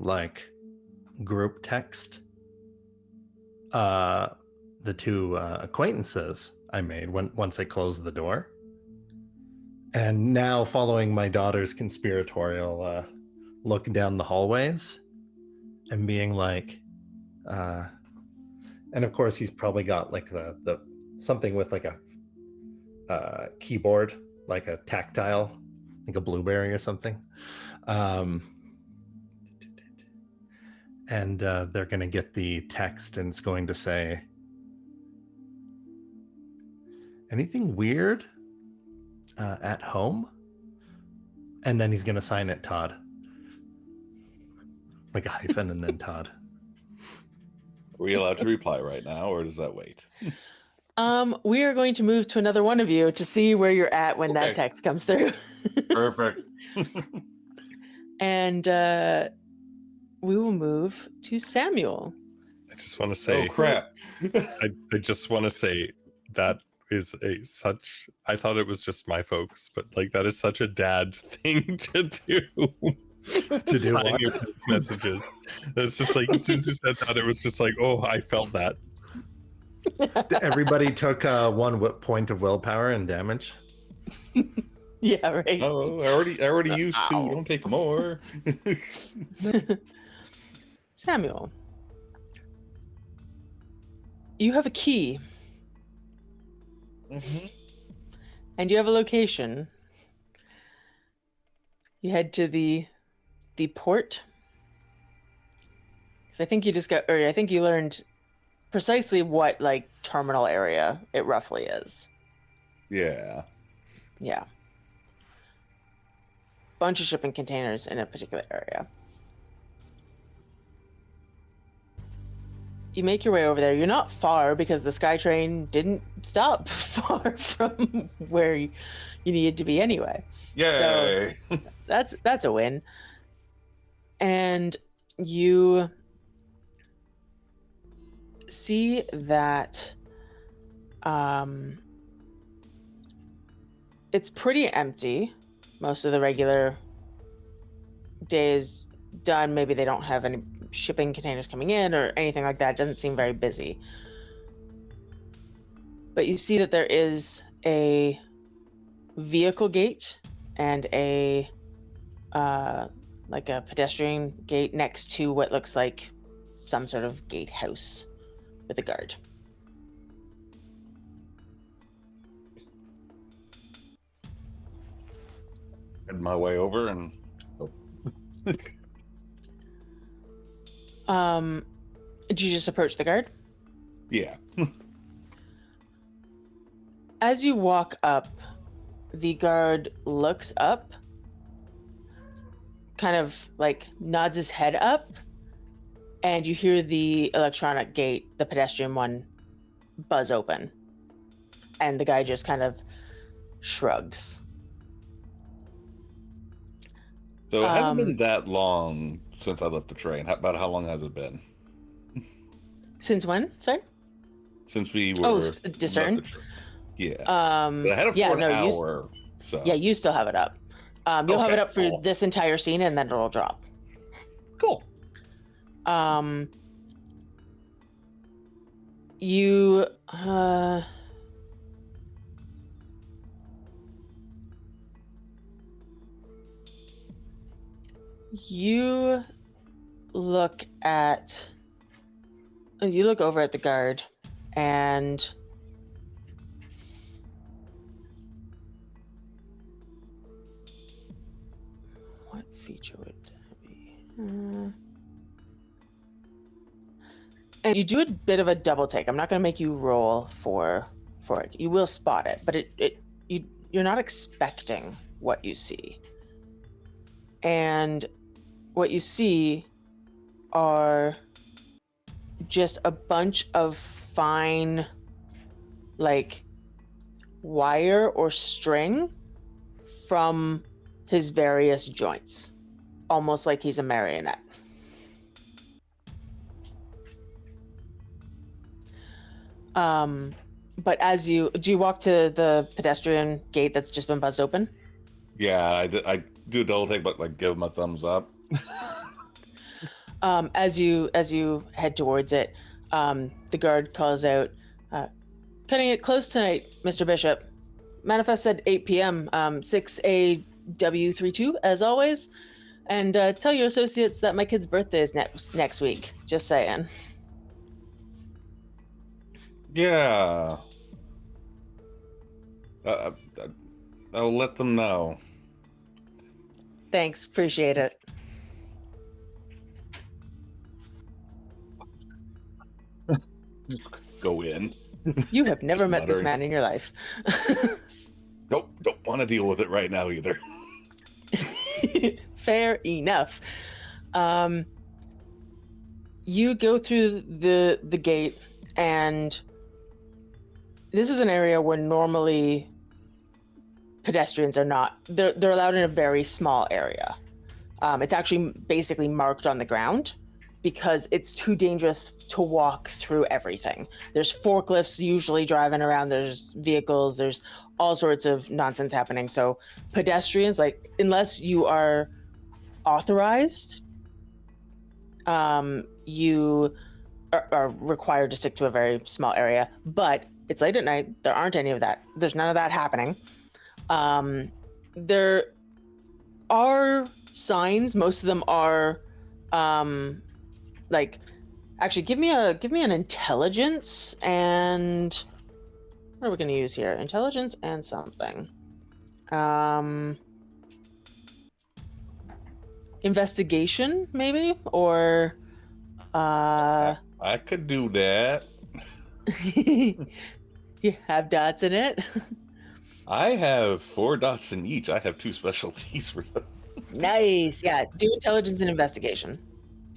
group text the two acquaintances I made once I closed the door. And now, following my daughter's conspiratorial look down the hallways and being and of course he's probably got the something with a keyboard, a tactile like a blueberry or something. And they're going to get the text, and it's going to say, anything weird at home? And then he's going to sign it Todd. Like a hyphen and then Todd. Are we allowed to reply right now, or does that wait? We are going to move to another one of you to see where you're at when that Okay. text comes through. Perfect. And we will move to Samuel. I just want to say, Oh crap! I just want to say that is such. I thought it was just my folks, but like that is such a dad thing to do. To do Sign what? your text messages. It's just like as soon as you said that, it was just like, oh, I felt that. Everybody took 1 point of willpower and damage. Yeah, right. Oh, I already used 2. Ow. Don't take more. Samuel, you have a key and you have a location. You head to the port, because I think I think you learned precisely what like terminal area it roughly is. Yeah. Yeah. Bunch of shipping containers in a particular area. You make your way over there. You're not far because the SkyTrain didn't stop far from where you needed to be anyway. Yay! That's a win. And you see that it's pretty empty. Most of the regular day is done. Maybe they don't have any shipping containers coming in or anything like that. It doesn't seem very busy. But you see that there is a vehicle gate and a like a pedestrian gate next to what looks like some sort of gatehouse with a guard. Head my way over and Did you just approach the guard? yeah. As you walk up, the guard looks up, kind of like nods his head up, and you hear the electronic gate, the pedestrian one, buzz open. And the guy just kind of shrugs. So it hasn't been that long since I left the train. About how long has it been? Since when? Sorry? Since we were discern? left the train. Yeah. But I had it for an hour. So Yeah, you still have it up. You'll have Okay, it up for cool. this entire scene, and then it'll drop. cool. You you look over at the guard, and what feature would that be? And you do a bit of a double take. I'm not going to make you roll for it. You will spot it, but you're not expecting what you see. And what you see are just a bunch of fine, like, wire or string from his various joints, almost like he's a marionette. But do you walk to the pedestrian gate that's just been buzzed open? Yeah, I do a double take, but like give him a thumbs up. As you head towards it, the guard calls out, "Cutting it close tonight, Mr. Bishop. Manifest at 8 p.m. 6AW32 as always, and tell your associates that my kid's birthday is next week. Just saying." Yeah. I'll let them know. Thanks. Appreciate it. Go in. You have never Just met this muttering. man in your life. Nope, don't want to deal with it right now either. Fair enough. You go through the gate, and this is an area where normally pedestrians are not. They're allowed in a very small area. It's actually basically marked on the ground because it's too dangerous to walk through everything. There's forklifts usually driving around. There's vehicles. There's all sorts of nonsense happening. So pedestrians, like, unless you are authorized, you are required to stick to a very small area. But it's late at night. There aren't any of that. There's none of that happening. There are signs. Most of them are like, actually, give me an intelligence, and what are we going to use here? Intelligence and something. Investigation, maybe, or I could do that. you have dots in it. I have 4 dots in each. I have 2 specialties for them. Nice. Yeah, do intelligence and investigation.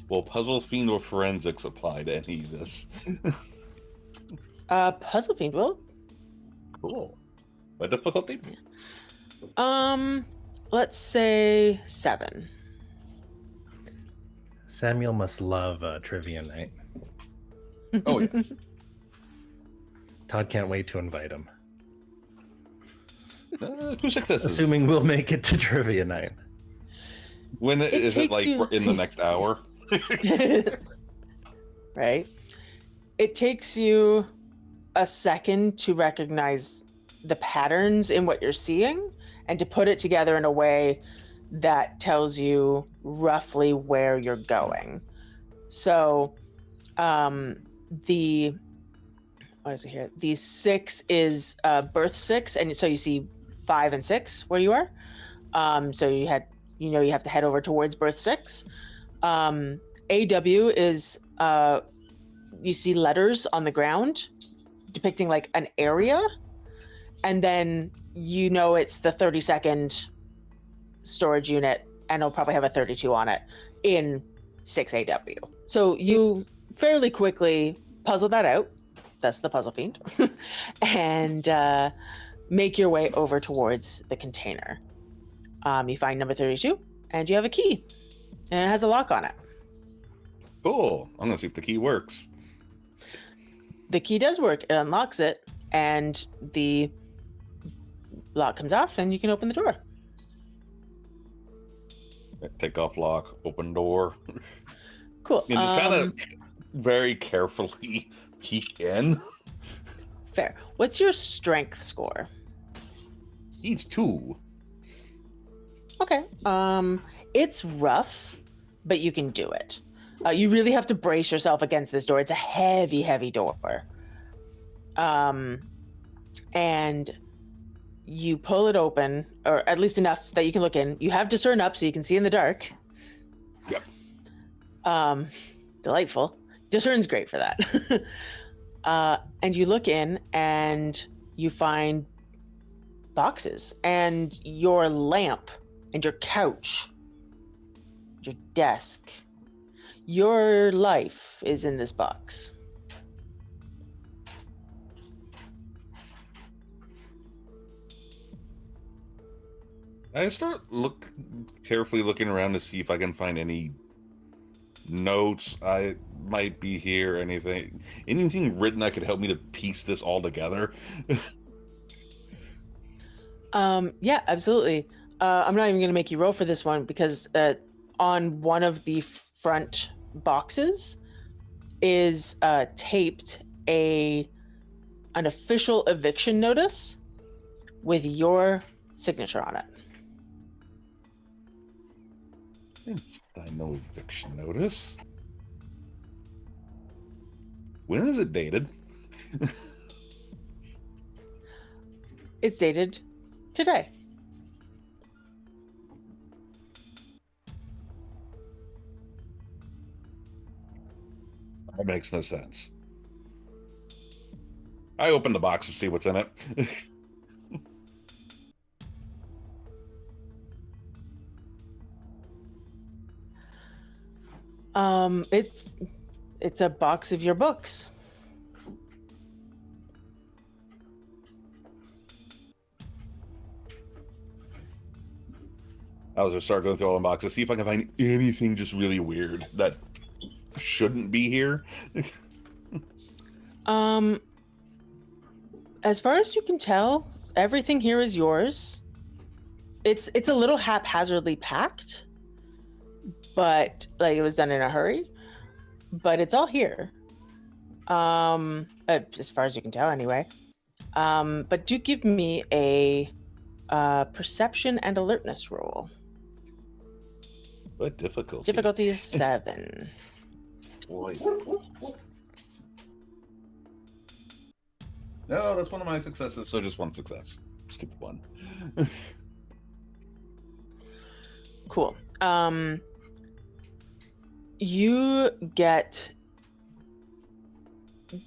Will puzzle fiend or forensics apply to any of this? Puzzle fiend will. Cool. What difficulty? Let's say 7. Samuel must love trivia night. Oh, yeah. Todd can't wait to invite him. Who's like this? Assuming we'll make it to trivia night. When is it, like, you... in the next hour? Right. It takes you a second to recognize the patterns in what you're seeing and to put it together in a way that tells you roughly where you're going. So the what is it here? The 6 is birth 6, and so you see 5 and 6 where you are. So you have to head over towards birth 6. AW is you see letters on the ground depicting like an area, and then it's the 32nd storage unit, and it'll probably have a 32 on it in 6AW. So you fairly quickly puzzle that out. That's the puzzle fiend. And make your way over towards the container. You find number 32, and you have a key, and it has a lock on it. Cool. I'm gonna see if the key works. The key does work. It unlocks it, and the lock comes off, and you can open the door. Take off lock, open door. Cool. And just kind of very carefully peek in. Fair. What's your strength score? He's 2. Okay. It's rough, but you can do it. You really have to brace yourself against this door. It's a heavy, heavy door. And you pull it open, or at least enough that you can look in. You have discern up, so you can see in the dark. Yep. Delightful. Discern's great for that. And you look in, and you find boxes, and your lamp, and your couch, your desk. Your life is in this box. I start carefully looking around to see if I can find any notes I might be here, anything written that could help me to piece this all together. Yeah, absolutely. I'm not even going to make you roll for this one because on one of the front boxes is taped an official eviction notice with your signature on it. I know eviction notice. When is it dated? It's dated today. That makes no sense. I open the box to see what's in it. It's a box of your books. I was just start going through all the boxes, see if I can find anything just really weird that shouldn't be here. As far as you can tell, everything here is yours. It's a little haphazardly packed, but like it was done in a hurry. But it's all here. As far as you can tell, anyway. But do give me a perception and alertness roll. What difficulty? Difficulty is 7. Boy. No, that's one of my successes, so just one success. Stupid one. Cool. You get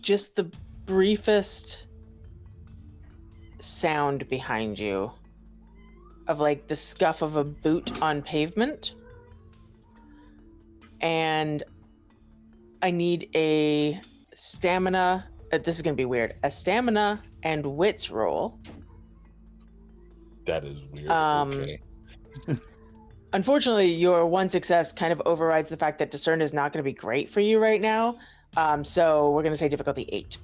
just the briefest sound behind you of like the scuff of a boot on pavement. And I need a stamina. This is going to be weird. A stamina and wits roll. That is weird. Okay. Unfortunately, your one success kind of overrides the fact that discern is not going to be great for you right now. So we're going to say difficulty 8.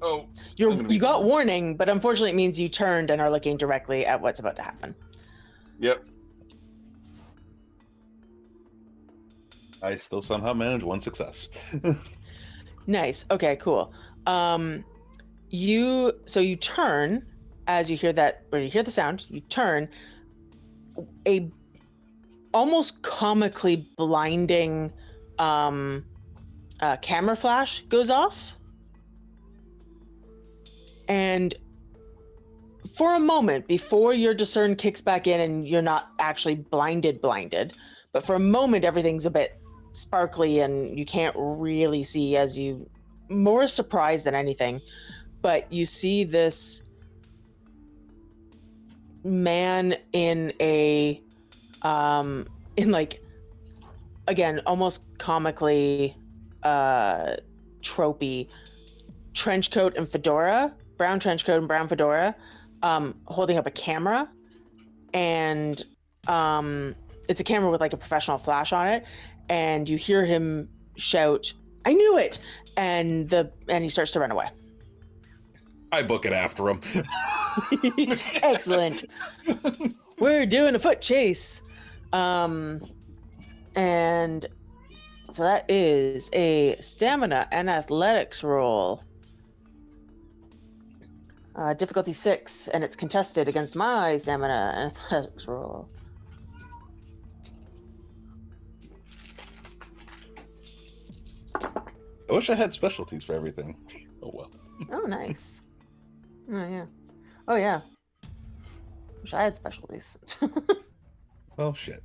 Oh, you got warning, but unfortunately it means you turned and are looking directly at what's about to happen. Yep. I still somehow manage one success. Nice. Okay, cool. You turn as you hear that, or you hear the sound, you turn. A almost comically blinding camera flash goes off. And for a moment, before your discern kicks back in and you're not actually blinded, but for a moment, everything's a bit sparkly and you can't really see, as you more surprised than anything. But you see this man in a in like, again, almost comically tropey trench coat and fedora, brown trench coat and brown fedora, holding up a camera, and it's a camera with like a professional flash on it, and you hear him shout, "I knew it!" and he starts to run away. I book it after him. Excellent. We're doing a foot chase. And so that is a stamina and athletics roll. Difficulty 6, and it's contested against my stamina and athletics roll. I wish I had specialties for everything. Oh well. Oh, nice. Oh, yeah. Oh, yeah. Wish I had specialties. Well, shit.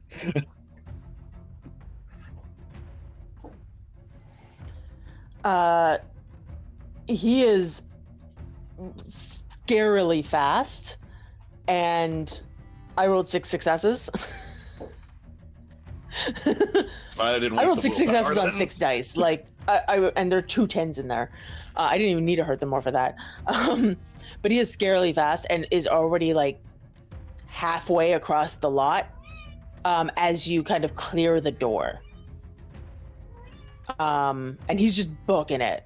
He is scarily fast, and I rolled 6 successes. I rolled 6 successes on 6 dice. Like, and there are 2 10s in there. I didn't even need to hurt them more for that. But he is scarily fast and is already like halfway across the lot as you kind of clear the door. And he's just booking it.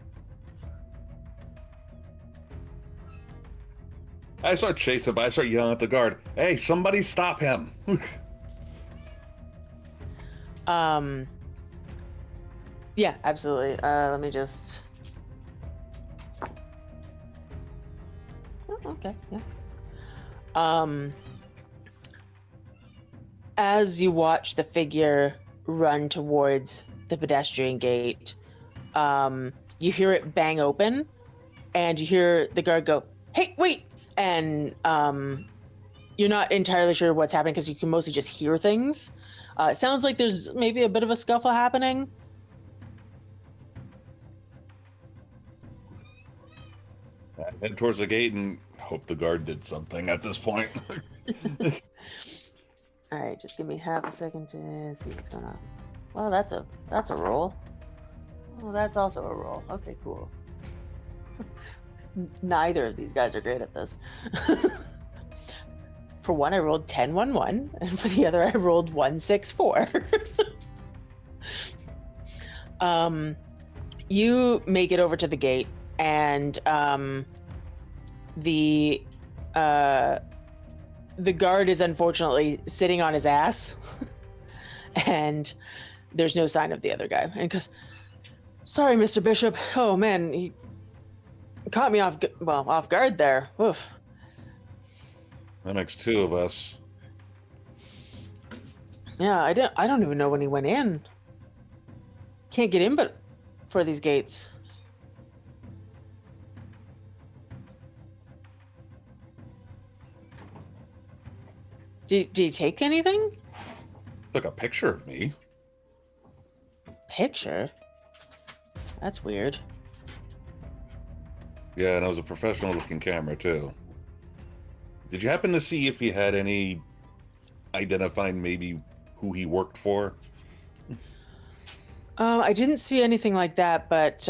I start chasing, but I start yelling at the guard, "Hey, somebody stop him!" Yeah, absolutely. Let me just. Oh, okay. Yeah. As you watch the figure run towards the pedestrian gate, you hear it bang open, and you hear the guard go, "Hey, wait!" And you're not entirely sure what's happening because you can mostly just hear things. It sounds like there's maybe a bit of a scuffle happening. I head towards the gate and hope the guard did something at this point. All right, just give me half a second to see what's going on. Well, that's a roll. Well, that's also a roll. Okay, cool. Neither of these guys are great at this. For one, I rolled 10-1-1, and for the other, I rolled 1-6-4. You make it over to the gate, and the guard is unfortunately sitting on his ass, and there's no sign of the other guy. And he goes, "Sorry, Mr. Bishop. Oh man, he caught me off guard there. Oof." That makes two of us. Yeah, I don't even know when he went in. Can't get in but for these gates. Did you take anything? Took a picture of me. Picture? That's weird. Yeah, and it was a professional looking camera too. Did you happen to see if he had any identifying maybe who he worked for? I didn't see anything like that, but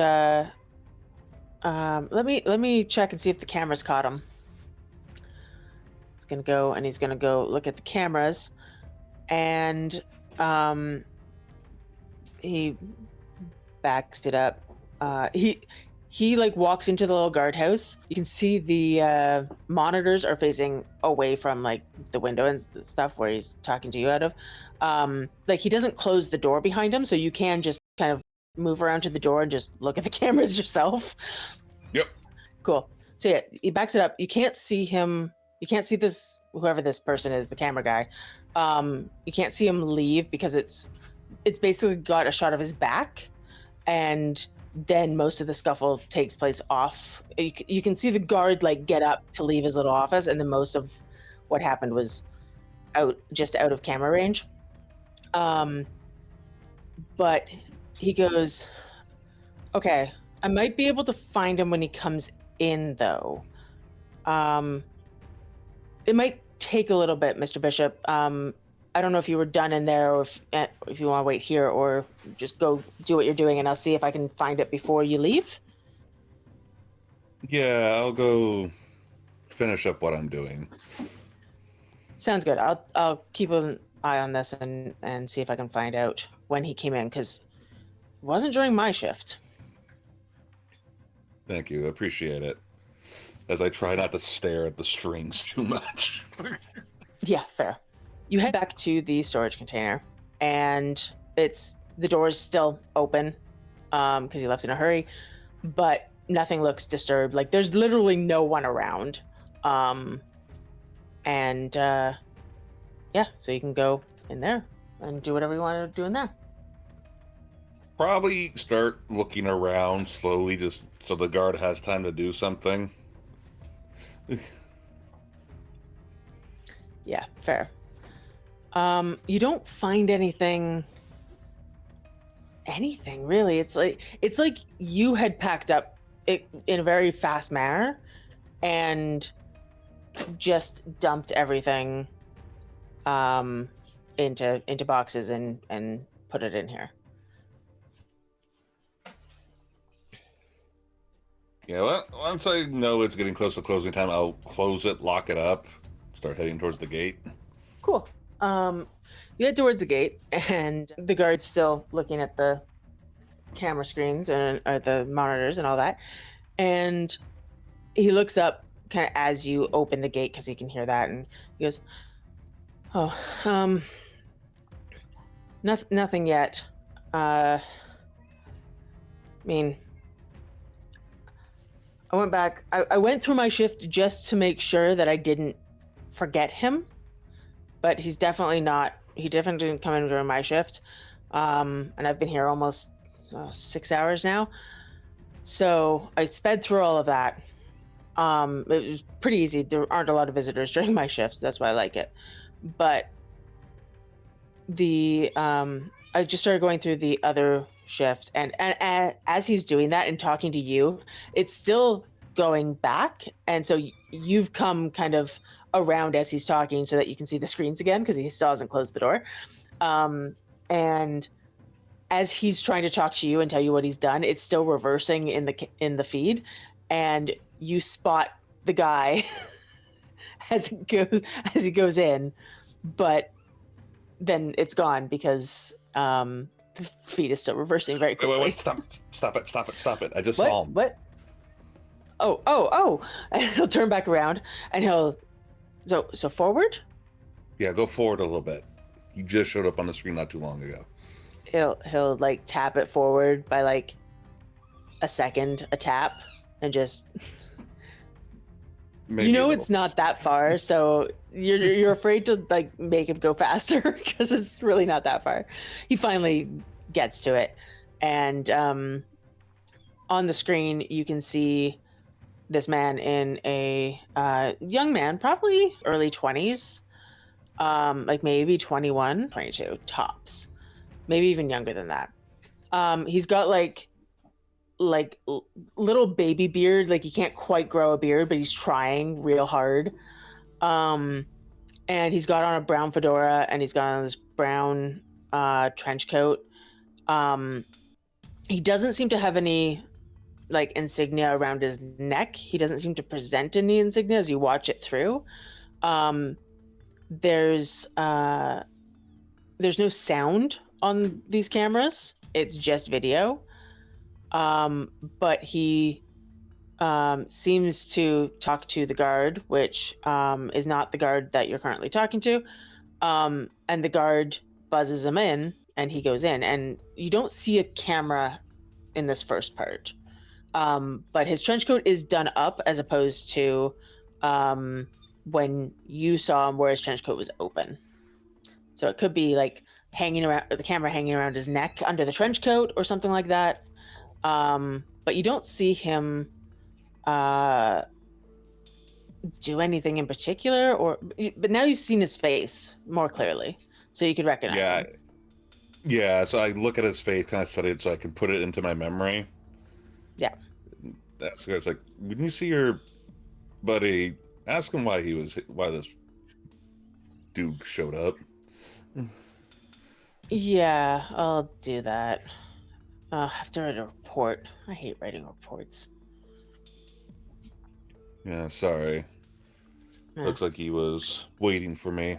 let me check and see if the cameras caught him. He's gonna go look at the cameras, and he backs it up. He like walks into the little guardhouse. You can see the monitors are facing away from like the window and stuff where he's talking to you out of. Like he doesn't close the door behind him, so you can just kind of move around to the door and just look at the cameras yourself. Yep. Cool. So yeah, he backs it up. You can't see him. You can't see this, whoever this person is, the camera guy. You can't see him leave because it's basically got a shot of his back, and then most of the scuffle takes place off. You can see the guard like get up to leave his little office, and then most of what happened was out of camera range. But he goes, "Okay, I might be able to find him when he comes in, though. It might take a little bit, Mr. Bishop. I don't know if you were done in there, or if you want to wait here, or just go do what you're doing, and I'll see if I can find it before you leave." Yeah, I'll go finish up what I'm doing. Sounds good. I'll keep an eye on this and see if I can find out when he came in, because it wasn't during my shift. Thank you. I appreciate it. As I try not to stare at the strings too much. Yeah, fair. You head back to the storage container, and the door is still open because you left in a hurry, but nothing looks disturbed. Like there's literally no one around. Yeah, so you can go in there and do whatever you want to do in there. Probably start looking around slowly just so the guard has time to do something. Yeah, fair. You don't find anything really. It's like you had packed up it in a very fast manner and just dumped everything into boxes and put it in here. Yeah, well, once I know it's getting close to closing time, I'll close it, lock it up, start heading towards the gate. Cool. You head towards the gate, and the guard's still looking at the camera screens or the monitors and all that. And he looks up kind of as you open the gate because he can hear that, and he goes, "Oh, nothing yet. I mean, I went back. I went through my shift just to make sure that I didn't forget him, but he definitely didn't come in during my shift. And I've been here almost 6 hours now. So I sped through all of that. It was pretty easy. There aren't a lot of visitors during my shift. That's why I like it. But I just started going through the other shift, and as he's doing that and talking to you, it's still going back, and so you've come kind of around as he's talking so that you can see the screens again because he still hasn't closed the door. And as he's trying to talk to you and tell you what he's done, it's still reversing in the feed, and you spot the guy as he goes in, but then it's gone because the feed is still reversing very quickly. Wait, stop it. I just saw him. What? Oh. And he'll turn back around and he'll so forward? Yeah, go forward a little bit. He just showed up on the screen not too long ago. He'll like tap it forward by like a tap and just Maybe you know it's not that far, so you're afraid to like make him go faster because it's really not that far. He finally gets to it, and on the screen you can see this man in a young man, probably early 20s, like maybe 21, 22 tops, maybe even younger than that. He's got like little baby beard, like he can't quite grow a beard, but he's trying real hard. And he's got on a brown fedora and he's got on this brown trench coat. He doesn't seem to have any like insignia around his neck. He doesn't seem to present any insignia as you watch it through. There's no sound on these cameras. It's just video. But he seems to talk to the guard, which is not the guard that you're currently talking to. And the guard buzzes him in and he goes in, and you don't see a camera in this first part. But his trench coat is done up as opposed to when you saw him where his trench coat was open. So it could be like hanging around, the camera hanging around his neck under the trench coat or something like that. But you don't see him do anything in particular, but now you've seen his face more clearly, so you could recognize him. Yeah, so I look at his face, kind of study it so I can put it into my memory. Yeah. That's it's like, when you see your buddy, ask him why this dude showed up. Yeah, I'll do that. I'll have to write a report. I hate writing reports. Yeah, sorry. Looks like he was waiting for me.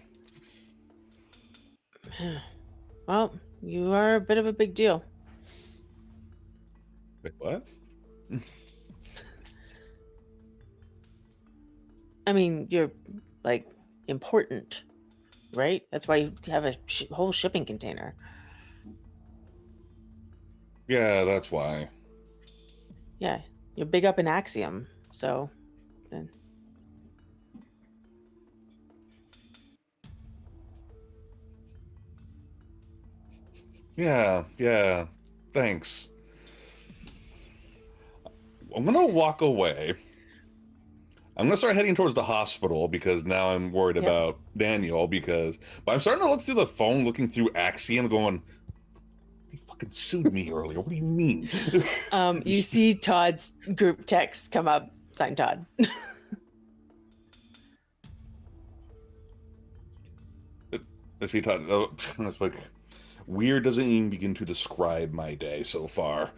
Well, you are a bit of a big deal. Wait, what? I mean, you're like important, right? That's why you have a whole shipping container. Yeah, that's why. Yeah, you're big up in Axiom, so. Then. Yeah, thanks. I'm gonna walk away. I'm gonna start heading towards the hospital because now I'm worried about Daniel but I'm starting to look through the phone, looking through Axiom, going, he fucking sued me earlier. What do you mean? You see Todd's group text come up, signed Todd. I see Todd. Oh, that's like, weird doesn't even begin to describe my day so far.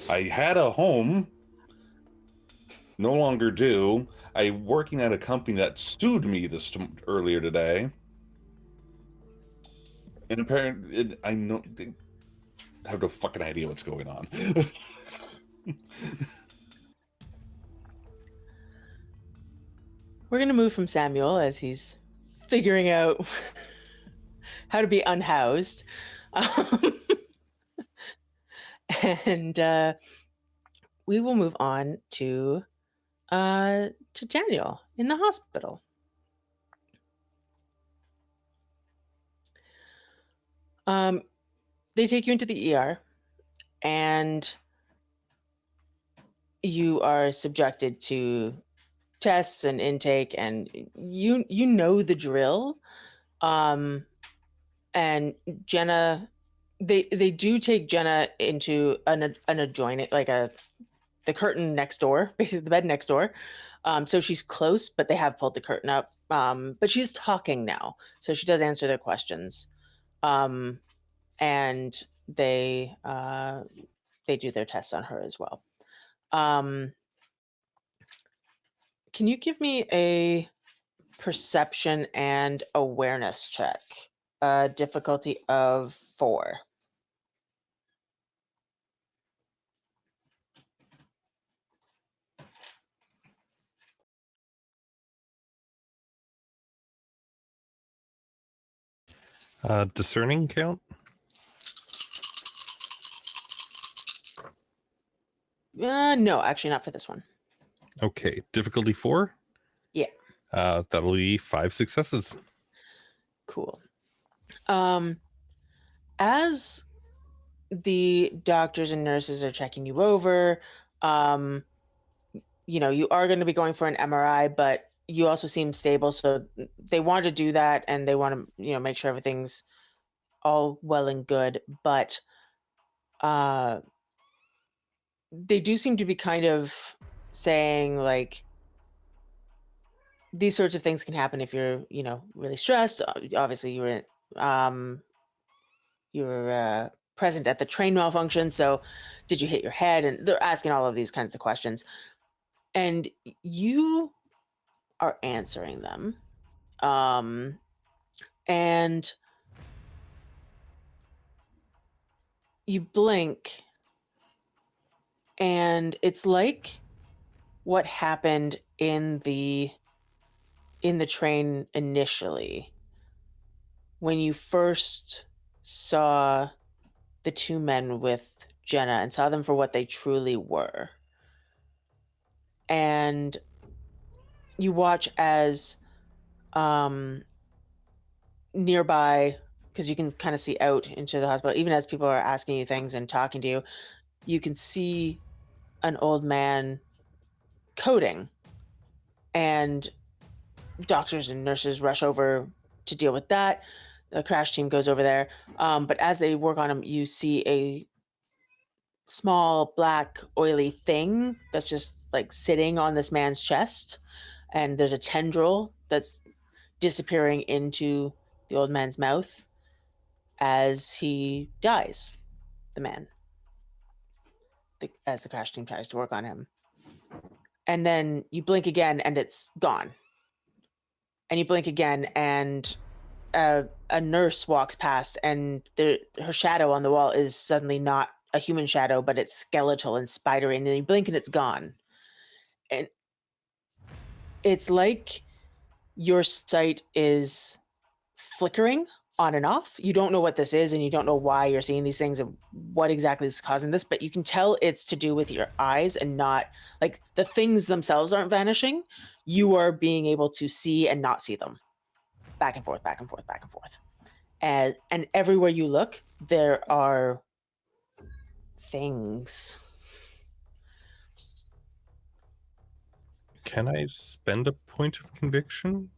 I had a home, no longer do. I'm working at a company that sued me earlier today. And apparently, I have no fucking idea what's going on. We're going to move from Samuel as he's figuring out how to be unhoused. And we will move on to Daniel in the hospital. They take you into the ER, and you are subjected to tests and intake, and you know the drill. And Jenna, they do take Jenna into an adjoining, like a the curtain next door, basically the bed next door. So she's close, but they have pulled the curtain up. But she's talking now, so she does answer their questions. And they do their tests on her as well. Can you give me a perception and awareness check? Difficulty of 4. Discerning count? No, actually not for this one. Okay. Difficulty 4? Yeah. That'll be 5 successes. Cool. As the doctors and nurses are checking you over, you are going to be going for an MRI, but you also seem stable, so they want to do that, and they want to, make sure everything's all well and good, but they do seem to be kind of saying, like, these sorts of things can happen if you're, really stressed. Obviously, you were present at the train malfunction, so did you hit your head? And they're asking all of these kinds of questions, and you are answering them, and you blink, and it's like what happened in the train initially when you first saw the 2 men with Jenna and saw them for what they truly were. And you watch as nearby, because you can kind of see out into the hospital, even as people are asking you things and talking to you, you can see an old man coding, and doctors and nurses rush over to deal with that. The crash team goes over there, but as they work on him, you see a small black oily thing that's just like sitting on this man's chest, and there's a tendril that's disappearing into the old man's mouth as he dies, the man, as the crash team tries to work on him. And then you blink again and it's gone, and you blink again and a nurse walks past, and her shadow on the wall is suddenly not a human shadow, but it's skeletal and spidery, and then you blink and it's gone. And it's like your sight is flickering on and off. You don't know what this is, and you don't know why you're seeing these things and what exactly is causing this, but you can tell it's to do with your eyes, and not like the things themselves aren't vanishing. You are being able to see and not see them. Back and forth, back and forth, back and forth. And everywhere you look, there are things. Can I spend a point of conviction?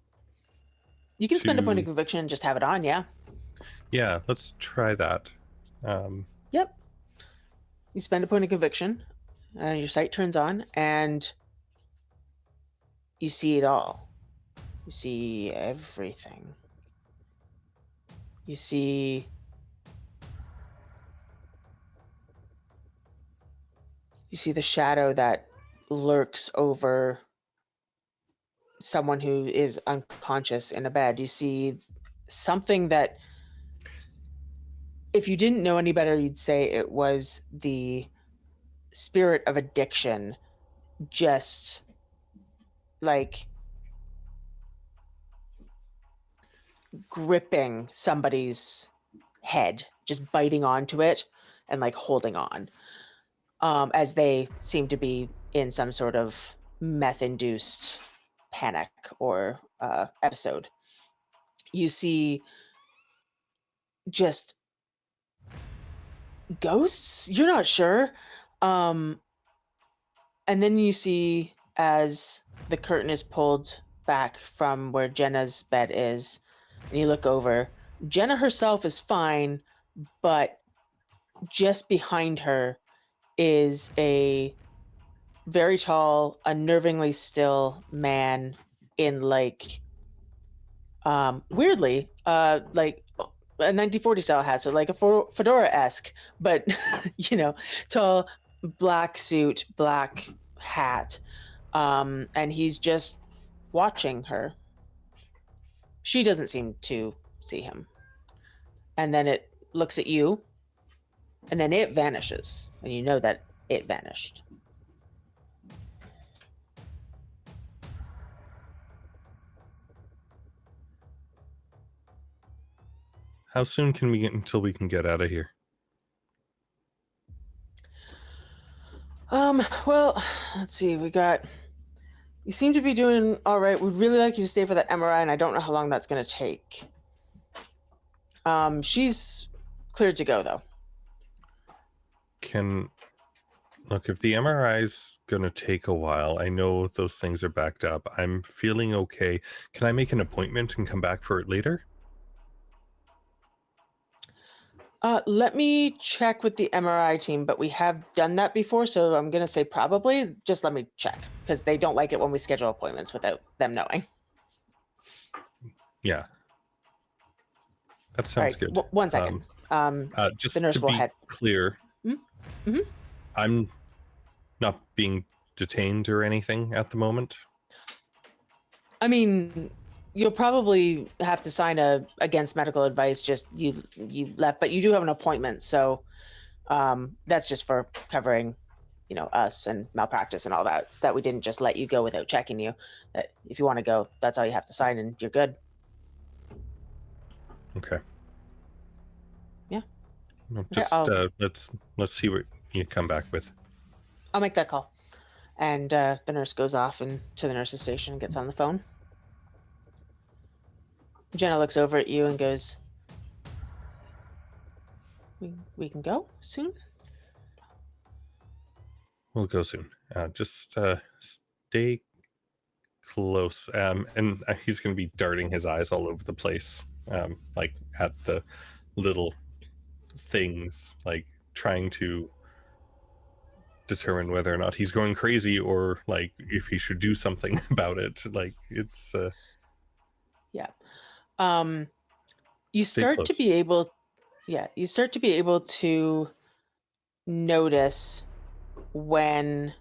You can spend a point of conviction and just have it on, yeah. Yeah, let's try that. Yep. You spend a point of conviction, your sight turns on, and you see it all. You see everything. You see the shadow that lurks over someone who is unconscious in a bed. You see something that, if you didn't know any better, you'd say it was the spirit of addiction, just like gripping somebody's head, just biting onto it and like holding on, as they seem to be in some sort of meth-induced panic or episode. You see just ghosts, you're not sure, and then you see, as the curtain is pulled back from where Jenna's bed is, and you look over, Jenna herself is fine, but just behind her is a very tall, unnervingly still man in like weirdly like a 1940 style hat, so like a fedora-esque, but tall, black suit, black hat, and he's just watching her. She doesn't seem to see him, and then it looks at you, and then it vanishes, and you know that it vanished. How soon can we get until we can get out of here? Well, let's see. You seem to be doing all right. We'd really like you to stay for that MRI, and I don't know how long that's going to take. She's cleared to go, though. Look, if the MRI's going to take a while, I know those things are backed up. I'm feeling okay. Can I make an appointment and come back for it later? Let me check with the MRI team, but we have done that before, so I'm going to say probably. Just let me check, because they don't like it when we schedule appointments without them knowing. Yeah. That sounds good. One second. Just the nurse to will be head. clear, Mm-hmm. I'm not being detained or anything at the moment. I mean, you'll probably have to sign against medical advice. Just you left, but you do have an appointment, so that's just for covering, us and malpractice and all that. That we didn't just let you go without checking you. If you want to go, that's all you have to sign, and you're good. Okay. Yeah. No, Okay, just let's see what you come back with. I'll make that call. And the nurse goes off to the nurse's station and gets on the phone. Jenna looks over at you and goes, we can go soon? We'll go soon. Just stay close. And he's going to be darting his eyes all over the place, like at the little things, like trying to determine whether or not he's going crazy or like if he should do something about it. Like it's Yeah. Stay You start to close. be able to notice when,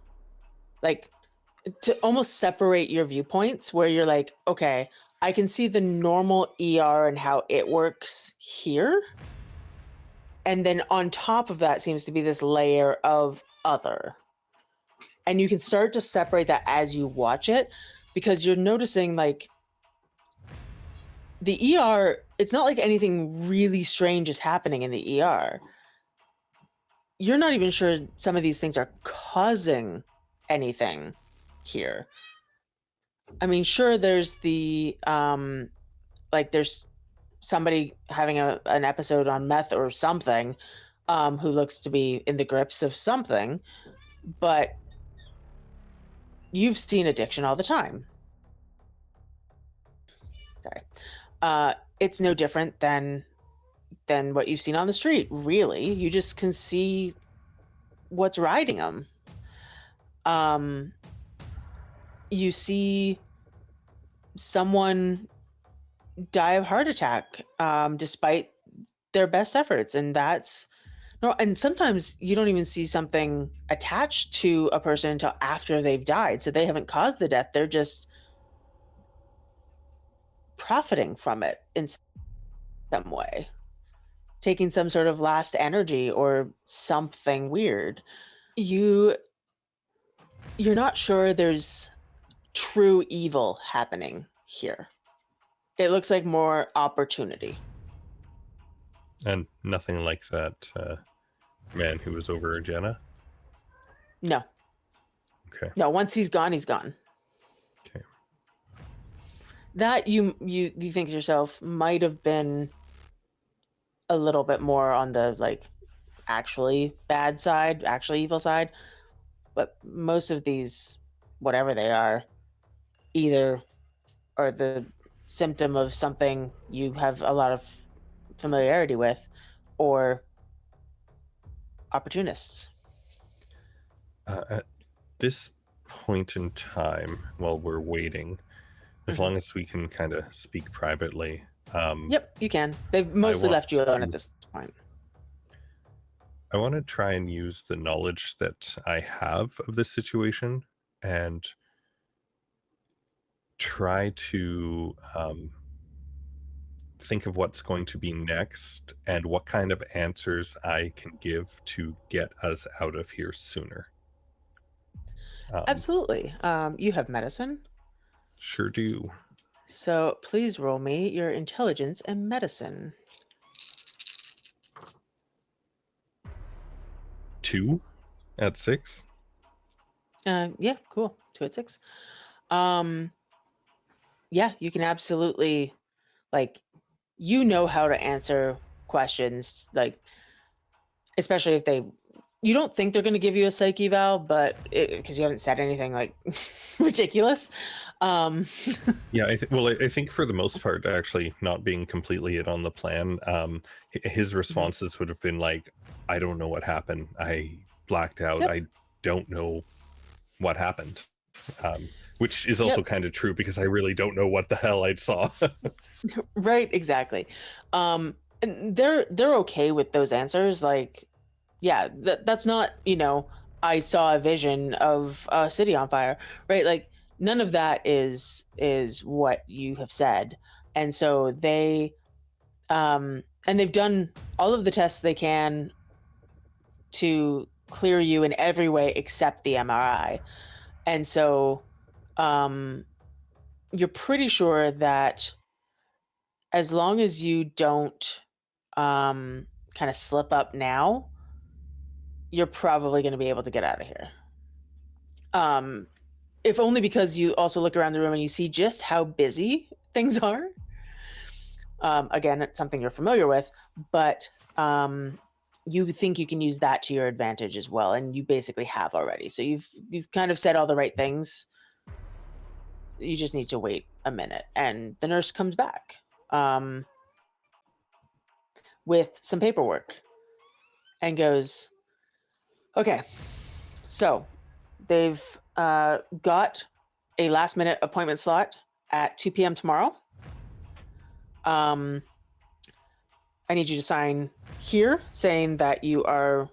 like, to almost separate your viewpoints, where you're like, okay, I can see the normal ER and how it works here, and then on top of that seems to be this layer of other, and you can start to separate that as you watch it, because you're noticing, like, the ER, it's not like anything really strange is happening in the ER. You're not even sure some of these things are causing anything here. I mean, sure, there's the there's somebody having an episode on meth or something, who looks to be in the grips of something, but you've seen addiction all the time. Sorry. It's no different than what you've seen on the street, really. You just can see what's riding them. You see someone die of heart attack, despite their best efforts, and that's no. And sometimes you don't even see something attached to a person until after they've died, so they haven't caused the death. They're just profiting from it in some way, taking some sort of last energy or something weird. You're not sure there's true evil happening here. It looks like more opportunity. And nothing like that man who was over Jenna? No. Okay. No, once he's gone, he's gone. Okay. That you think to yourself might have been a little bit more on the, like, actually bad side, actually evil side. But most of these, whatever they are, either are the symptom of something you have a lot of familiarity with, or opportunists. this point in time, while we're waiting, as long as we can kind of speak privately. Yep, you can. They've mostly want left you alone to- at this point. I want to try and use the knowledge that I have of this situation and try to think of what's going to be next and what kind of answers I can give to get us out of here sooner. Absolutely. You have medicine. Sure do. So please roll me your intelligence and medicine. 2 at 6. Yeah, cool. 2 at 6. Yeah, you can absolutely, like, you know how to answer questions, like, especially if you don't think they're going to give you a psych eval, but because you haven't said anything like ridiculous. Yeah, I think for the most part, actually, not being completely in on the plan, his responses would have been like, I don't know what happened. I blacked out. Yep. I don't know what happened. Which is also kind of true because I really don't know what the hell I saw. Right, exactly. And they're okay with those answers. Like, yeah, that's not, I saw a vision of a city on fire, right? Like, none of that is what you have said. And so they and they've done all of the tests they can to clear you in every way except the MRI. And so you're pretty sure that as long as you don't kind of slip up now, you're probably going to be able to get out of here. If only because you also look around the room and you see just how busy things are. Again, it's something you're familiar with, but you think you can use that to your advantage as well, and you basically have already. So you've kind of said all the right things. You just need to wait a minute, and the nurse comes back with some paperwork and goes, okay, so they've got a last minute appointment slot at 2 p.m. tomorrow. I need you to sign here saying that you are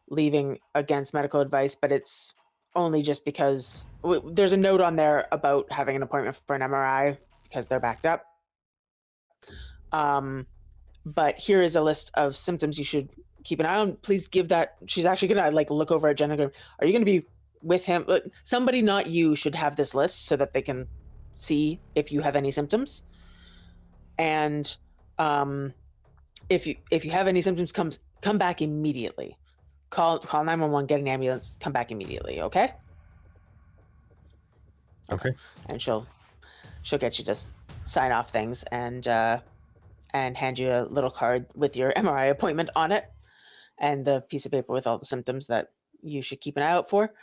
leaving against medical advice, but it's only just because there's a note on there about having an appointment for an MRI because they're backed up. But here is a list of symptoms you should keep an eye on. Please give that. She's actually going to look over at Jen and go, are you going to be with him? Somebody, not you, should have this list so that they can see if you have any symptoms. And if you have any symptoms, come back immediately. Call 911, get an ambulance, come back immediately, okay? Okay. And she'll get you to sign off things and hand you a little card with your MRI appointment on it and the piece of paper with all the symptoms that you should keep an eye out for.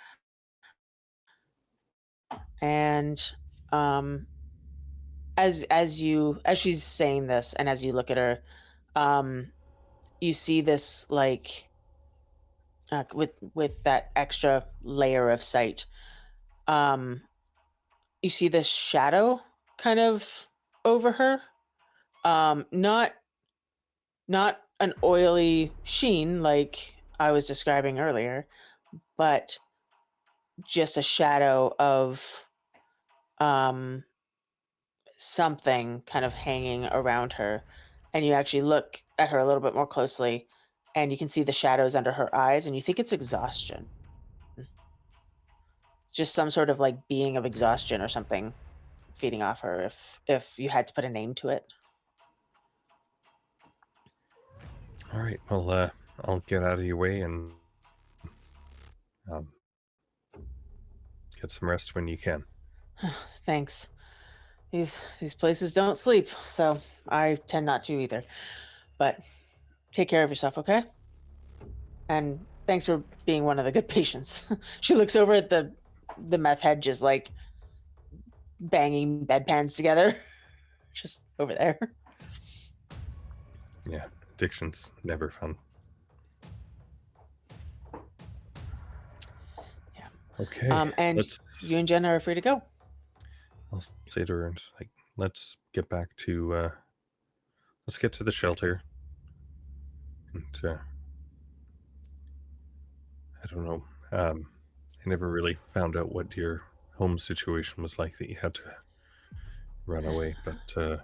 And as she's saying this and as you look at her, you see this with that extra layer of sight. You see this shadow kind of over her. Not an oily sheen like I was describing earlier, but just a shadow of something kind of hanging around her. And you actually look at her a little bit more closely and you can see the shadows under her eyes and you think it's exhaustion. Just some sort of being of exhaustion or something feeding off her if you had to put a name to it. All right. Well, I'll get out of your way and get some rest when you can. Thanks. These places don't sleep, so I tend not to either. But take care of yourself, okay? And thanks for being one of the good patients. She looks over at the meth head just banging bedpans together. Just over there. Yeah, addiction's never fun. Yeah. Okay. And you and Jen are free to go. I'll say to her, it's like, let's get back to let's get to the shelter. And I don't know. I never really found out what your home situation was like that you had to run away, but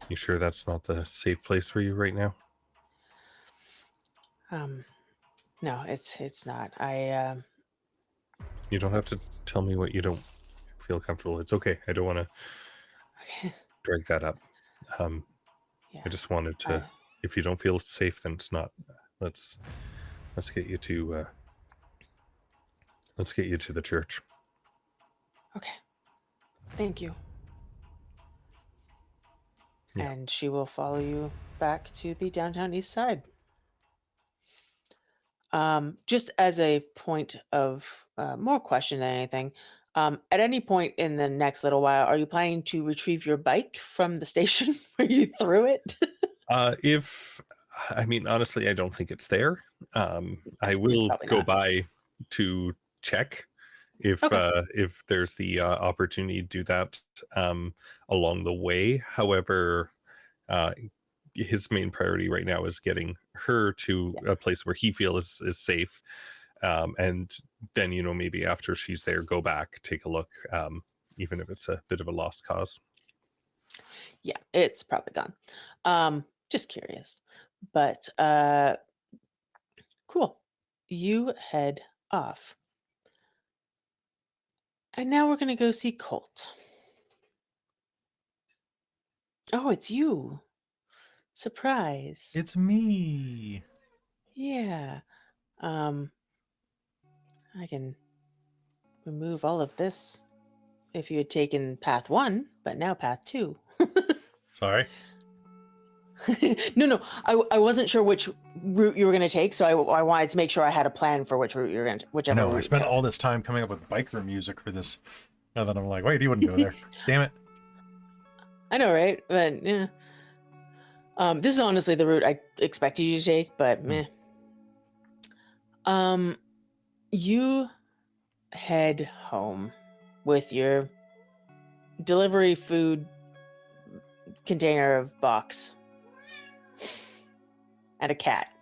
you sure that's not the safe place for you right now? No, it's not. You don't have to tell me what you don't feel comfortable. It's okay. I don't want to Okay. drag that up. Yeah. I just wanted to. If you don't feel safe, then it's not. Let's get you to. Let's get you to the church. Okay. Thank you. Yeah. And she will follow you back to the downtown east side. Just as a point of more question than anything, at any point in the next little while, are you planning to retrieve your bike from the station where you threw it? Honestly, I don't think it's there. I will probably go not. by to check if there's the opportunity to do that along the way. However, his main priority right now is getting her to a place where he feels is safe, and then maybe after she's there, go back, take a look, even if it's a bit of a lost cause. Yeah, it's probably gone. Just curious, but cool. You head off, and now we're gonna go see Colt. Oh, it's you! Surprise! It's me. Yeah. I can remove all of this if you had taken path 1, but now path 2. Sorry. No. I wasn't sure which route you were going to take, so I wanted to make sure I had a plan for which route you're going to, whichever route I you spent took. all this time coming up with biker music for this. And then I'm like, wait, he wouldn't go there. Damn it. I know, right? But yeah. This is honestly the route I expected you to take, but meh. You head home with your delivery food container of box and a cat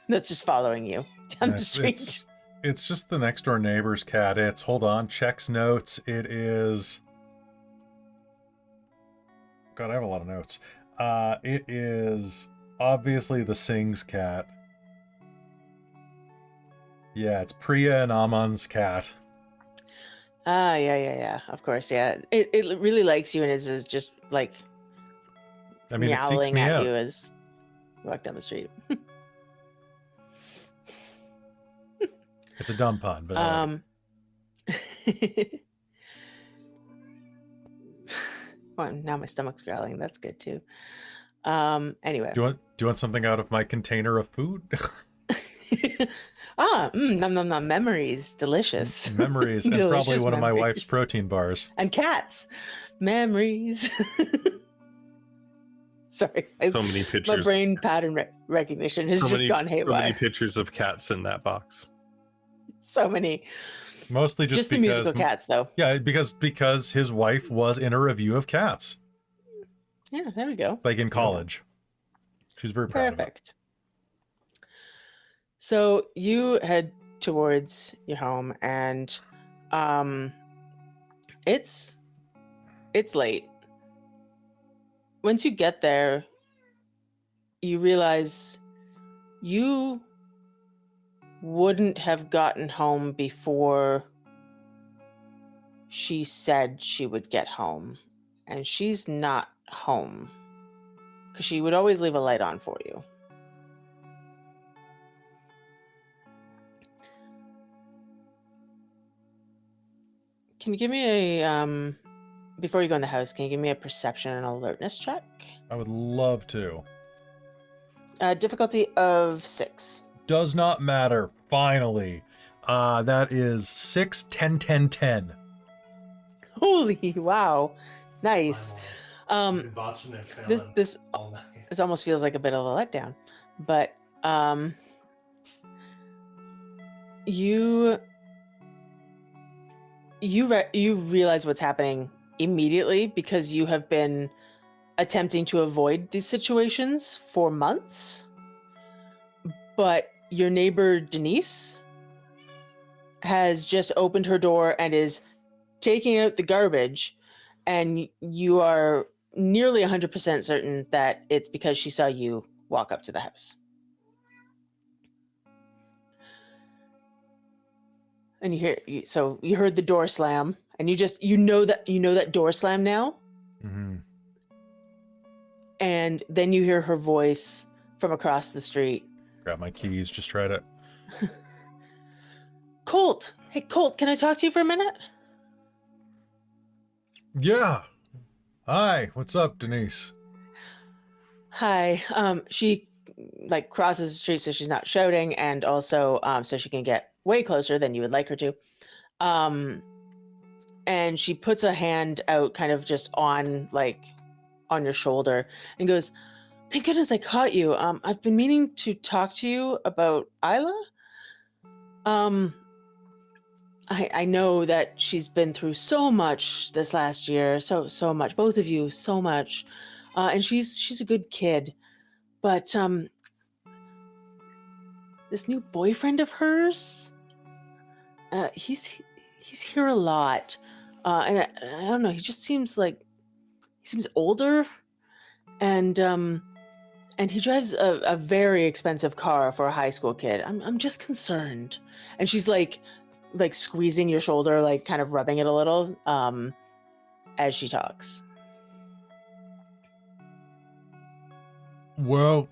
that's just following you down the street. It's just the next door neighbor's cat. Hold on, checks notes. It is. God, I have a lot of notes. It is obviously the Sing's cat. Yeah, it's Priya and Amon's cat. Yeah. Of course, yeah. It really likes you and is just like it seeks meowing me at out. you as you walk down the street. It's a dumb pun, but I like it. Well, now my stomach's growling. That's good too. Anyway. Do you want something out of my container of food? Nom nom nom. Memories, delicious. Memories, and Delicious probably one of my wife's memories. protein bars. And cats. Memories. Sorry. So many pictures. My brain pattern recognition has just gone haywire. So many pictures of cats in that box. So many. Mostly just the because, musical cats, though. Yeah, because his wife was in a review of Cats. Yeah, there we go. Like in college. She's very proud of it. Perfect. So you head towards your home, and it's late. Once you get there, you realize you wouldn't have gotten home before she said she would get home, and she's not home because she would always leave a light on for you. Can you give me a before you go in the house, can you give me a perception and alertness check? I would love to. Difficulty of 6. Does not matter. Finally. That is 6, 10, 10, 10. Holy wow. Nice. Been botching and failing This all night. this almost feels like a bit of a letdown. But you you realize what's happening immediately because you have been attempting to avoid these situations for months. But your neighbor Denise has just opened her door and is taking out the garbage, and you are nearly 100% certain that it's because she saw you walk up to the house. And you heard the door slam, and you know that door slam now. Mm-hmm. And then you hear her voice from across the street. Grab my keys, just try to... Colt! Hey, Colt, can I talk to you for a minute? Yeah. Hi, what's up, Denise? Hi. She crosses the street so she's not shouting, and also so she can get way closer than you would like her to. And she puts a hand out kind of just on your shoulder and goes, "Thank goodness I caught you. I've been meaning to talk to you about Isla. I know that she's been through so much this last year, so much, both of you, so much. And she's a good kid. But this new boyfriend of hers, he's here a lot. And I don't know, he just seems older, and he drives a very expensive car for a high school kid. I'm just concerned." And she's like squeezing your shoulder, like kind of rubbing it a little as she talks. Well,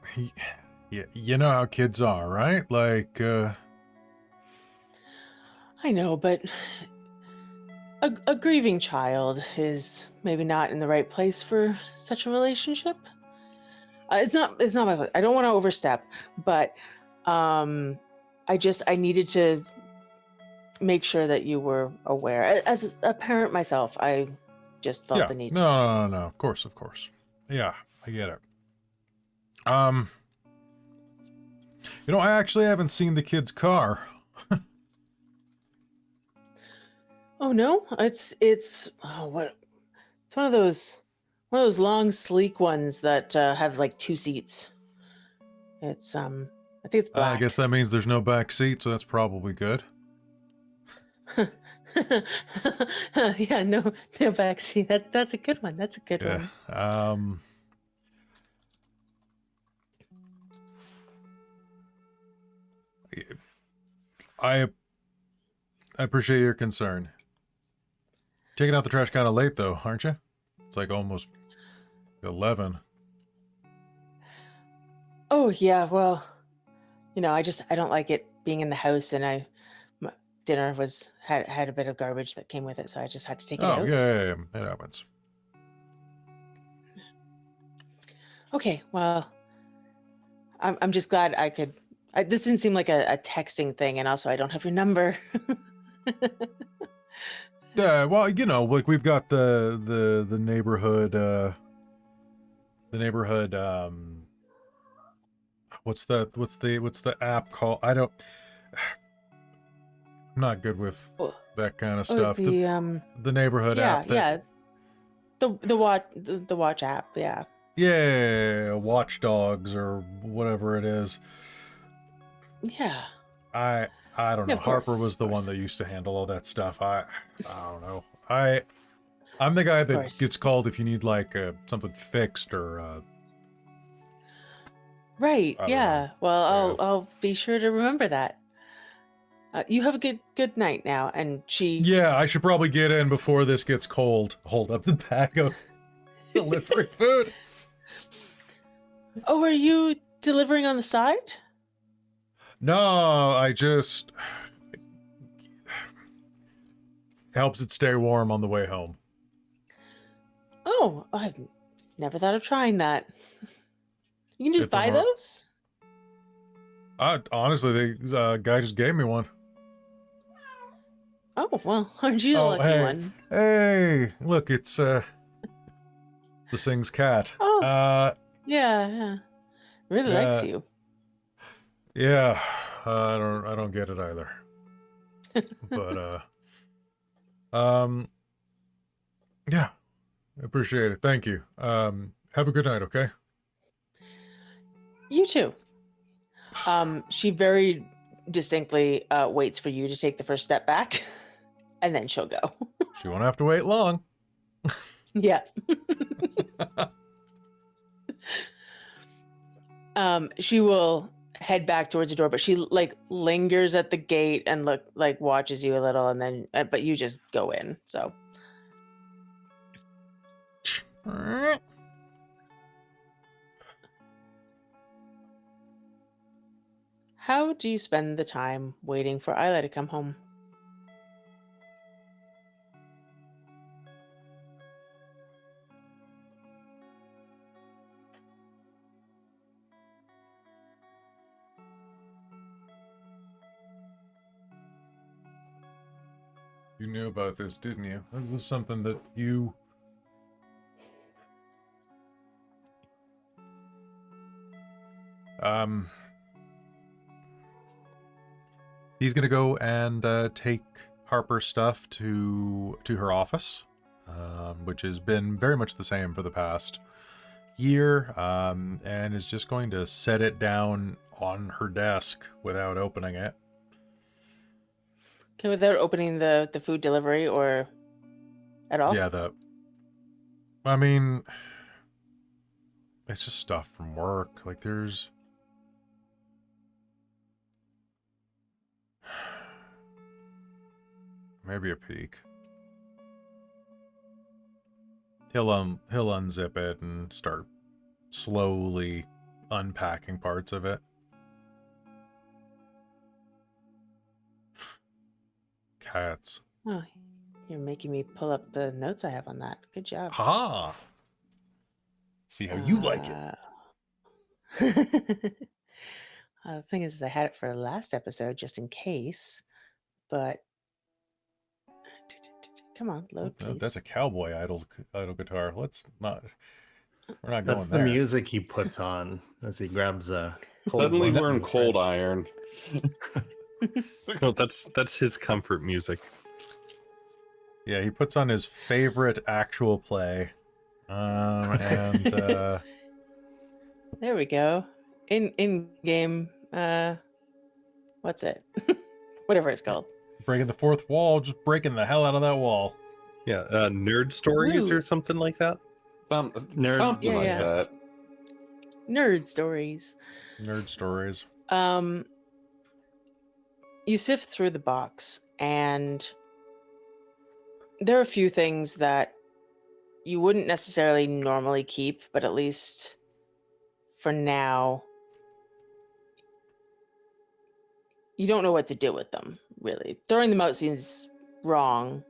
you know how kids are, right? I know, but a grieving child is maybe not in the right place for such a relationship. It's not my fault. I don't want to overstep, but I needed to make sure that you were aware. As a parent myself, I just felt the need to. No, of course. Yeah, I get it. I actually haven't seen the kid's car. Oh no, it's one of those long sleek ones that have like 2 seats. It's I think it's black. I guess that means there's no back seat, so that's probably good. Yeah, no back seat. That's a good one. That's a good one. I appreciate your concern. Taking out the trash kind of late, though, aren't you? It's like almost 11. Oh yeah, well, I don't like it being in the house, and dinner had a bit of garbage that came with it, so I just had to take it out. Oh yeah, it happens. Okay, well, I'm just glad I could. This didn't seem like a texting thing, and also I don't have your number. Well, we've got the neighborhood. What's the app called? I'm not good with that kind of stuff. The neighborhood app. The watch app. Yeah. Yeah, Watchdogs or whatever it is. Yeah. I don't know. Yeah, Harper was the one that used to handle all that stuff. I don't know. I'm the guy that gets called if you need something fixed or right. Yeah. know. Well, I'll be sure to remember that. You have a good night now. And she. Yeah, I should probably get in before this gets cold. Hold up the bag of delivery food. Oh, are you delivering on the side? No, I just helps it stay warm on the way home. Oh, I've never thought of trying that. You can just buy those? Honestly, the guy just gave me one. Oh, well, aren't you the lucky one? Hey, look, it's this thing's cat. Oh, yeah. Really likes you. Yeah, I don't get it either. But Yeah, I appreciate it. Thank you. Have a good night, okay? You too. She very distinctly waits for you to take the first step back, and then she'll go. She won't have to wait long. Yeah. She will head back towards the door, but she like lingers at the gate and watches you a little, and then but you just go in. So how do you spend the time waiting for Isla to come home? You knew about this, didn't you? This is something that you... He's gonna go and take Harper's stuff to her office, which has been very much the same for the past year, and is just going to set it down on her desk without opening it. Okay, without opening the food delivery or at all? Yeah, I mean, it's just stuff from work. Like, there's... maybe a peek. He'll unzip it and start slowly unpacking parts of it. Cats. Oh, you're making me pull up the notes I have on that. Good job. Ha! See how you like it. The thing is, I had it for the last episode just in case, but come on, load, please. That's a cowboy idol guitar. Let's not. We're not That's going the there. music he puts on as he grabs a cold Suddenly one we're in from the cold fridge. iron. No, that's his comfort music. Yeah, he puts on his favorite actual play, and There we go. In game, what's it? Whatever it's called. breaking the fourth wall, just breaking the hell out of that wall. Yeah, nerd stories Woo. or something like that. Something Yeah, like yeah. that. Nerd stories. Nerd stories. You sift through the box, and there are a few things that you wouldn't necessarily normally keep, but at least for now, you don't know what to do with them, really. Throwing them out seems wrong,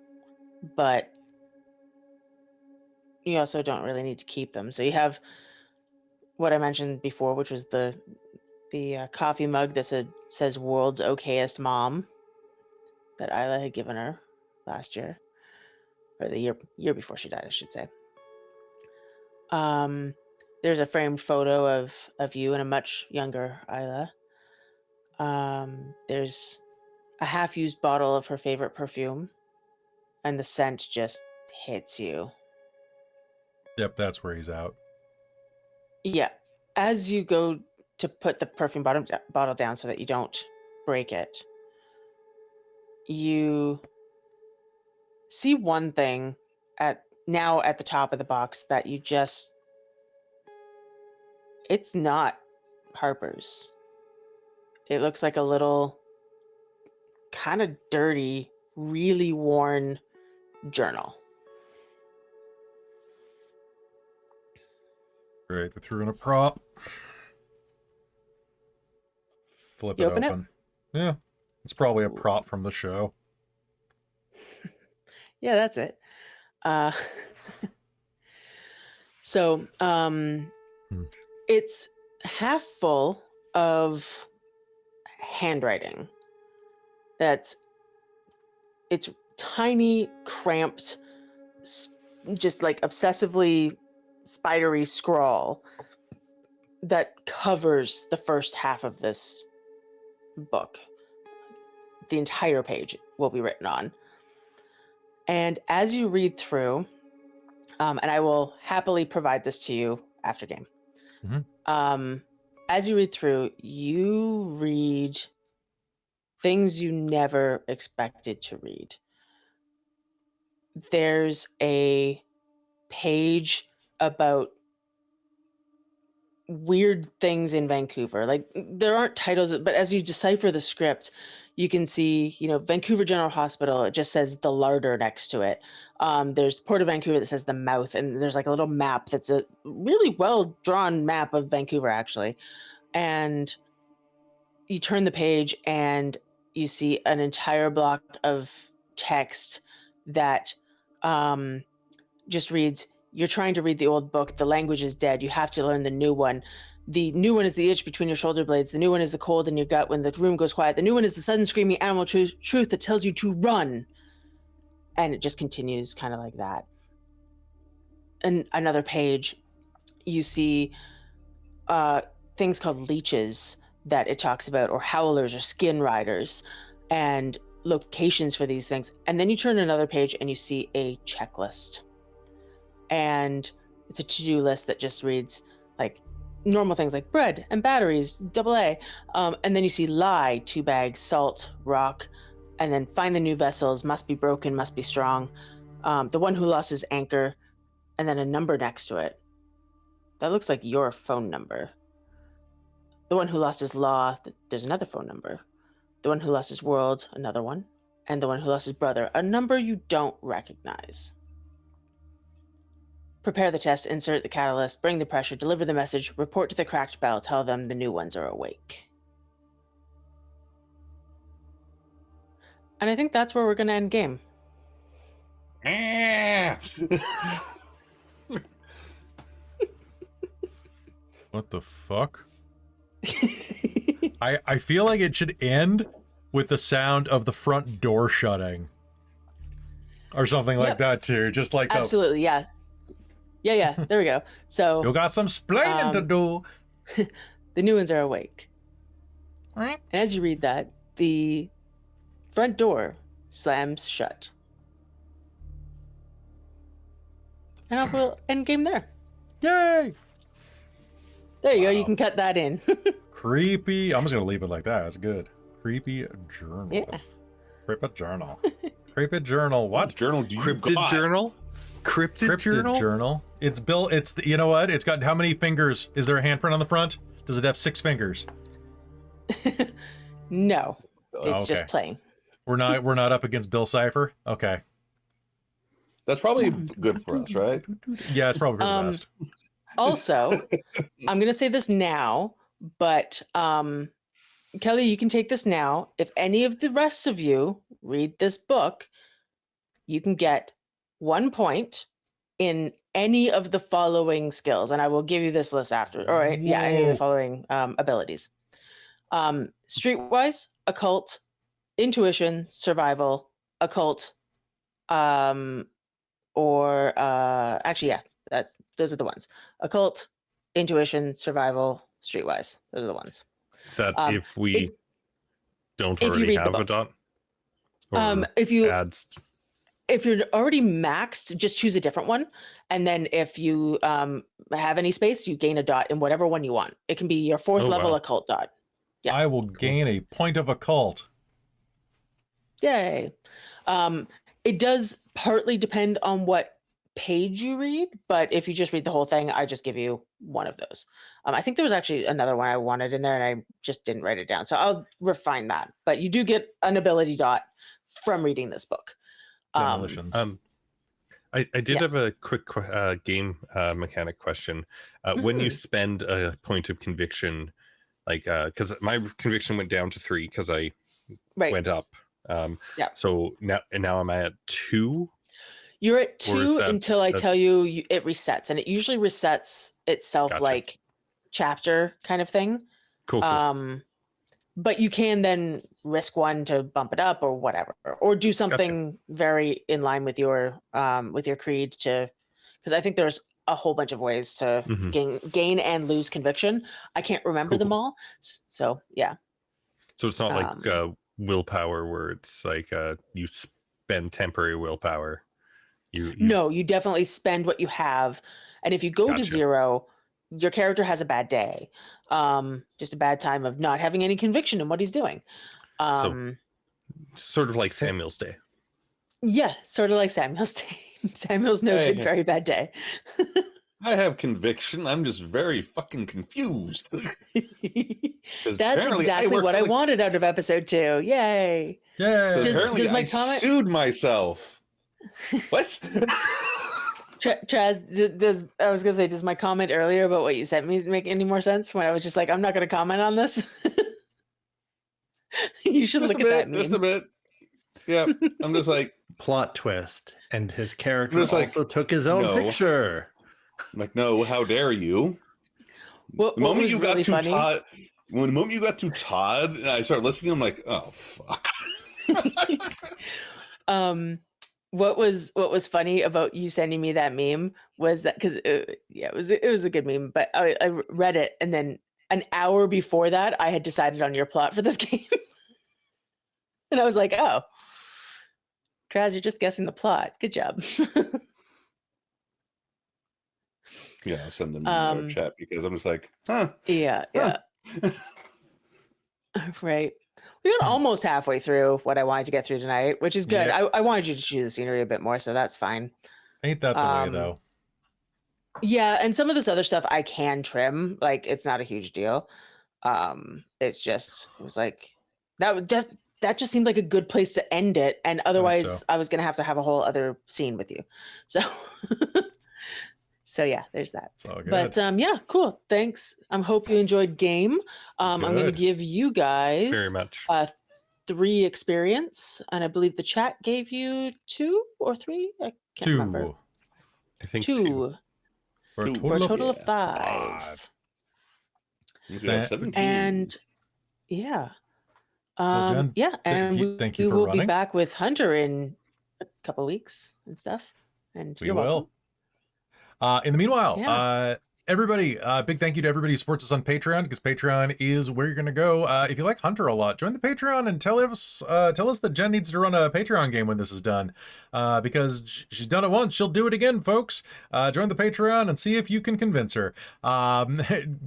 but you also don't really need to keep them. So you have what I mentioned before, which was the coffee mug that says "World's Okayest Mom" that Isla had given her last year, or the year before she died, I should say. There's a framed photo of you and a much younger Isla. There's a half-used bottle of her favorite perfume, and the scent just hits you. Yep, that's where he's out. Yeah. As you go to put the perfume bottle down so that you don't break it, you see one thing at the top of the box that you just... it's not Harper's. It looks like a little kind of dirty, really worn journal. Great, they threw in a prop. Flip You it open it? open. Yeah, it's probably a prop from the show. Yeah, that's it. So, it's half full of handwriting. It's tiny, cramped, just like obsessively spidery scrawl that covers the first half of this book. The entire page will be written on. And as you read through, and I will happily provide this to you after game. As you read through, you read things you never expected to read. There's a page about weird things in Vancouver. Like, there aren't titles, but as you decipher the script, you can see, Vancouver General Hospital, it just says the larder next to it. There's Port of Vancouver that says the mouth, and there's like a little map that's a really well drawn map of Vancouver, actually. And you turn the page and you see an entire block of text that just reads, "You're trying to read the old book. The language is dead. You have to learn the new one. The new one is the itch between your shoulder blades. The new one is the cold in your gut when the room goes quiet. The new one is the sudden screaming animal truth that tells you to run." And it just continues kind of like that. And another page, you see things called leeches that it talks about, or howlers or skin riders, and locations for these things. And then you turn another page and you see a checklist. And it's a to-do list that just reads like normal things like bread and batteries, AA. And then you see lie, 2 bags, salt, rock, and then find the new vessels, must be broken, must be strong. The one who lost his anchor, and then a number next to it. That looks like your phone number. The one who lost his law, there's another phone number. The one who lost his world, another one. And the one who lost his brother, a number you don't recognize. Prepare the test, insert the catalyst, bring the pressure, deliver the message, report to the cracked bell, tell them the new ones are awake. And I think that's where we're going to end game. What the fuck? I feel like it should end with the sound of the front door shutting. Or something like that too. Just like absolutely, yeah. Yeah, there we go. So you got some splaining to do. The new ones are awake. And as you read that, the front door slams shut. And I'll we'll end game there. Yay! There you go. You can cut that in. Creepy. I'm just gonna leave it like that. That's good. Creepy journal. Yeah. Creepy journal. Creepy journal. What journal do you Cryptid got? journal? Cryptid journal? It's built. It's you know what? It's got how many fingers? Is there a handprint on the front? Does it have 6 fingers? No, it's just okay. plain. We're not up against Bill Cipher. Okay. That's probably good for us, right? Yeah, it's probably for the best. Also, I'm going to say this now, but Kelly, you can take this now. If any of the rest of you read this book, you can get 1 point in any of the following skills. And I will give you this list after. All right. Yeah, any of the following abilities. Streetwise, occult, intuition, survival, occult, those are the ones. Occult, intuition, survival, streetwise. Those are the ones. Is that if we don't already have a dot? Or If you're already maxed, just choose a different one. And then if you have any space, you gain a dot in whatever one you want. It can be your 4th level occult dot. Yeah. I will gain a point of occult. Yay. It does partly depend on what page you read, but if you just read the whole thing, I just give you one of those. I think there was actually another one I wanted in there and I just didn't write it down. So I'll refine that. But you do get an ability dot from reading this book. Demolitions. I did have a quick game mechanic question. When you spend a point of conviction, like because my conviction went down to 3 because I went up. So now I'm at 2. You're at 2 until I tell you it resets, and it usually resets itself like chapter kind of thing. Cool. But you can then risk 1 to bump it up or whatever, or do something very in line with your creed because I think there's a whole bunch of ways to gain and lose conviction. I can't remember them all. So yeah. So it's not like willpower where it's like you spend temporary willpower. You No, you definitely spend what you have. And if you go to Gotcha. 0, your character has a bad day. Just a bad time of not having any conviction in what he's doing. Sort of like Samuel's Day. Yeah, sort of like Samuel's day. Samuel's no good, Hey. very bad day. I have conviction. I'm just very fucking confused. 'Cause That's apparently exactly work what for I the- wanted out of episode 2. Yay. Yeah. Does Apparently, my I comment- sued myself. What? Traz, I was gonna say, does my comment earlier about what you sent me make any more sense? When I was just like, I'm not gonna comment on this. You should Just look a at bit. that meme. Just a bit. Yeah. I'm just like, Plot twist, and his character It's like, also took his own no. picture. no, how dare you? What The moment was you got really to funny? Todd, when the moment you got to Todd, and I started listening, I'm like, oh fuck. What was funny about you sending me that meme was that because it was a good meme, but I read it and then an hour before that I had decided on your plot for this game, and I was like, oh, Traz, you're just guessing the plot. Good job. Yeah, I'll send them in our chat because I'm just like, huh. Yeah. Huh. Right. We got almost halfway through what I wanted to get through tonight, which is good. Yeah. I wanted you to choose the scenery a bit more, so that's fine. Ain't that the way though? Yeah, and some of this other stuff I can trim. Like, it's not a huge deal. It was like that just seemed like a good place to end it, and otherwise so. I was gonna have to have a whole other scene with you. So so yeah, there's that. It's all good. But yeah, cool. Thanks. I hope you enjoyed game. I'm going to Good. give you guys Very much. 3 experience, and I believe the chat gave you 2 or 3. I can't remember. 2 I think 2 for a Two. for a total of Yeah. 5. You could have That- 17. And yeah, Well, Jen, yeah, and thank you we for will running. be back with Hunter in a couple weeks and stuff. And We you're will. welcome. In the meanwhile, Yeah. everybody, big thank you to everybody who supports us on Patreon, because Patreon is where you're going to go. If you like Hunter a lot, join the Patreon and tell us that Jen needs to run a Patreon game when this is done, because she's done it once, she'll do it again, folks. Join the Patreon and see if you can convince her.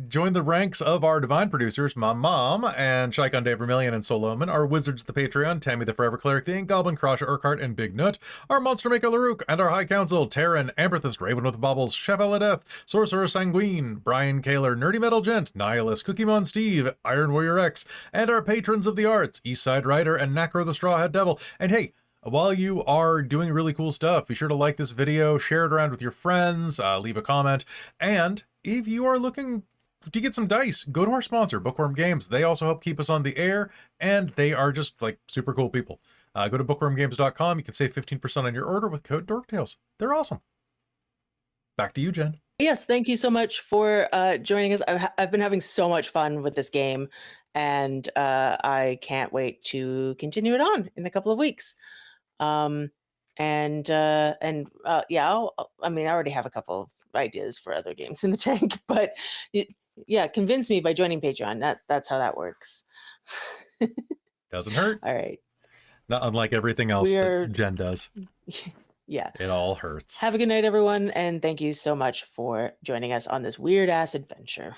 Join the ranks of our divine producers, my mom and Shaikon Dave Vermillion and Solomon, our wizards of the Patreon, Tammy the Forever Cleric, the Ink Goblin, Krasha Urquhart, and Big Nut, our monster maker Laruk, and our High Council, Taryn, Amberthist, Raven with Baubles, Chef Eladeth, Sorcerer Sanguine, Brian Kaler, Nerdy Metal Gent, Nihilist, Cookiemon Steve, Iron Warrior X, and our patrons of the arts, Eastside Rider and Nacro the Strawhead Devil. And hey, while you are doing really cool stuff, be sure to like this video, share it around with your friends, leave a comment, and if you are looking to get some dice, go to our sponsor, Bookworm Games. They also help keep us on the air, and they are just like super cool people. Go to bookwormgames.com. You can save 15% on your order with code DorkTales. They're awesome. Back to you, Jen. Yes, thank you so much for joining us. I've been having so much fun with this game, and I can't wait to continue it on in a couple of weeks. Yeah, I mean, I already have a couple of ideas for other games in the tank, but yeah, convince me by joining Patreon. That's how that works. Doesn't hurt. All right. Not unlike everything else We're- that Jen does. Yeah. It all hurts. Have a good night, everyone, and thank you so much for joining us on this weird ass adventure.